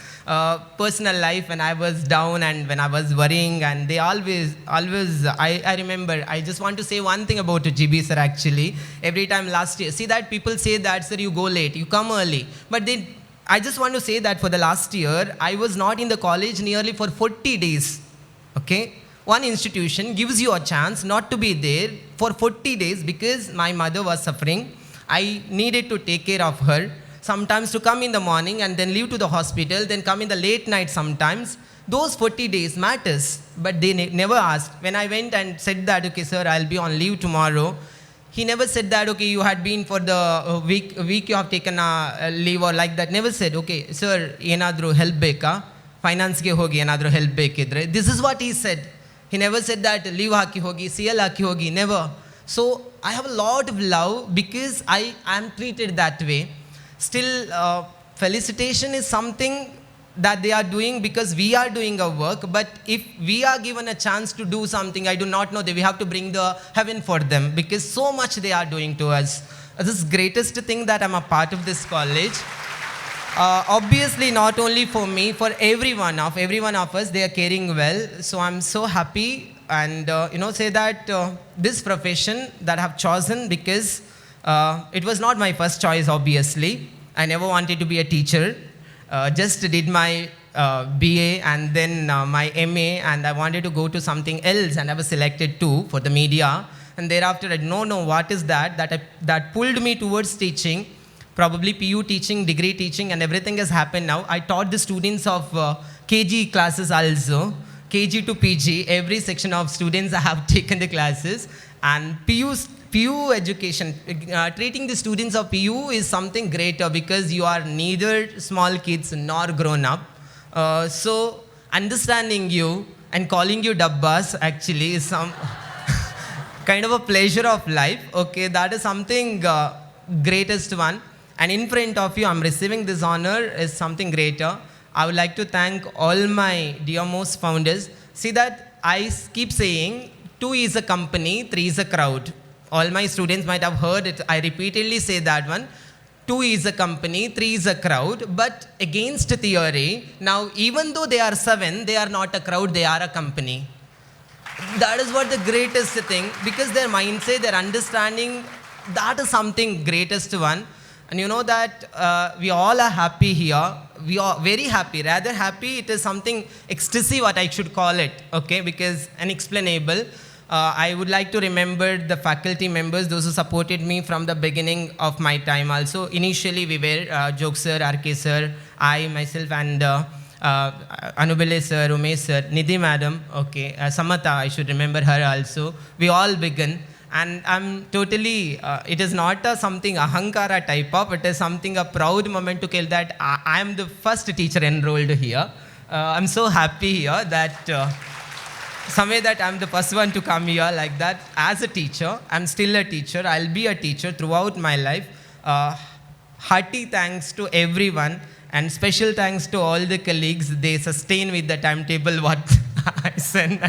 personal life when I was down and when I was worrying, and they always, I remember, I just want to say one thing about GB sir actually. Every time last year, see that people say that, sir, you go late, you come early, but I just want to say that for the last year, I was not in the college nearly for 40 days, okay? One institution gives you a chance not to be there for 40 days because my mother was suffering. I needed to take care of her. sometimes to come in the morning and then leave to the hospital, then come in the late night sometimes. Those 40 days matters, but they never asked. When I went and said that, okay, sir, I'll be on leave tomorrow, he never said that, okay, you had been for the week you have taken a leave or like that. Never said, okay, sir, ಏನಾದರೂ help ಬೇಕಾ, ಫೈನಾನ್ಸ್ಗೆ ಹೋಗಿ ಏನಾದರೂ help ಬೇಕಿದ್ರೆ. This is what he said. He never said that leave ಹಾಕಿ ಹೋಗಿ, CL ಹಾಕಿ ಹೋಗಿ, never. So I have a lot of love because I am treated that way. Still, felicitation is something that they are doing because we are doing our work. But if we are given a chance to do something, I do not know that we have to bring the heaven for them because so much they are doing to us. This is the greatest thing that I'm a part of this college. Obviously, not only for me, for every one of us, they are caring well. So I'm so happy and say that this profession that I have chosen because it was not my first choice. Obviously, I never wanted to be a teacher. Just did my BA and then my MA, and I wanted to go to something else, and I was selected too for the media. And thereafter, I don't know what is that pulled me towards teaching. Probably PU teaching, degree teaching, and everything has happened now. I taught the students of KG classes also, KG to PG. Every section of students I have taken the classes, and PU education, treating the students of PU is something greater because you are neither small kids nor grown up. So understanding you and calling you Dabbas actually is some kind of a pleasure of life. Okay, that is something greatest one. And in front of you, I'm receiving this honor is something greater. I would like to thank all my dearmost founders. See that I keep saying 2 is a company, 3 is a crowd. All my students might have heard it. I repeatedly say that one. 2 is a company, 3 is a crowd. But against theory, now even though they are 7, they are not a crowd, they are a company. That is what the greatest thing, because their mindset, their understanding, that is something greatest one. And you know that we all are happy here. We are very happy, rather happy. It is something ecstasy, what I should call it, okay, because unexplainable. I would like to remember the faculty members, those who supported me from the beginning of my time also. Initially, we were Jog sir, RK sir, I, myself, and Anubile sir, Umesh sir, Nidhi madam, okay, Samata, I should remember her also. We all began. And I'm totally, it is not something ahankara type of, it is something a proud moment to tell that I am the first teacher enrolled here. I'm so happy here that somewhere that I'm the first one to come here like that. As a teacher, I'm still a teacher. I'll be a teacher throughout my life. Hearty thanks to everyone and special thanks to all the colleagues. They sustain with the timetable what I send,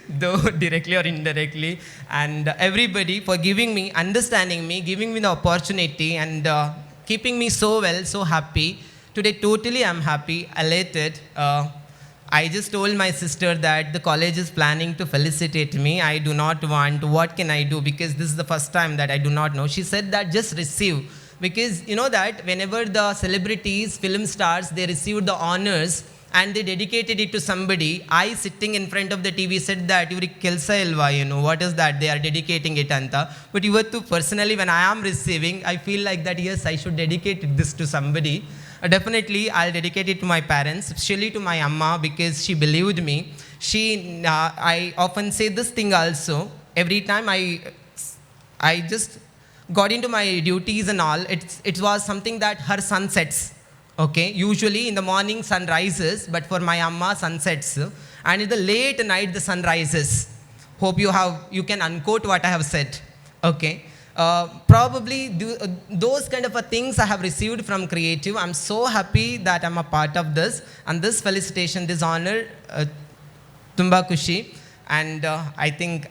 though directly or indirectly. And everybody for giving me, understanding me, giving me the opportunity and keeping me so well, so happy. Today totally I'm happy, elated. I just told my sister that the college is planning to felicitate me. I do not want, what can I do? Because this is the first time that I do not know. She said that just receive. Because you know that whenever the celebrities, film stars, they received the honors and they dedicated it to somebody, I sitting in front of the TV said that, "Ivrige kelsa ilva, what is that? They are dedicating it anta." But ivattu personally when I am receiving, I feel like that, yes, I should dedicate this to somebody. Definitely, I'll dedicate it to my parents, especially to my Amma, because she believed me. I often say this thing also. Every time I just got into my duties and all, it was something that her sun sets. Okay, usually in the morning sun rises, but for my Amma sun sets, and in the late night the sun rises. Hope you can unquote what I have said. Okay. Probably those kind of things I have received from Creative. I'm so happy that I'm a part of this, and this felicitation, this honor, tumba kushi. And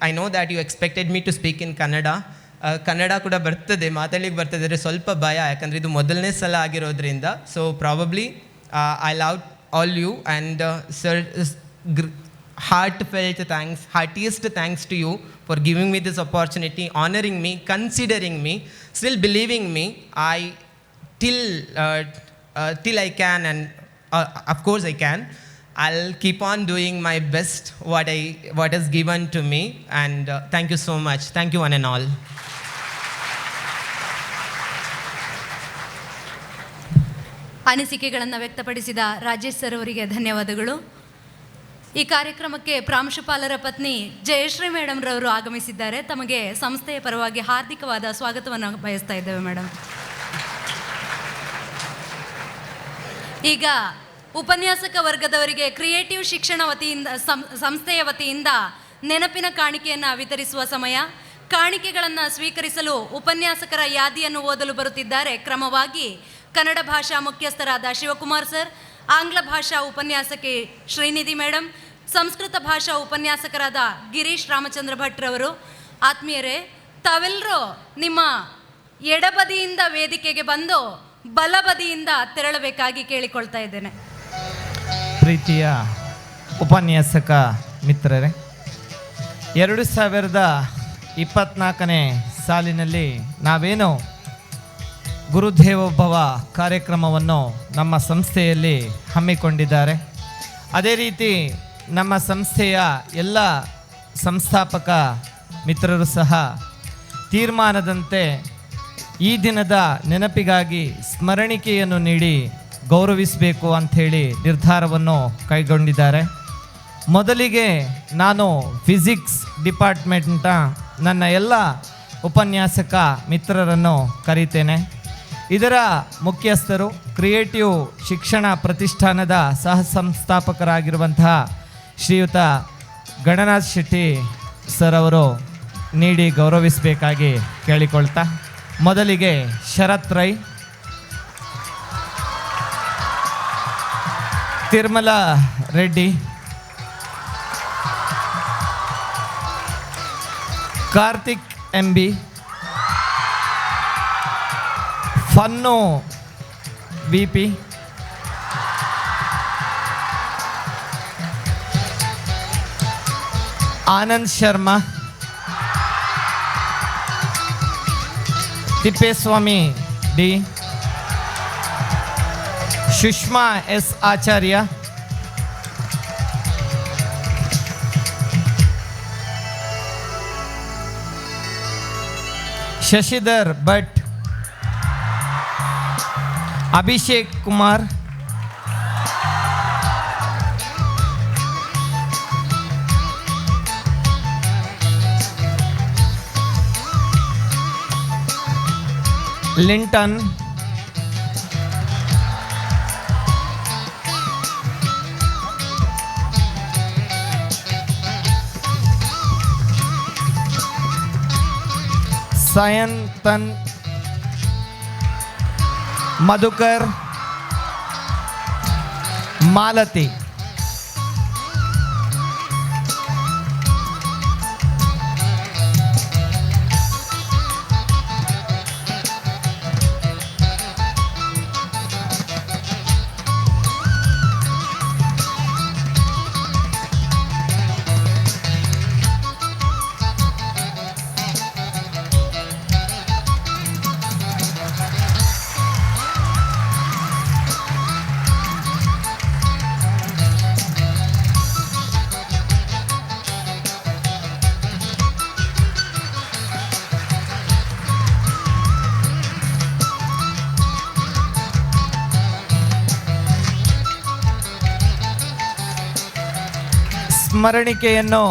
I know that you expected me to speak in Kannada. Kannada ಕೂಡ ಬರ್ತದೆ, ಮಾತಾಡ್ಲಿಕ್ಕೆ ಬರ್ತದೆ, ಸ್ವಲ್ಪ ಭಯ, ಯಾಕಂದರೆ ಇದು ಮೊದಲನೇ ಸಲ ಆಗಿರೋದ್ರಿಂದ. So probably I love all you and sir, heartfelt thanks, heartiest thanks to you for giving me this opportunity, honoring me, considering me, still believing me. Till I can, and of course I can. I'll keep on doing my best, what is given to me, and thank you so much. Thank you one and all. ಅನಿಸಿಕೆಗಳನ್ನು ವ್ಯಕ್ತಪಡಿಸಿದ Rajesh sir ಅವರಿಗೆ ಧನ್ಯವಾದಗಳು. ಈ ಕಾರ್ಯಕ್ರಮಕ್ಕೆ ಪ್ರಾಂಶುಪಾಲರ ಪತ್ನಿ Jayashree madam ರವರು ಆಗಮಿಸಿದ್ದಾರೆ. ತಮಗೆ ಸಂಸ್ಥೆಯ ಪರವಾಗಿ ಹಾರ್ದಿಕವಾದ ಸ್ವಾಗತವನ್ನು ಬಯಸ್ತಾ ಇದ್ದೇವೆ ಮೇಡಮ್. ಈಗ ಉಪನ್ಯಾಸಕ ವರ್ಗದವರಿಗೆ ಕ್ರಿಯೇಟಿವ್ ಶಿಕ್ಷಣ ವತಿಯಿಂದ ಸಂಸ್ಥೆಯ ವತಿಯಿಂದ ನೆನಪಿನ ಕಾಣಿಕೆಯನ್ನು ವಿತರಿಸುವ ಸಮಯ. ಕಾಣಿಕೆಗಳನ್ನು ಸ್ವೀಕರಿಸಲು ಉಪನ್ಯಾಸಕರ ಯಾದಿಯನ್ನು ಓದಲು ಬರುತ್ತಿದ್ದಾರೆ. ಕ್ರಮವಾಗಿ ಕನ್ನಡ ಭಾಷಾ ಮುಖ್ಯಸ್ಥರಾದ ಶಿವಕುಮಾರ್ ಸರ್, ಆಂಗ್ಲ ಭಾಷಾ ಉಪನ್ಯಾಸಕಿ ಶ್ರೀನಿಧಿ ಮೇಡಮ್, ಸಂಸ್ಕೃತ ಭಾಷಾ ಉಪನ್ಯಾಸಕರಾದ ಗಿರೀಶ್ ರಾಮಚಂದ್ರ ಭಟ್ರವರು. ಆತ್ಮೀಯರೇ, ತಾವೆಲ್ಲರೂ ನಿಮ್ಮ ಎಡಬದಿಯಿಂದ ವೇದಿಕೆಗೆ ಬಂದು ಬಲಬದಿಯಿಂದ ತೆರಳಬೇಕಾಗಿ ಕೇಳಿಕೊಳ್ತಾ ಇದ್ದೇನೆ. ಪ್ರೀತಿಯ ಉಪನ್ಯಾಸಕ ಮಿತ್ರರೇ, 2024ನೇ ಸಾಲಿನಲ್ಲಿ ನಾವೇನು ಗುರುದೇವೋಭವ ಕಾರ್ಯಕ್ರಮವನ್ನು ನಮ್ಮ ಸಂಸ್ಥೆಯಲ್ಲಿ ಹಮ್ಮಿಕೊಂಡಿದ್ದಾರೆ. ಅದೇ ರೀತಿ ನಮ್ಮ ಸಂಸ್ಥೆಯ ಎಲ್ಲ ಸಂಸ್ಥಾಪಕ ಮಿತ್ರರು ಸಹ ತೀರ್ಮಾನದಂತೆ ಈ ದಿನದ ನೆನಪಿಗಾಗಿ ಸ್ಮರಣಿಕೆಯನ್ನು ನೀಡಿ ಗೌರವಿಸಬೇಕು ಅಂಥೇಳಿ ನಿರ್ಧಾರವನ್ನು ಕೈಗೊಂಡಿದ್ದಾರೆ. ಮೊದಲಿಗೆ ನಾನು ಫಿಸಿಕ್ಸ್ ಡಿಪಾರ್ಟ್ಮೆಂಟ್ನ ನನ್ನ ಎಲ್ಲ ಉಪನ್ಯಾಸಕ ಮಿತ್ರರನ್ನು ಕರೀತೇನೆ. ಇದರ ಮುಖ್ಯಸ್ಥರು ಕ್ರಿಯೇಟಿವ್ ಶಿಕ್ಷಣ ಪ್ರತಿಷ್ಠಾನದ ಸಹ ಸಂಸ್ಥಾಪಕರಾಗಿರುವಂತಹ ಶ್ರೀಯುತ ಗಣನಾಥ್ ಶೆಟ್ಟಿ ಸರ್ ಅವರು ನೀಡಿ ಗೌರವಿಸಬೇಕಾಗಿ ಕೇಳಿಕೊಳ್ತಾ, ಮೊದಲಿಗೆ ಶರತ್ ರೈ, ತಿರುಮಲ ರೆಡ್ಡಿ, ಕಾರ್ತಿಕ್ MB, ಫನ್ನು BP, Anand Sharma, Thippeswamy D, Sushma S Acharya, Shashidhar Bhat, Abhishek Kumar, Linton, Sayantan, Madhukar, Malathi. ಸ್ಮರಣಿಕೆಯನ್ನು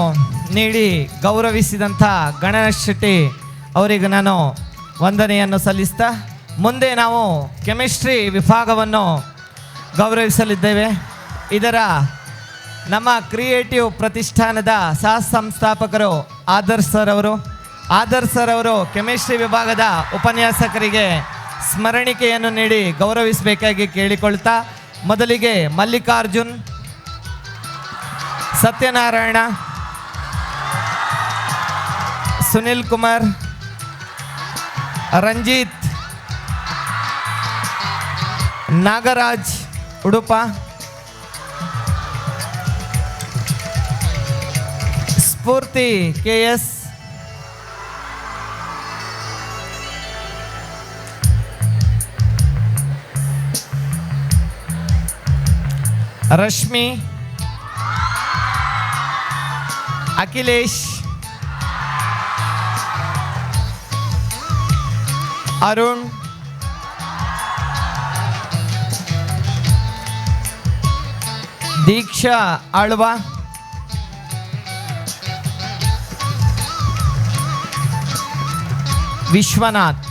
ನೀಡಿ ಗೌರವಿಸಿದಂಥ ಗಣೇಶ್ ಶೆಟ್ಟಿ ಅವರಿಗೆ ನಾನು ವಂದನೆಯನ್ನು ಸಲ್ಲಿಸ್ತಾ, ಮುಂದೆ ನಾವು ಕೆಮಿಸ್ಟ್ರಿ ವಿಭಾಗವನ್ನು ಗೌರವಿಸಲಿದ್ದೇವೆ. ಇದರ ನಮ್ಮ ಕ್ರಿಯೇಟಿವ್ ಪ್ರತಿಷ್ಠಾನದ ಸಹ ಸಂಸ್ಥಾಪಕರು ಆದರ್ಶ್ ಸರ್ ಅವರು ಕೆಮಿಸ್ಟ್ರಿ ವಿಭಾಗದ ಉಪನ್ಯಾಸಕರಿಗೆ ಸ್ಮರಣಿಕೆಯನ್ನು ನೀಡಿ ಗೌರವಿಸಬೇಕಾಗಿ ಕೇಳಿಕೊಳ್ತಾ, ಮೊದಲಿಗೆ ಮಲ್ಲಿಕಾರ್ಜುನ್, ಸತ್ಯನಾರಾಯಣ, ಸುನಿಲ್ ಕುಮಾರ್, ರಂಜಿತ್, ನಾಗರಾಜ್ ಉಡುಪ, ಸ್ಫೂರ್ತಿ KS, ರಶ್ಮಿ, ಅಖಿಲೇಶ್, ಅರುಣ್, ದೀಕ್ಷಾ ಆಳ್ವ, ವಿಶ್ವನಾಥ್,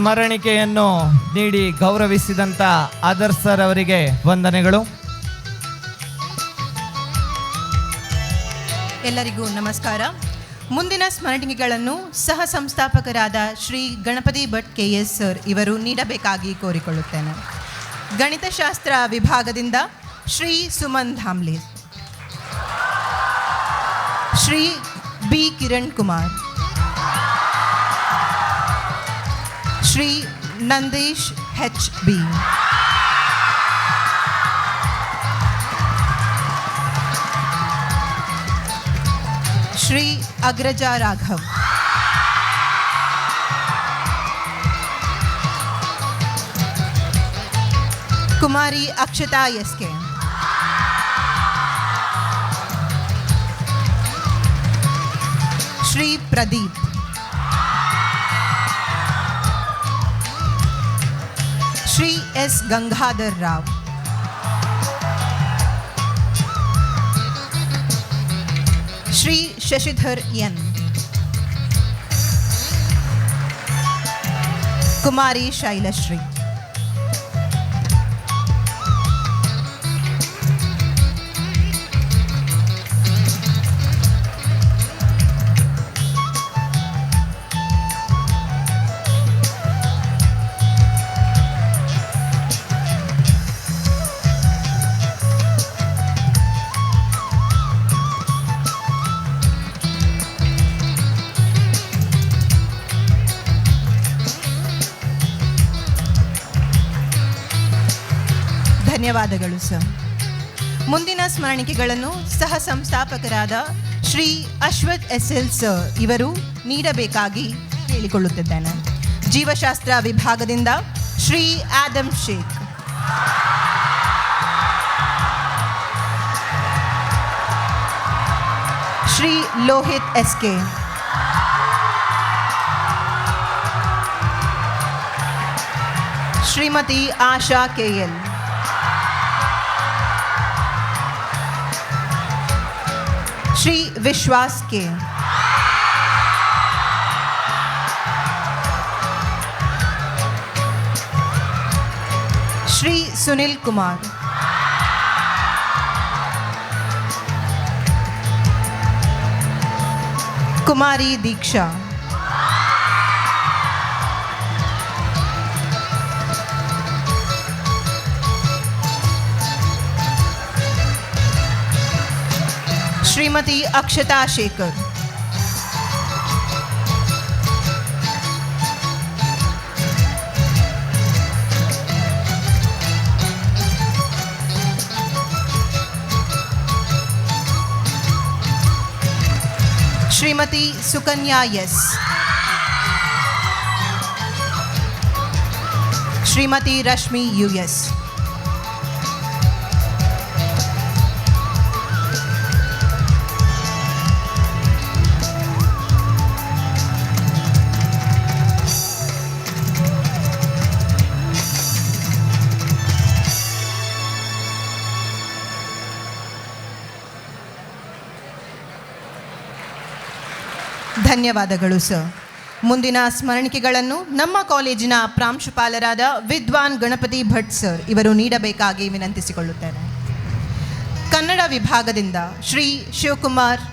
ಸ್ಮರಣಿಕೆಯನ್ನು ನೀಡಿ ಗೌರವಿಸಿದಂಥ ಆದರ್ಶ್ ಸರ್ ಅವರಿಗೆ ವಂದನೆಗಳು. ಎಲ್ಲರಿಗೂ ನಮಸ್ಕಾರ. ಮುಂದಿನ ಸ್ಮರಣಿಕೆಗಳನ್ನು ಸಹ ಸಂಸ್ಥಾಪಕರಾದ ಶ್ರೀ ಗಣಪತಿ ಭಟ್ KS ಸರ್ ಇವರು ನೀಡಬೇಕಾಗಿ ಕೋರಿಕೊಳ್ಳುತ್ತೇನೆ. ಗಣಿತಶಾಸ್ತ್ರ ವಿಭಾಗದಿಂದ ಶ್ರೀ ಸುಮನ್ ಧಾಮ್ಲೆ, ಶ್ರೀ B ಕಿರಣ್ ಕುಮಾರ್, ಶ್ರೀ ನಂದೀಶ್ HB, ಶ್ರೀ ಅಗ್ರಜ ರಾಘವ್, ಕುಮಾರಿ Akshata SK, Shri Pradeep, Shri S Gangadhar Rao, Shri Shashidhar N, ಕುಮಾರಿ ಶೈಲಶ್ರೀ, ಧನ್ಯವಾದಗಳು ಸರ್. ಮುಂದಿನ ಸ್ಮರಣಿಕೆಗಳನ್ನು ಸಹ ಸಂಸ್ಥಾಪಕರಾದ ಶ್ರೀ ಅಶ್ವಥ್ SL ಸರ್ ಇವರು ನೀಡಬೇಕಾಗಿ ಕೇಳಿಕೊಳ್ಳುತ್ತಿದ್ದೇನೆ. ಜೀವಶಾಸ್ತ್ರ ವಿಭಾಗದಿಂದ ಶ್ರೀ ಆದಮ್ ಶೇಖ್, ಶ್ರೀ ಲೋಹಿತ್ SK, ಶ್ರೀಮತಿ ಆಶಾ KL, ಶ್ರೀ ವಿಶ್ವಾಸ್ K, ಶ್ರೀ ಸುನಿಲ್ ಕುಮಾರ್, ಕುಮಾರಿ ದೀಕ್ಷಾ, ಶ್ರೀಮತಿ ಅಕ್ಷತಾ ಶೇಖರ್, ಶ್ರೀಮತಿ ಸುಕನ್ಯಾ S, ಶ್ರೀಮತಿ ರಶ್ಮಿ US, ಧನ್ಯವಾದಗಳು ಸರ್. ಮುಂದಿನ ಸ್ಮರಣಿಕೆಗಳನ್ನು ನಮ್ಮ ಕಾಲೇಜಿನ ಪ್ರಾಂಶುಪಾಲರಾದ ವಿದ್ವಾನ್ ಗಣಪತಿ ಭಟ್ ಸರ್ ಇವರು ನೀಡಬೇಕಾಗಿ ವಿನಂತಿಸಿಕೊಳ್ಳುತ್ತೇನೆ. ಕನ್ನಡ ವಿಭಾಗದಿಂದ ಶ್ರೀ ಶಿವಕುಮಾರ್,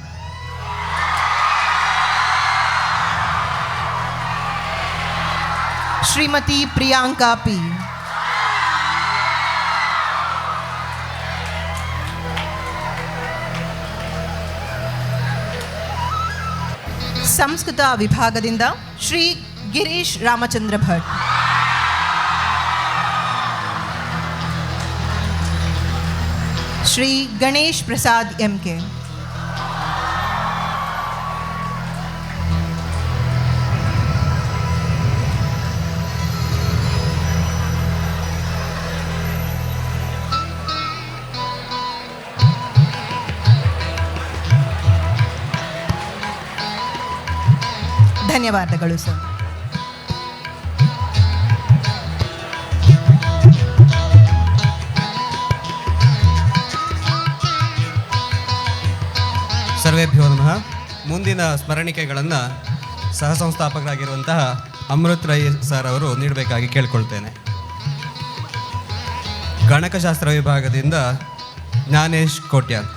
ಶ್ರೀಮತಿ ಪ್ರಿಯಾಂಕಾ ಪಿ, ಸಂಸ್ಕೃತ ವಿಭಾಗದಿಂದ ಶ್ರೀ ಗಿರೀಶ್ ರಾಮಚಂದ್ರ ಭಟ್, ಶ್ರೀ ಗಣೇಶ್ ಪ್ರಸಾದ್ ಎಂಕೆ, ಧನ್ಯವಾದಗಳು ಸರ್. ಸರ್ವೇಭ್ಯೋ ನಮಃ. ಮುಂದಿನ ಸ್ಮರಣಿಕೆಗಳನ್ನು ಸಹ ಸಂಸ್ಥಾಪಕರಾಗಿರುವಂತಹ ಅಮೃತ್ ರೈ ಸರ್ ಅವರು ನೀಡಬೇಕಾಗಿ ಕೇಳ್ಕೊಳ್ತೇನೆ. ಗಣಕಶಾಸ್ತ್ರ ವಿಭಾಗದಿಂದ Jnanesh Kotian,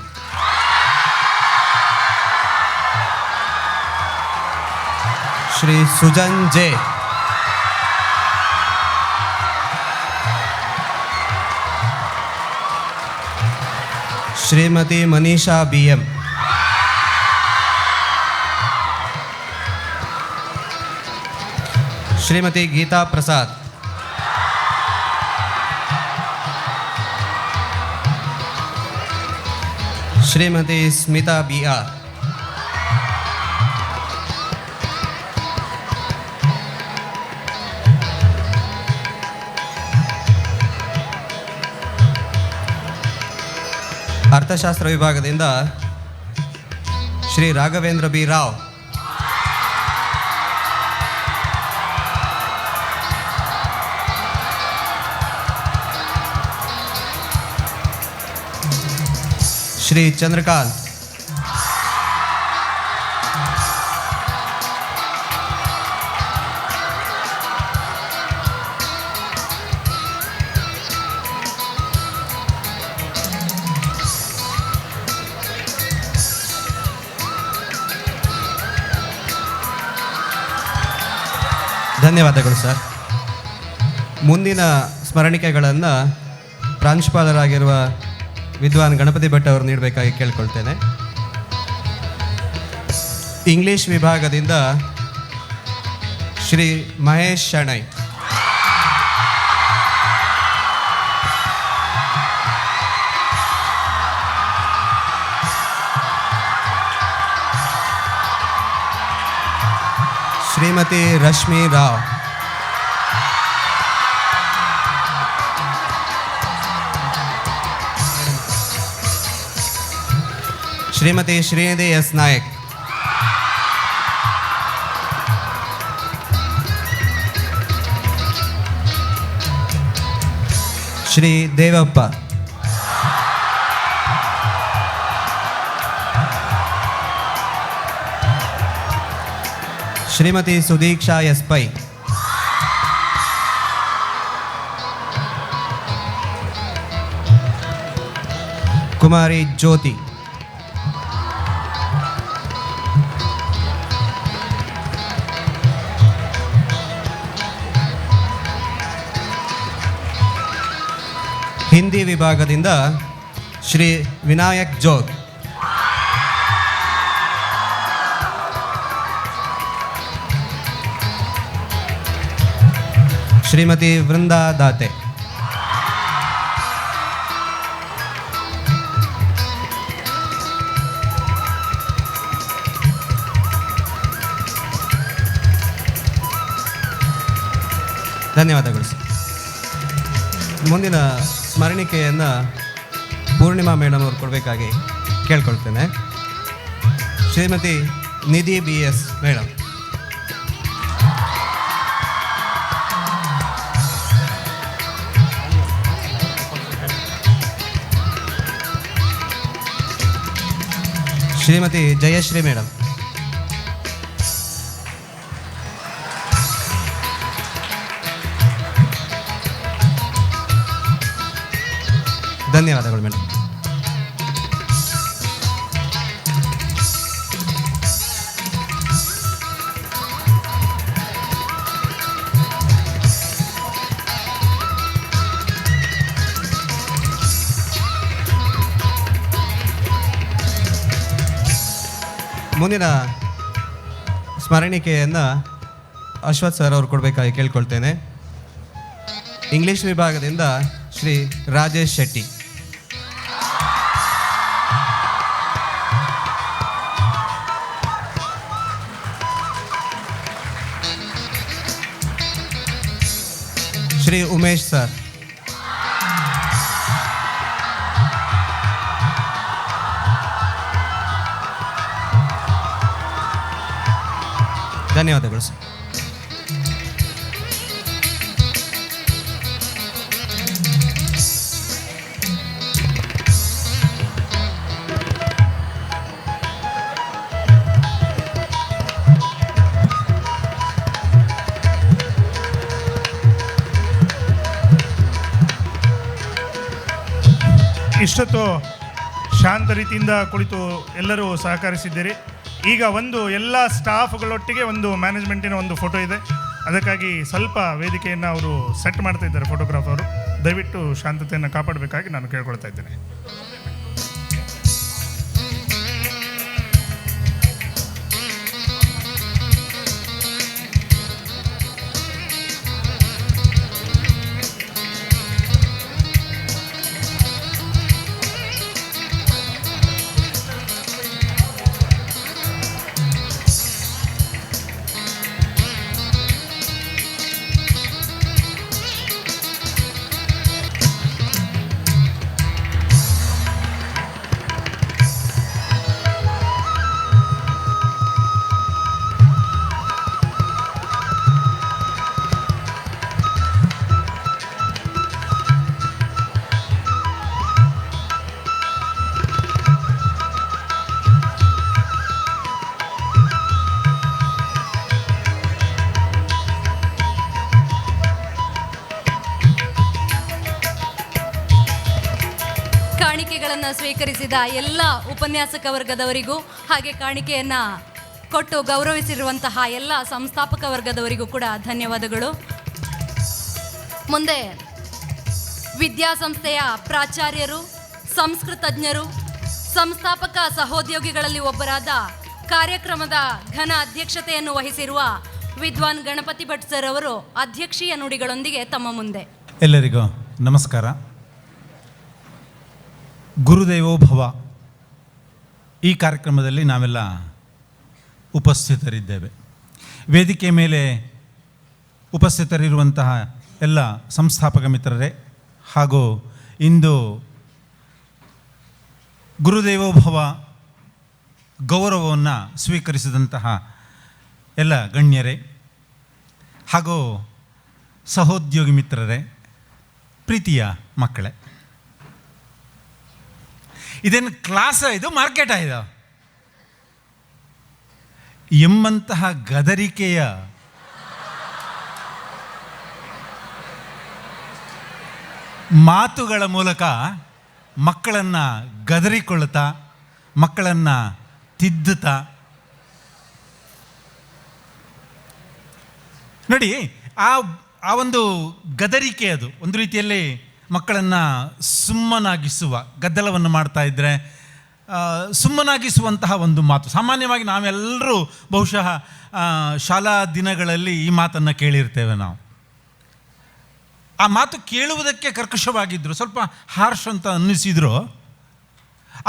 Shri Sujan J, Shrimati Manisha B M, Shrimati Geetha Prasad, Shrimati Smitha B R, ಅರ್ಥಶಾಸ್ತ್ರ ವಿಭಾಗದಿಂದ ಶ್ರೀ ರಾಘವೇಂದ್ರ ಬಿ ರಾವ್, ಶ್ರೀ ಚಂದ್ರಕಾಂತ್, ಧನ್ಯವಾದಗಳು ಸರ್. ಮುಂದಿನ ಸ್ಮರಣಿಕೆಗಳನ್ನು ಪ್ರಾಂಶುಪಾಲರಾಗಿರುವ ವಿದ್ವಾನ್ ಗಣಪತಿ ಭಟ್ ಅವರು ನೀಡಬೇಕಾಗಿ ಕೇಳ್ಕೊಳ್ತೇನೆ. ಇಂಗ್ಲಿಷ್ ವಿಭಾಗದಿಂದ ಶ್ರೀ ಮಹೇಶ್ ಶೆಣೈ, ಶ್ರೀಮತಿ ರಶ್ಮಿ ರಾವ್, ಶ್ರೀಮತಿ ಶ್ರೀನಿಧಿ ಎಸ್ ನಾಯಕ್, ಶ್ರೀ ದೇವಪ್ಪ, ಶ್ರೀಮತಿ ಸುದೀಕ್ಷಾ ಎಸ್ ಪೈ, ಕುಮಾರಿ ಜ್ಯೋತಿ, ಹಿಂದಿ ವಿಭಾಗದಿಂದ ಶ್ರೀ ವಿನಾಯಕ್ ಜೋಗ್, ಶ್ರೀಮತಿ ವೃಂದಾ ದಾತೆ, ಧನ್ಯವಾದಗಳು ಸರ್. ಮುಂದಿನ ಸ್ಮರಣಿಕೆಯನ್ನು ಪೂರ್ಣಿಮಾ ಮೇಡಮ್ ಅವರು ಕೊಡಬೇಕಾಗಿ ಕೇಳ್ಕೊಳ್ತೇನೆ. Shrimati Nidhi B S madam, Shrimati Jayashree madam, ಮುಂದಿನ ಸ್ಮರಣಿಕೆಯನ್ನು ಅಶ್ವಥ್ ಸರ್ ಅವರು ಕೊಡಬೇಕಾಗಿ ಕೇಳ್ಕೊಳ್ತೇನೆ. ಇಂಗ್ಲೀಷ್ ವಿಭಾಗದಿಂದ ಶ್ರೀ ರಾಜೇಶ್ ಶೆಟ್ಟಿ. ಶ್ರೀ ಉಮೇಶ್ ಸರ್. ಧನ್ಯವಾದಗಳು ಸರ್. ಇಷ್ಟೊತ್ತು ಶಾಂತ ರೀತಿಯಿಂದ ಕುಳಿತು ಎಲ್ಲರೂ ಸಹಕರಿಸಿದ್ದೀರಿ. ಈಗ ಒಂದು ಎಲ್ಲ ಸ್ಟಾಫ್ಗಳೊಟ್ಟಿಗೆ ಒಂದು ಮ್ಯಾನೇಜ್ಮೆಂಟಿನ ಒಂದು ಫೋಟೋ ಇದೆ. ಅದಕ್ಕಾಗಿ ಸ್ವಲ್ಪ ವೇದಿಕೆಯನ್ನು ಅವರು ಸೆಟ್ ಮಾಡ್ತಾ ಇದ್ದಾರೆ ಫೋಟೋಗ್ರಾಫರು. ದಯವಿಟ್ಟು ಶಾಂತತೆಯನ್ನು ಕಾಪಾಡಬೇಕಾಗಿ ನಾನು ಕೇಳ್ಕೊಳ್ತಾ ಇದ್ದೇನೆ. ಕಾಣಿಕೆಗಳನ್ನು ಸ್ವೀಕರಿಸಿದ ಎಲ್ಲ ಉಪನ್ಯಾಸಕ ವರ್ಗದವರಿಗೂ ಹಾಗೆ ಕಾಣಿಕೆಯನ್ನು ಕೊಟ್ಟು ಗೌರವಿಸಿರುವಂತಹ ಎಲ್ಲ ಸಂಸ್ಥಾಪಕ ವರ್ಗದವರಿಗೂ ಕೂಡ ಧನ್ಯವಾದಗಳು. ಮುಂದೆ ವಿದ್ಯಾಸಂಸ್ಥೆಯ ಪ್ರಾಚಾರ್ಯರು, ಸಂಸ್ಕೃತಜ್ಞರು, ಸಂಸ್ಥಾಪಕ ಸಹೋದ್ಯೋಗಿಗಳಲ್ಲಿ ಒಬ್ಬರಾದ ಕಾರ್ಯಕ್ರಮದ ಘನ ಅಧ್ಯಕ್ಷತೆಯನ್ನು ವಹಿಸಿರುವ ವಿದ್ವಾನ್ ಗಣಪತಿ ಭಟ್ ಸರ್ ಅವರು ಅಧ್ಯಕ್ಷೀಯ ನುಡಿಗಳೊಂದಿಗೆ ತಮ್ಮ ಮುಂದೆ. ಎಲ್ಲರಿಗೂ ನಮಸ್ಕಾರ. ಗುರುದೇವೋ ಭವ ಈ ಕಾರ್ಯಕ್ರಮದಲ್ಲಿ ನಾವೆಲ್ಲ ಉಪಸ್ಥಿತರಿದ್ದೇವೆ. ವೇದಿಕೆ ಮೇಲೆ ಉಪಸ್ಥಿತರಿರುವಂತಹ ಎಲ್ಲ ಸಂಸ್ಥಾಪಕ ಮಿತ್ರರೇ ಹಾಗೂ ಇಂದು ಗುರುದೇವೋ ಭವ ಗೌರವವನ್ನು ಸ್ವೀಕರಿಸಿದಂತಹ ಎಲ್ಲ ಗಣ್ಯರೇ ಹಾಗೂ ಸಹೋದ್ಯೋಗಿ ಮಿತ್ರರೇ, ಪ್ರೀತಿಯ ಮಕ್ಕಳೇ, ಇದೇನು ಕ್ಲಾಸ ಇದು ಮಾರ್ಕೆಟ ಇದು ಎಂಬಂತಹ ಗದರಿಕೆಯ ಮಾತುಗಳ ಮೂಲಕ ಮಕ್ಕಳನ್ನು ಗದರಿಕೊಳ್ಳುತ್ತಾ, ಮಕ್ಕಳನ್ನು ತಿದ್ದುತ್ತಾ, ನೋಡಿ ಆ ಒಂದು ಗದರಿಕೆ ಅದು ಒಂದು ರೀತಿಯಲ್ಲಿ ಮಕ್ಕಳನ್ನು ಸುಮ್ಮನಾಗಿಸುವ, ಗದ್ದಲವನ್ನು ಮಾಡ್ತಾ ಇದ್ದರೆ ಸುಮ್ಮನಾಗಿಸುವಂತಹ ಒಂದು ಮಾತು. ಸಾಮಾನ್ಯವಾಗಿ ನಾವೆಲ್ಲರೂ ಬಹುಶಃ ಶಾಲಾ ದಿನಗಳಲ್ಲಿ ಈ ಮಾತನ್ನು ಕೇಳಿರ್ತೇವೆ. ನಾವು ಆ ಮಾತು ಕೇಳುವುದಕ್ಕೆ ಕರ್ಕಶವಾಗಿದ್ದರು, ಸ್ವಲ್ಪ ಹಾರ್ಷ್ ಅಂತ ಅನ್ನಿಸಿದ್ರು.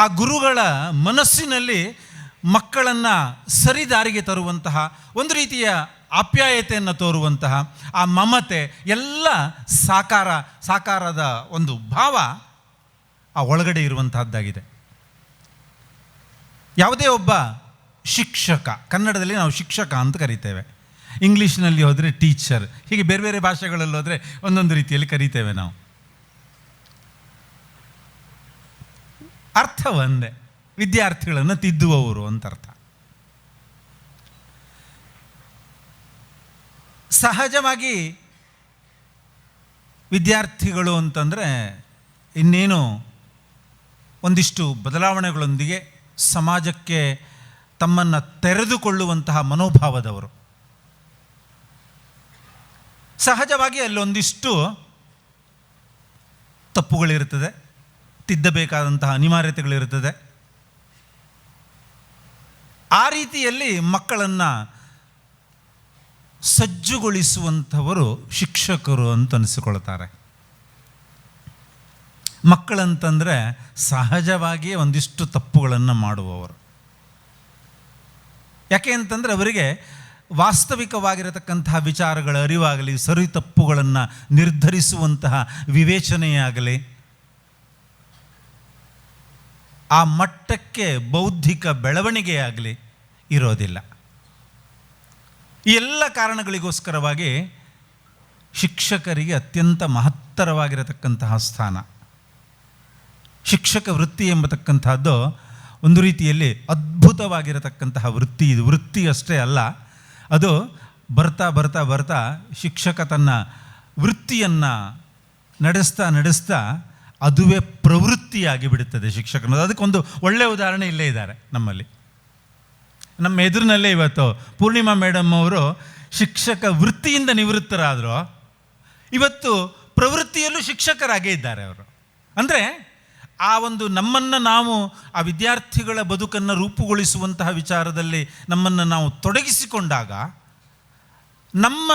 ಆ ಗುರುಗಳ ಮನಸ್ಸಿನಲ್ಲಿ ಮಕ್ಕಳನ್ನು ಸರಿದಾರಿಗೆ ತರುವಂತಹ ಒಂದು ರೀತಿಯ ಆಪ್ಯಾಯತೆಯನ್ನು ತೋರುವಂತಹ ಆ ಮಮತೆ ಎಲ್ಲ ಸಾಕಾರದ ಒಂದು ಭಾವ ಆ ಒಳಗಡೆ ಇರುವಂತಹದ್ದಾಗಿದೆ. ಯಾವುದೇ ಒಬ್ಬ ಶಿಕ್ಷಕ, ಕನ್ನಡದಲ್ಲಿ ನಾವು ಶಿಕ್ಷಕ ಅಂತ ಕರಿತೇವೆ, ಇಂಗ್ಲೀಷ್ನಲ್ಲಿ ಹೋದರೆ ಟೀಚರ್, ಹೀಗೆ ಬೇರೆ ಬೇರೆ ಭಾಷೆಗಳಲ್ಲಿ ಹೋದರೆ ಒಂದೊಂದು ರೀತಿಯಲ್ಲಿ ಕರಿತೇವೆ ನಾವು. ಅರ್ಥ ಒಂದೇ, ವಿದ್ಯಾರ್ಥಿಗಳನ್ನು ತಿದ್ದುವವರು ಅಂತ ಅರ್ಥ. ಸಹಜವಾಗಿ ವಿದ್ಯಾರ್ಥಿಗಳು ಅಂತಂದರೆ ಇನ್ನೇನು ಒಂದಿಷ್ಟು ಬದಲಾವಣೆಗಳೊಂದಿಗೆ ಸಮಾಜಕ್ಕೆ ತಮ್ಮನ್ನು ತೆರೆದುಕೊಳ್ಳುವಂತಹ ಮನೋಭಾವದವರು. ಸಹಜವಾಗಿ ಅಲ್ಲೊಂದಿಷ್ಟು ತಪ್ಪುಗಳಿರುತ್ತದೆ, ತಿದ್ದಬೇಕಾದಂತಹ ಅನಿವಾರ್ಯತೆಗಳಿರುತ್ತದೆ. ಆ ರೀತಿಯಲ್ಲಿ ಮಕ್ಕಳನ್ನು ಸಜ್ಜುಗೊಳಿಸುವಂಥವರು ಶಿಕ್ಷಕರು ಅಂತ ಅನಿಸಿಕೊಳ್ತಾರೆ. ಮಕ್ಕಳಂತಂದರೆ ಸಹಜವಾಗಿಯೇ ಒಂದಿಷ್ಟು ತಪ್ಪುಗಳನ್ನು ಮಾಡುವವರು. ಯಾಕೆ ಅಂತಂದರೆ ಅವರಿಗೆ ವಾಸ್ತವಿಕವಾಗಿರತಕ್ಕಂತಹ ವಿಚಾರಗಳ ಅರಿವಾಗಲಿ, ಸರಿ ತಪ್ಪುಗಳನ್ನು ನಿರ್ಧರಿಸುವಂತಹ ವಿವೇಚನೆಯಾಗಲಿ, ಆ ಮಟ್ಟಕ್ಕೆ ಬೌದ್ಧಿಕ ಬೆಳವಣಿಗೆಯಾಗಲಿ ಇರೋದಿಲ್ಲ. ಈ ಎಲ್ಲ ಕಾರಣಗಳಿಗೋಸ್ಕರವಾಗಿ ಶಿಕ್ಷಕರಿಗೆ ಅತ್ಯಂತ ಮಹತ್ತರವಾಗಿರತಕ್ಕಂತಹ ಸ್ಥಾನ. ಶಿಕ್ಷಕ ವೃತ್ತಿ ಎಂಬತಕ್ಕಂಥದ್ದು ಒಂದು ರೀತಿಯಲ್ಲಿ ಅದ್ಭುತವಾಗಿರತಕ್ಕಂತಹ ವೃತ್ತಿ. ಇದು ವೃತ್ತಿ ಅಷ್ಟೇ ಅಲ್ಲ, ಅದು ಬರ್ತಾ ಬರ್ತಾ ಬರ್ತಾ ಶಿಕ್ಷಕ ತನ್ನ ವೃತ್ತಿಯನ್ನು ನಡೆಸ್ತಾ ಅದುವೇ ಪ್ರವೃತ್ತಿಯಾಗಿ ಬಿಡುತ್ತದೆ ಶಿಕ್ಷಕನ. ಅದಕ್ಕೊಂದು ಒಳ್ಳೆಯ ಉದಾಹರಣೆ ಇಲ್ಲೇ ಇದ್ದಾರೆ ನಮ್ಮಲ್ಲಿ. ನಮ್ಮ ಎದುರಿನಲ್ಲೇ ಇವತ್ತು ಪೂರ್ಣಿಮಾ ಮೇಡಮ್ ಅವರು ಶಿಕ್ಷಕ ವೃತ್ತಿಯಿಂದ ನಿವೃತ್ತರಾದರು. ಇವತ್ತು ಪ್ರವೃತ್ತಿಯಲ್ಲೂ ಶಿಕ್ಷಕರಾಗೇ ಇದ್ದಾರೆ ಅವರು. ಅಂದರೆ ಆ ಒಂದು ನಮ್ಮನ್ನು ನಾವು ಆ ವಿದ್ಯಾರ್ಥಿಗಳ ಬದುಕನ್ನು ರೂಪುಗೊಳಿಸುವಂತಹ ವಿಚಾರದಲ್ಲಿ ನಮ್ಮನ್ನು ನಾವು ತೊಡಗಿಸಿಕೊಂಡಾಗ ನಮ್ಮ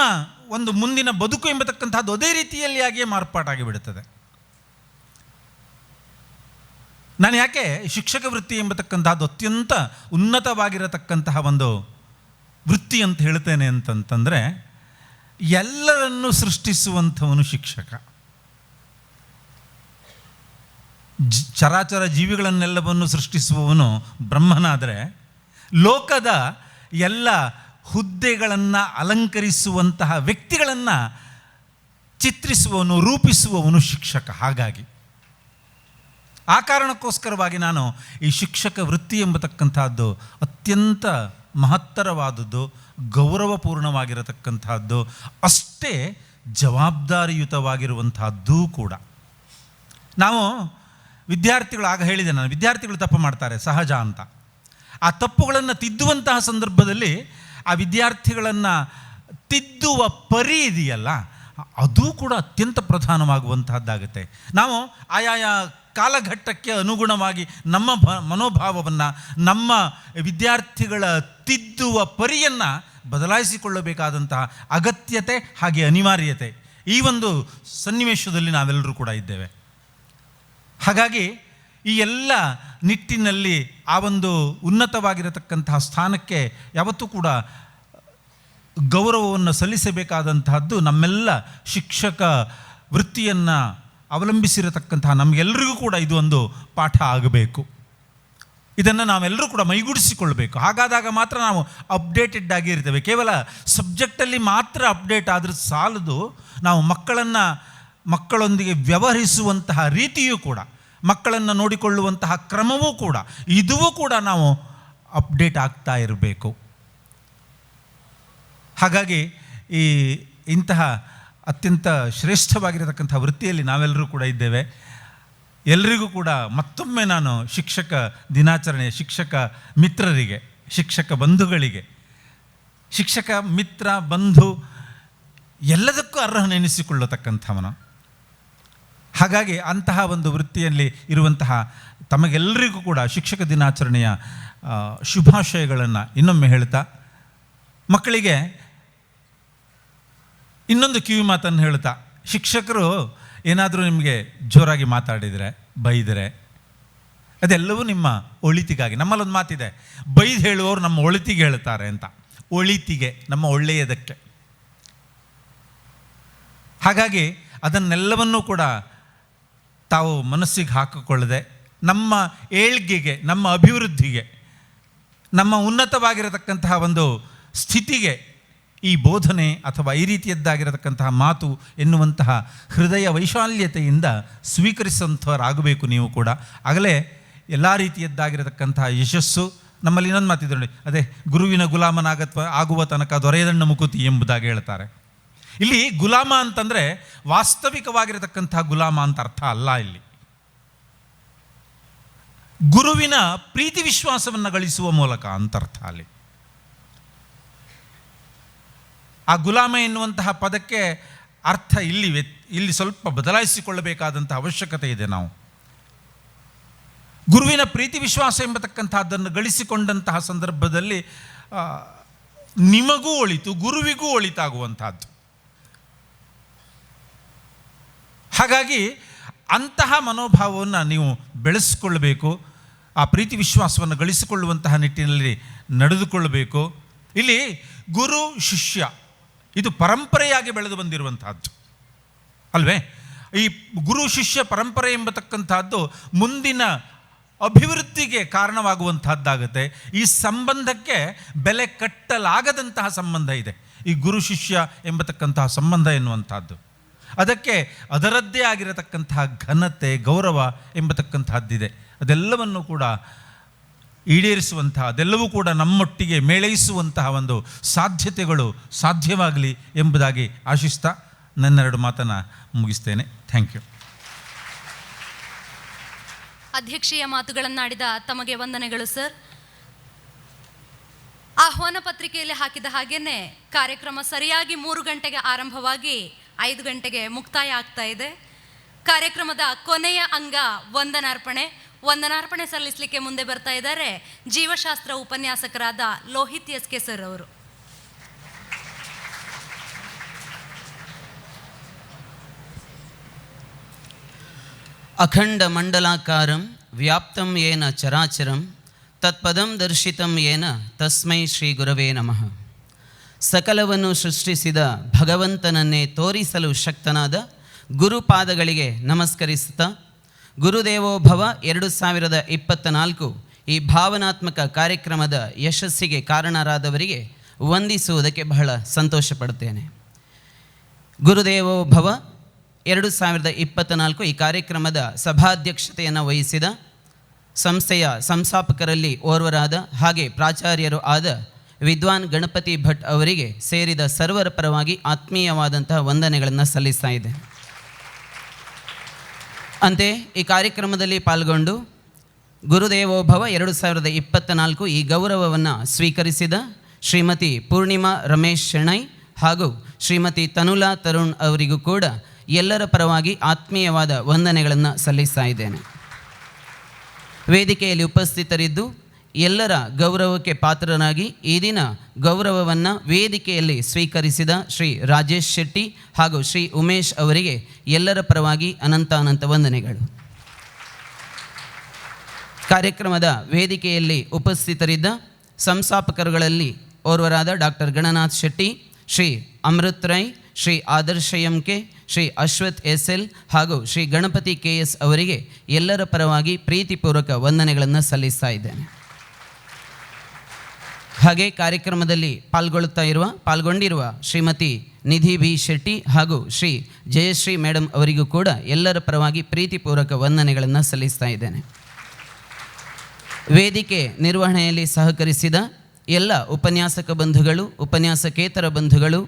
ಒಂದು ಮುಂದಿನ ಬದುಕು ಎಂಬತಕ್ಕಂಥದ್ದು ಅದೇ ರೀತಿಯಲ್ಲಿ ಆಗಿಯೇ ಮಾರ್ಪಾಟಾಗಿ ಬಿಡುತ್ತದೆ. ನಾನು ಯಾಕೆ ಶಿಕ್ಷಕ ವೃತ್ತಿ ಎಂಬತಕ್ಕಂಥದ್ದು ಅತ್ಯಂತ ಉನ್ನತವಾಗಿರತಕ್ಕಂತಹ ಒಂದು ವೃತ್ತಿ ಅಂತ ಹೇಳ್ತೇನೆ ಅಂತಂತಂದರೆ, ಎಲ್ಲರನ್ನು ಸೃಷ್ಟಿಸುವಂಥವನು ಶಿಕ್ಷಕ. ಚರಾಚರ ಜೀವಿಗಳನ್ನೆಲ್ಲವನ್ನು ಸೃಷ್ಟಿಸುವವನು ಬ್ರಹ್ಮನಾದರೆ, ಲೋಕದ ಎಲ್ಲ ಹುದ್ದೆಗಳನ್ನು ಅಲಂಕರಿಸುವಂತಹ ವ್ಯಕ್ತಿಗಳನ್ನು ಚಿತ್ರಿಸುವವನು, ರೂಪಿಸುವವನು ಶಿಕ್ಷಕ. ಹಾಗಾಗಿ ಆ ಕಾರಣಕ್ಕೋಸ್ಕರವಾಗಿ ನಾನು ಈ ಶಿಕ್ಷಕ ವೃತ್ತಿ ಎಂಬತಕ್ಕಂಥದ್ದು ಅತ್ಯಂತ ಮಹತ್ತರವಾದದ್ದು, ಗೌರವಪೂರ್ಣವಾಗಿರತಕ್ಕಂಥದ್ದು, ಅಷ್ಟೇ ಜವಾಬ್ದಾರಿಯುತವಾಗಿರುವಂತಹದ್ದೂ ಕೂಡ. ನಾವು ವಿದ್ಯಾರ್ಥಿಗಳು, ಆಗ ಹೇಳಿದೆ ನಾನು, ವಿದ್ಯಾರ್ಥಿಗಳು ತಪ್ಪು ಮಾಡ್ತಾರೆ ಸಹಜ ಅಂತ. ಆ ತಪ್ಪುಗಳನ್ನು ತಿದ್ದುವಂತಹ ಸಂದರ್ಭದಲ್ಲಿ ಆ ವಿದ್ಯಾರ್ಥಿಗಳನ್ನು ತಿದ್ದುವ ಪರಿ ಇದೆಯಲ್ಲ, ಅದು ಕೂಡ ಅತ್ಯಂತ ಪ್ರಧಾನವಾಗುವಂತಹದ್ದಾಗುತ್ತೆ. ನಾವು ಆಯಾಯ ಕಾಲಘಟ್ಟಕ್ಕೆ ಅನುಗುಣವಾಗಿ ನಮ್ಮ ಮನೋಭಾವವನ್ನು, ನಮ್ಮ ವಿದ್ಯಾರ್ಥಿಗಳ ತಿದ್ದುವ ಪರಿಯನ್ನು ಬದಲಾಯಿಸಿಕೊಳ್ಳಬೇಕಾದಂತಹ ಅಗತ್ಯತೆ ಹಾಗೆ ಅನಿವಾರ್ಯತೆ ಈ ಒಂದು ಸನ್ನಿವೇಶದಲ್ಲಿ ನಾವೆಲ್ಲರೂ ಕೂಡ ಇದ್ದೇವೆ. ಹಾಗಾಗಿ ಈ ಎಲ್ಲ ನಿಟ್ಟಿನಲ್ಲಿ ಆ ಒಂದು ಉನ್ನತವಾಗಿರತಕ್ಕಂತಹ ಸ್ಥಾನಕ್ಕೆ ಯಾವತ್ತೂ ಕೂಡ ಗೌರವವನ್ನು ಸಲ್ಲಿಸಬೇಕಾದಂತಹದ್ದು ನಮ್ಮೆಲ್ಲ ಶಿಕ್ಷಕ ವೃತ್ತಿಯನ್ನು ಅವಲಂಬಿಸಿರತಕ್ಕಂತಹ ನಮಗೆಲ್ಲರಿಗೂ ಕೂಡ ಇದು ಒಂದು ಪಾಠ ಆಗಬೇಕು. ಇದನ್ನು ನಾವೆಲ್ಲರೂ ಕೂಡ ಮೈಗೂಡಿಸಿಕೊಳ್ಬೇಕು. ಹಾಗಾದಾಗ ಮಾತ್ರ ನಾವು ಅಪ್ಡೇಟೆಡ್ ಆಗಿ ಇರ್ತೇವೆ. ಕೇವಲ ಸಬ್ಜೆಕ್ಟಲ್ಲಿ ಮಾತ್ರ ಅಪ್ಡೇಟ್ ಆದರೆ ಸಾಲದು. ನಾವು ಮಕ್ಕಳೊಂದಿಗೆ ವ್ಯವಹರಿಸುವಂತಹ ರೀತಿಯೂ ಕೂಡ, ಮಕ್ಕಳನ್ನು ನೋಡಿಕೊಳ್ಳುವಂತಹ ಕ್ರಮವೂ ಕೂಡ, ಇದೂ ಕೂಡ ನಾವು ಅಪ್ಡೇಟ್ ಆಗ್ತಾ ಇರಬೇಕು. ಹಾಗಾಗಿ ಇಂತಹ ಅತ್ಯಂತ ಶ್ರೇಷ್ಠವಾಗಿರತಕ್ಕಂಥ ವೃತ್ತಿಯಲ್ಲಿ ನಾವೆಲ್ಲರೂ ಕೂಡ ಇದ್ದೇವೆ. ಎಲ್ಲರಿಗೂ ಕೂಡ ಮತ್ತೊಮ್ಮೆ ನಾನು ಶಿಕ್ಷಕ ದಿನಾಚರಣೆ, ಶಿಕ್ಷಕ ಮಿತ್ರರಿಗೆ, ಶಿಕ್ಷಕ ಬಂಧುಗಳಿಗೆ, ಶಿಕ್ಷಕ ಮಿತ್ರ ಬಂಧು ಎಲ್ಲದಕ್ಕೂ ಅರ್ಹನೆನಿಸಿಕೊಳ್ಳತಕ್ಕಂಥವನು. ಹಾಗಾಗಿ ಅಂತಹ ಒಂದು ವೃತ್ತಿಯಲ್ಲಿ ಇರುವಂತಹ ತಮಗೆಲ್ಲರಿಗೂ ಕೂಡ ಶಿಕ್ಷಕ ದಿನಾಚರಣೆಯ ಶುಭಾಶಯಗಳನ್ನು ಇನ್ನೊಮ್ಮೆ ಹೇಳ್ತಾ, ಮಕ್ಕಳಿಗೆ ಇನ್ನೊಂದು ಕಿವಿ ಮಾತನ್ನು ಹೇಳ್ತಾ, ಶಿಕ್ಷಕರು ಏನಾದರೂ ನಿಮಗೆ ಜೋರಾಗಿ ಮಾತಾಡಿದರೆ, ಬೈದರೆ, ಅದೆಲ್ಲವೂ ನಿಮ್ಮ ಒಳಿತಿಗಾಗಿ. ನಮ್ಮಲ್ಲೊಂದು ಮಾತಿದೆ, ಬೈದು ಹೇಳುವವರು ನಮ್ಮ ಒಳಿತಿಗೆ ಹೇಳ್ತಾರೆ ಅಂತ. ಒಳಿತಿಗೆ, ನಮ್ಮ ಒಳ್ಳೆಯದಕ್ಕೆ. ಹಾಗಾಗಿ ಅದನ್ನೆಲ್ಲವನ್ನೂ ಕೂಡ ತಾವು ಮನಸ್ಸಿಗೆ ಹಾಕಿಕೊಳ್ಳದೆ, ನಮ್ಮ ಏಳ್ಗೆಗೆ, ನಮ್ಮ ಅಭಿವೃದ್ಧಿಗೆ, ನಮ್ಮ ಉನ್ನತವಾಗಿರತಕ್ಕಂತಹ ಒಂದು ಸ್ಥಿತಿಗೆ ಈ ಬೋಧನೆ ಅಥವಾ ಈ ರೀತಿಯದ್ದಾಗಿರತಕ್ಕಂತಹ ಮಾತು ಎನ್ನುವಂತಹ ಹೃದಯ ವೈಶಾಲ್ಯತೆಯಿಂದ ಸ್ವೀಕರಿಸುವಂಥವರಾಗಬೇಕು ನೀವು ಕೂಡ. ಆಗಲೇ ಎಲ್ಲ ರೀತಿಯದ್ದಾಗಿರತಕ್ಕಂತಹ ಯಶಸ್ಸು. ನಮ್ಮಲ್ಲಿ ಇನ್ನೊಂದು ಮಾತಿದೆ ನೋಡಿ, ಅದೇ ಗುರುವಿನ ಆಗುವ ತನಕ ದೊರೆಯದಣ್ಣ ಮುಕುತಿ ಎಂಬುದಾಗಿ ಹೇಳ್ತಾರೆ. ಇಲ್ಲಿ ಗುಲಾಮ ಅಂತಂದರೆ ವಾಸ್ತವಿಕವಾಗಿರತಕ್ಕಂತಹ ಗುಲಾಮ ಅಂತ ಅರ್ಥ ಅಲ್ಲ. ಇಲ್ಲಿ ಗುರುವಿನ ಪ್ರೀತಿ ವಿಶ್ವಾಸವನ್ನು ಗಳಿಸುವ ಮೂಲಕ ಅಂತ ಅರ್ಥ. ಅಲ್ಲಿ ಆ ಗುಲಾಮ ಎನ್ನುವಂತಹ ಪದಕ್ಕೆ ಅರ್ಥ ಇಲ್ಲಿ ಸ್ವಲ್ಪ ಬದಲಾಯಿಸಿಕೊಳ್ಳಬೇಕಾದಂಥ ಅವಶ್ಯಕತೆ ಇದೆ. ನಾವು ಗುರುವಿನ ಪ್ರೀತಿ ವಿಶ್ವಾಸ ಎಂಬತಕ್ಕಂಥದ್ದನ್ನು ಗಳಿಸಿಕೊಂಡಂತಹ ಸಂದರ್ಭದಲ್ಲಿ ನಿಮಗೂ ಒಳಿತು, ಗುರುವಿಗೂ ಒಳಿತಾಗುವಂಥದ್ದು. ಹಾಗಾಗಿ ಅಂತಹ ಮನೋಭಾವವನ್ನು ನೀವು ಬೆಳೆಸಿಕೊಳ್ಳಬೇಕು. ಆ ಪ್ರೀತಿ ವಿಶ್ವಾಸವನ್ನು ಗಳಿಸಿಕೊಳ್ಳುವಂತಹ ನಿಟ್ಟಿನಲ್ಲಿ ನಡೆದುಕೊಳ್ಳಬೇಕು. ಇಲ್ಲಿ ಗುರು ಶಿಷ್ಯ ಇದು ಪರಂಪರೆಯಾಗಿ ಬೆಳೆದು ಬಂದಿರುವಂತಹದ್ದು ಅಲ್ವೇ? ಈ ಗುರು ಶಿಷ್ಯ ಪರಂಪರೆ ಎಂಬತಕ್ಕಂಥದ್ದು ಮುಂದಿನ ಅಭಿವೃದ್ಧಿಗೆ ಕಾರಣವಾಗುವಂತಹದ್ದಾಗುತ್ತೆ. ಈ ಸಂಬಂಧಕ್ಕೆ ಬೆಲೆ ಕಟ್ಟಲಾಗದಂತಹ ಸಂಬಂಧ ಇದೆ ಈ ಗುರು ಶಿಷ್ಯ ಎಂಬತಕ್ಕಂತಹ ಸಂಬಂಧ ಎನ್ನುವಂಥದ್ದು. ಅದಕ್ಕೆ ಅದರದ್ದೇ ಆಗಿರತಕ್ಕಂತಹ ಘನತೆ, ಗೌರವ ಎಂಬತಕ್ಕಂತಹದ್ದಿದೆ. ಅದೆಲ್ಲವನ್ನು ಕೂಡ ಈಡೇರಿಸುವಂತಹ, ಅದೆಲ್ಲವೂ ಕೂಡ ನಮ್ಮೊಟ್ಟಿಗೆ ಮೇಳೈಸುವಂತಹ ಒಂದು ಸಾಧ್ಯತೆಗಳು ಸಾಧ್ಯವಾಗಲಿ ಎಂಬುದಾಗಿ ಆಶಿಸ್ತಾ ನನ್ನೆರಡು ಮಾತನ್ನು ಮುಗಿಸ್ತೇನೆ. Thank you. ಅಧ್ಯಕ್ಷೀಯ ಮಾತುಗಳನ್ನಾಡಿದ ತಮಗೆ ವಂದನೆಗಳು ಸರ್. ಆಹ್ವಾನ ಪತ್ರಿಕೆಯಲ್ಲಿ ಹಾಕಿದ ಹಾಗೇನೆ ಕಾರ್ಯಕ್ರಮ ಸರಿಯಾಗಿ 3 ಗಂಟೆಗೆ ಆರಂಭವಾಗಿ 5 ಗಂಟೆಗೆ ಮುಕ್ತಾಯ ಆಗ್ತಾ ಇದೆ. ಕಾರ್ಯಕ್ರಮದ ಕೊನೆಯ ಅಂಗ ವಂದನಾರ್ಪಣೆ ಸಲ್ಲಿಸಲಿಕ್ಕೆ ಮುಂದೆ ಬರ್ತಾ ಇದ್ದಾರೆ ಜೀವಶಾಸ್ತ್ರ ಉಪನ್ಯಾಸಕರಾದ ಲೋಹಿತ್ ಎಸ್.ಕೆ. ಸರ್ ಅವರು. ಅಖಂಡ ಮಂಡಲಾಕಾರಂ ವ್ಯಾಪ್ತಂ ಯೇನ ಚರಾಚರಂ ತತ್ಪದಂ ದರ್ಶಿತಂ ಯೇನ ತಸ್ಮೈ ಶ್ರೀ ಗುರವೇ ನಮಃ. ಸಕಲವನ್ನು ಸೃಷ್ಟಿಸಿದ ಭಗವಂತನನ್ನೇ ತೋರಿಸಲು ಶಕ್ತನಾದ ಗುರುಪಾದಗಳಿಗೆ ನಮಸ್ಕರಿಸುತ್ತಾ, ಗುರುದೇವೋಭವ 2024 ಈ ಭಾವನಾತ್ಮಕ ಕಾರ್ಯಕ್ರಮದ ಯಶಸ್ಸಿಗೆ ಕಾರಣರಾದವರಿಗೆ ವಂದಿಸುವುದಕ್ಕೆ ಬಹಳ ಸಂತೋಷ ಪಡುತ್ತೇನೆ. ಗುರುದೇವೋಭವ 2024 ಈ ಕಾರ್ಯಕ್ರಮದ ಸಭಾಧ್ಯಕ್ಷತೆಯನ್ನು ವಹಿಸಿದ ಸಂಸ್ಥೆಯ ಸಂಸ್ಥಾಪಕರಲ್ಲಿ ಓರ್ವರಾದ ಹಾಗೆ ಪ್ರಾಚಾರ್ಯರು ಆದ ವಿದ್ವಾನ್ ಗಣಪತಿ ಭಟ್ ಅವರಿಗೆ ಸೇರಿದ ಸರ್ವರ ಪರವಾಗಿ ಆತ್ಮೀಯವಾದಂತಹ ವಂದನೆಗಳನ್ನು ಸಲ್ಲಿಸ್ತಾ ಇದೆ. ಅಂತೆ ಈ ಕಾರ್ಯಕ್ರಮದಲ್ಲಿ ಪಾಲ್ಗೊಂಡು ಗುರುದೇವೋಭವ 2024 ಈ ಗೌರವವನ್ನು ಸ್ವೀಕರಿಸಿದ ಶ್ರೀಮತಿ ಪೂರ್ಣಿಮಾ ರಮೇಶ್ ಶೆಣೈ ಹಾಗೂ ಶ್ರೀಮತಿ ತನುಲಾ ತರುಣ್ ಅವರಿಗೂ ಕೂಡ ಎಲ್ಲರ ಪರವಾಗಿ ಆತ್ಮೀಯವಾದ ವಂದನೆಗಳನ್ನು ಸಲ್ಲಿಸ್ತಾ ಇದ್ದೇನೆ. ವೇದಿಕೆಯಲ್ಲಿ ಉಪಸ್ಥಿತರಿದ್ದು ಎಲ್ಲರ ಗೌರವಕ್ಕೆ ಪಾತ್ರರಾಗಿ ಈ ದಿನ ಗೌರವವನ್ನು ವೇದಿಕೆಯಲ್ಲಿ ಸ್ವೀಕರಿಸಿದ ಶ್ರೀ ರಾಜೇಶ್ ಶೆಟ್ಟಿ ಹಾಗೂ ಶ್ರೀ ಉಮೇಶ್ ಅವರಿಗೆ ಎಲ್ಲರ ಪರವಾಗಿ ಅನಂತ ವಂದನೆಗಳು. ಕಾರ್ಯಕ್ರಮದ ವೇದಿಕೆಯಲ್ಲಿ ಉಪಸ್ಥಿತರಿದ್ದ ಸಂಸ್ಥಾಪಕರುಗಳಲ್ಲಿ ಓರ್ವರಾದ ಡಾಕ್ಟರ್ ಗಣನಾಥ್ ಶೆಟ್ಟಿ, ಶ್ರೀ ಅಮೃತ್ ರೈ, ಶ್ರೀ ಆದರ್ಶ ಎಂ.ಕೆ., ಶ್ರೀ ಅಶ್ವಥ್ ಎಸ್.ಎಲ್. ಹಾಗೂ ಶ್ರೀ ಗಣಪತಿ ಕೆ.ಎಸ್. ಅವರಿಗೆ ಎಲ್ಲರ ಪರವಾಗಿ ಪ್ರೀತಿಪೂರ್ವಕ ವಂದನೆಗಳನ್ನು ಸಲ್ಲಿಸ್ತಾ ಇದ್ದೇನೆ. ಹಾಗೆ ಕಾರ್ಯಕ್ರಮದಲ್ಲಿ ಪಾಲ್ಗೊಂಡಿರುವ ಶ್ರೀಮತಿ ನಿಧಿ ಬಿ ಶೆಟ್ಟಿ ಹಾಗೂ ಶ್ರೀ ಜಯಶ್ರೀ ಮೇಡಮ್ ಅವರಿಗೂ ಕೂಡ ಎಲ್ಲರ ಪರವಾಗಿ ಪ್ರೀತಿಪೂರ್ವಕ ವಂದನೆಗಳನ್ನು ಸಲ್ಲಿಸ್ತಾ ಇದ್ದೇನೆ. ವೇದಿಕೆ ನಿರ್ವಹಣೆಯಲ್ಲಿ ಸಹಕರಿಸಿದ ಎಲ್ಲ ಉಪನ್ಯಾಸಕ ಬಂಧುಗಳು, ಉಪನ್ಯಾಸಕೇತರ ಬಂಧುಗಳು,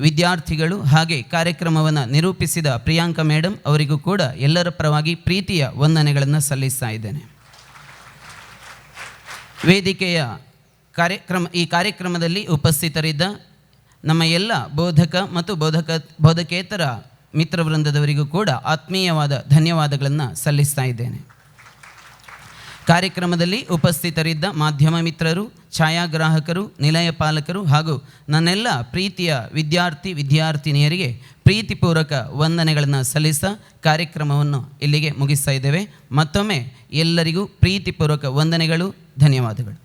ವಿದ್ಯಾರ್ಥಿಗಳು ಹಾಗೆ ಕಾರ್ಯಕ್ರಮವನ್ನು ನಿರೂಪಿಸಿದ ಪ್ರಿಯಾಂಕಾ ಮೇಡಮ್ ಅವರಿಗೂ ಕೂಡ ಎಲ್ಲರ ಪರವಾಗಿ ಪ್ರೀತಿಯ ವಂದನೆಗಳನ್ನು ಸಲ್ಲಿಸ್ತಾ ಇದ್ದೇನೆ. ವೇದಿಕೆಯ ಈ ಕಾರ್ಯಕ್ರಮದಲ್ಲಿ ಉಪಸ್ಥಿತರಿದ್ದ ನಮ್ಮ ಎಲ್ಲ ಬೋಧಕ ಮತ್ತು ಬೋಧಕೇತರ ಮಿತ್ರವೃಂದದವರಿಗೂ ಕೂಡ ಆತ್ಮೀಯವಾದ ಧನ್ಯವಾದಗಳನ್ನು ಸಲ್ಲಿಸ್ತಾ ಇದ್ದೇನೆ. ಕಾರ್ಯಕ್ರಮದಲ್ಲಿ ಉಪಸ್ಥಿತರಿದ್ದ ಮಾಧ್ಯಮ ಮಿತ್ರರು, ಛಾಯಾಗ್ರಾಹಕರು, ನಿಲಯ ಪಾಲಕರು ಹಾಗೂ ನನ್ನೆಲ್ಲ ಪ್ರೀತಿಯ ವಿದ್ಯಾರ್ಥಿನಿಯರಿಗೆ ಪ್ರೀತಿಪೂರ್ವಕ ವಂದನೆಗಳನ್ನು ಸಲ್ಲಿಸ್ತಾ ಕಾರ್ಯಕ್ರಮವನ್ನು ಇಲ್ಲಿಗೆ ಮುಗಿಸ್ತಾ ಇದ್ದೇವೆ. ಮತ್ತೊಮ್ಮೆ ಎಲ್ಲರಿಗೂ ಪ್ರೀತಿಪೂರ್ವಕ ವಂದನೆಗಳು, ಧನ್ಯವಾದಗಳು.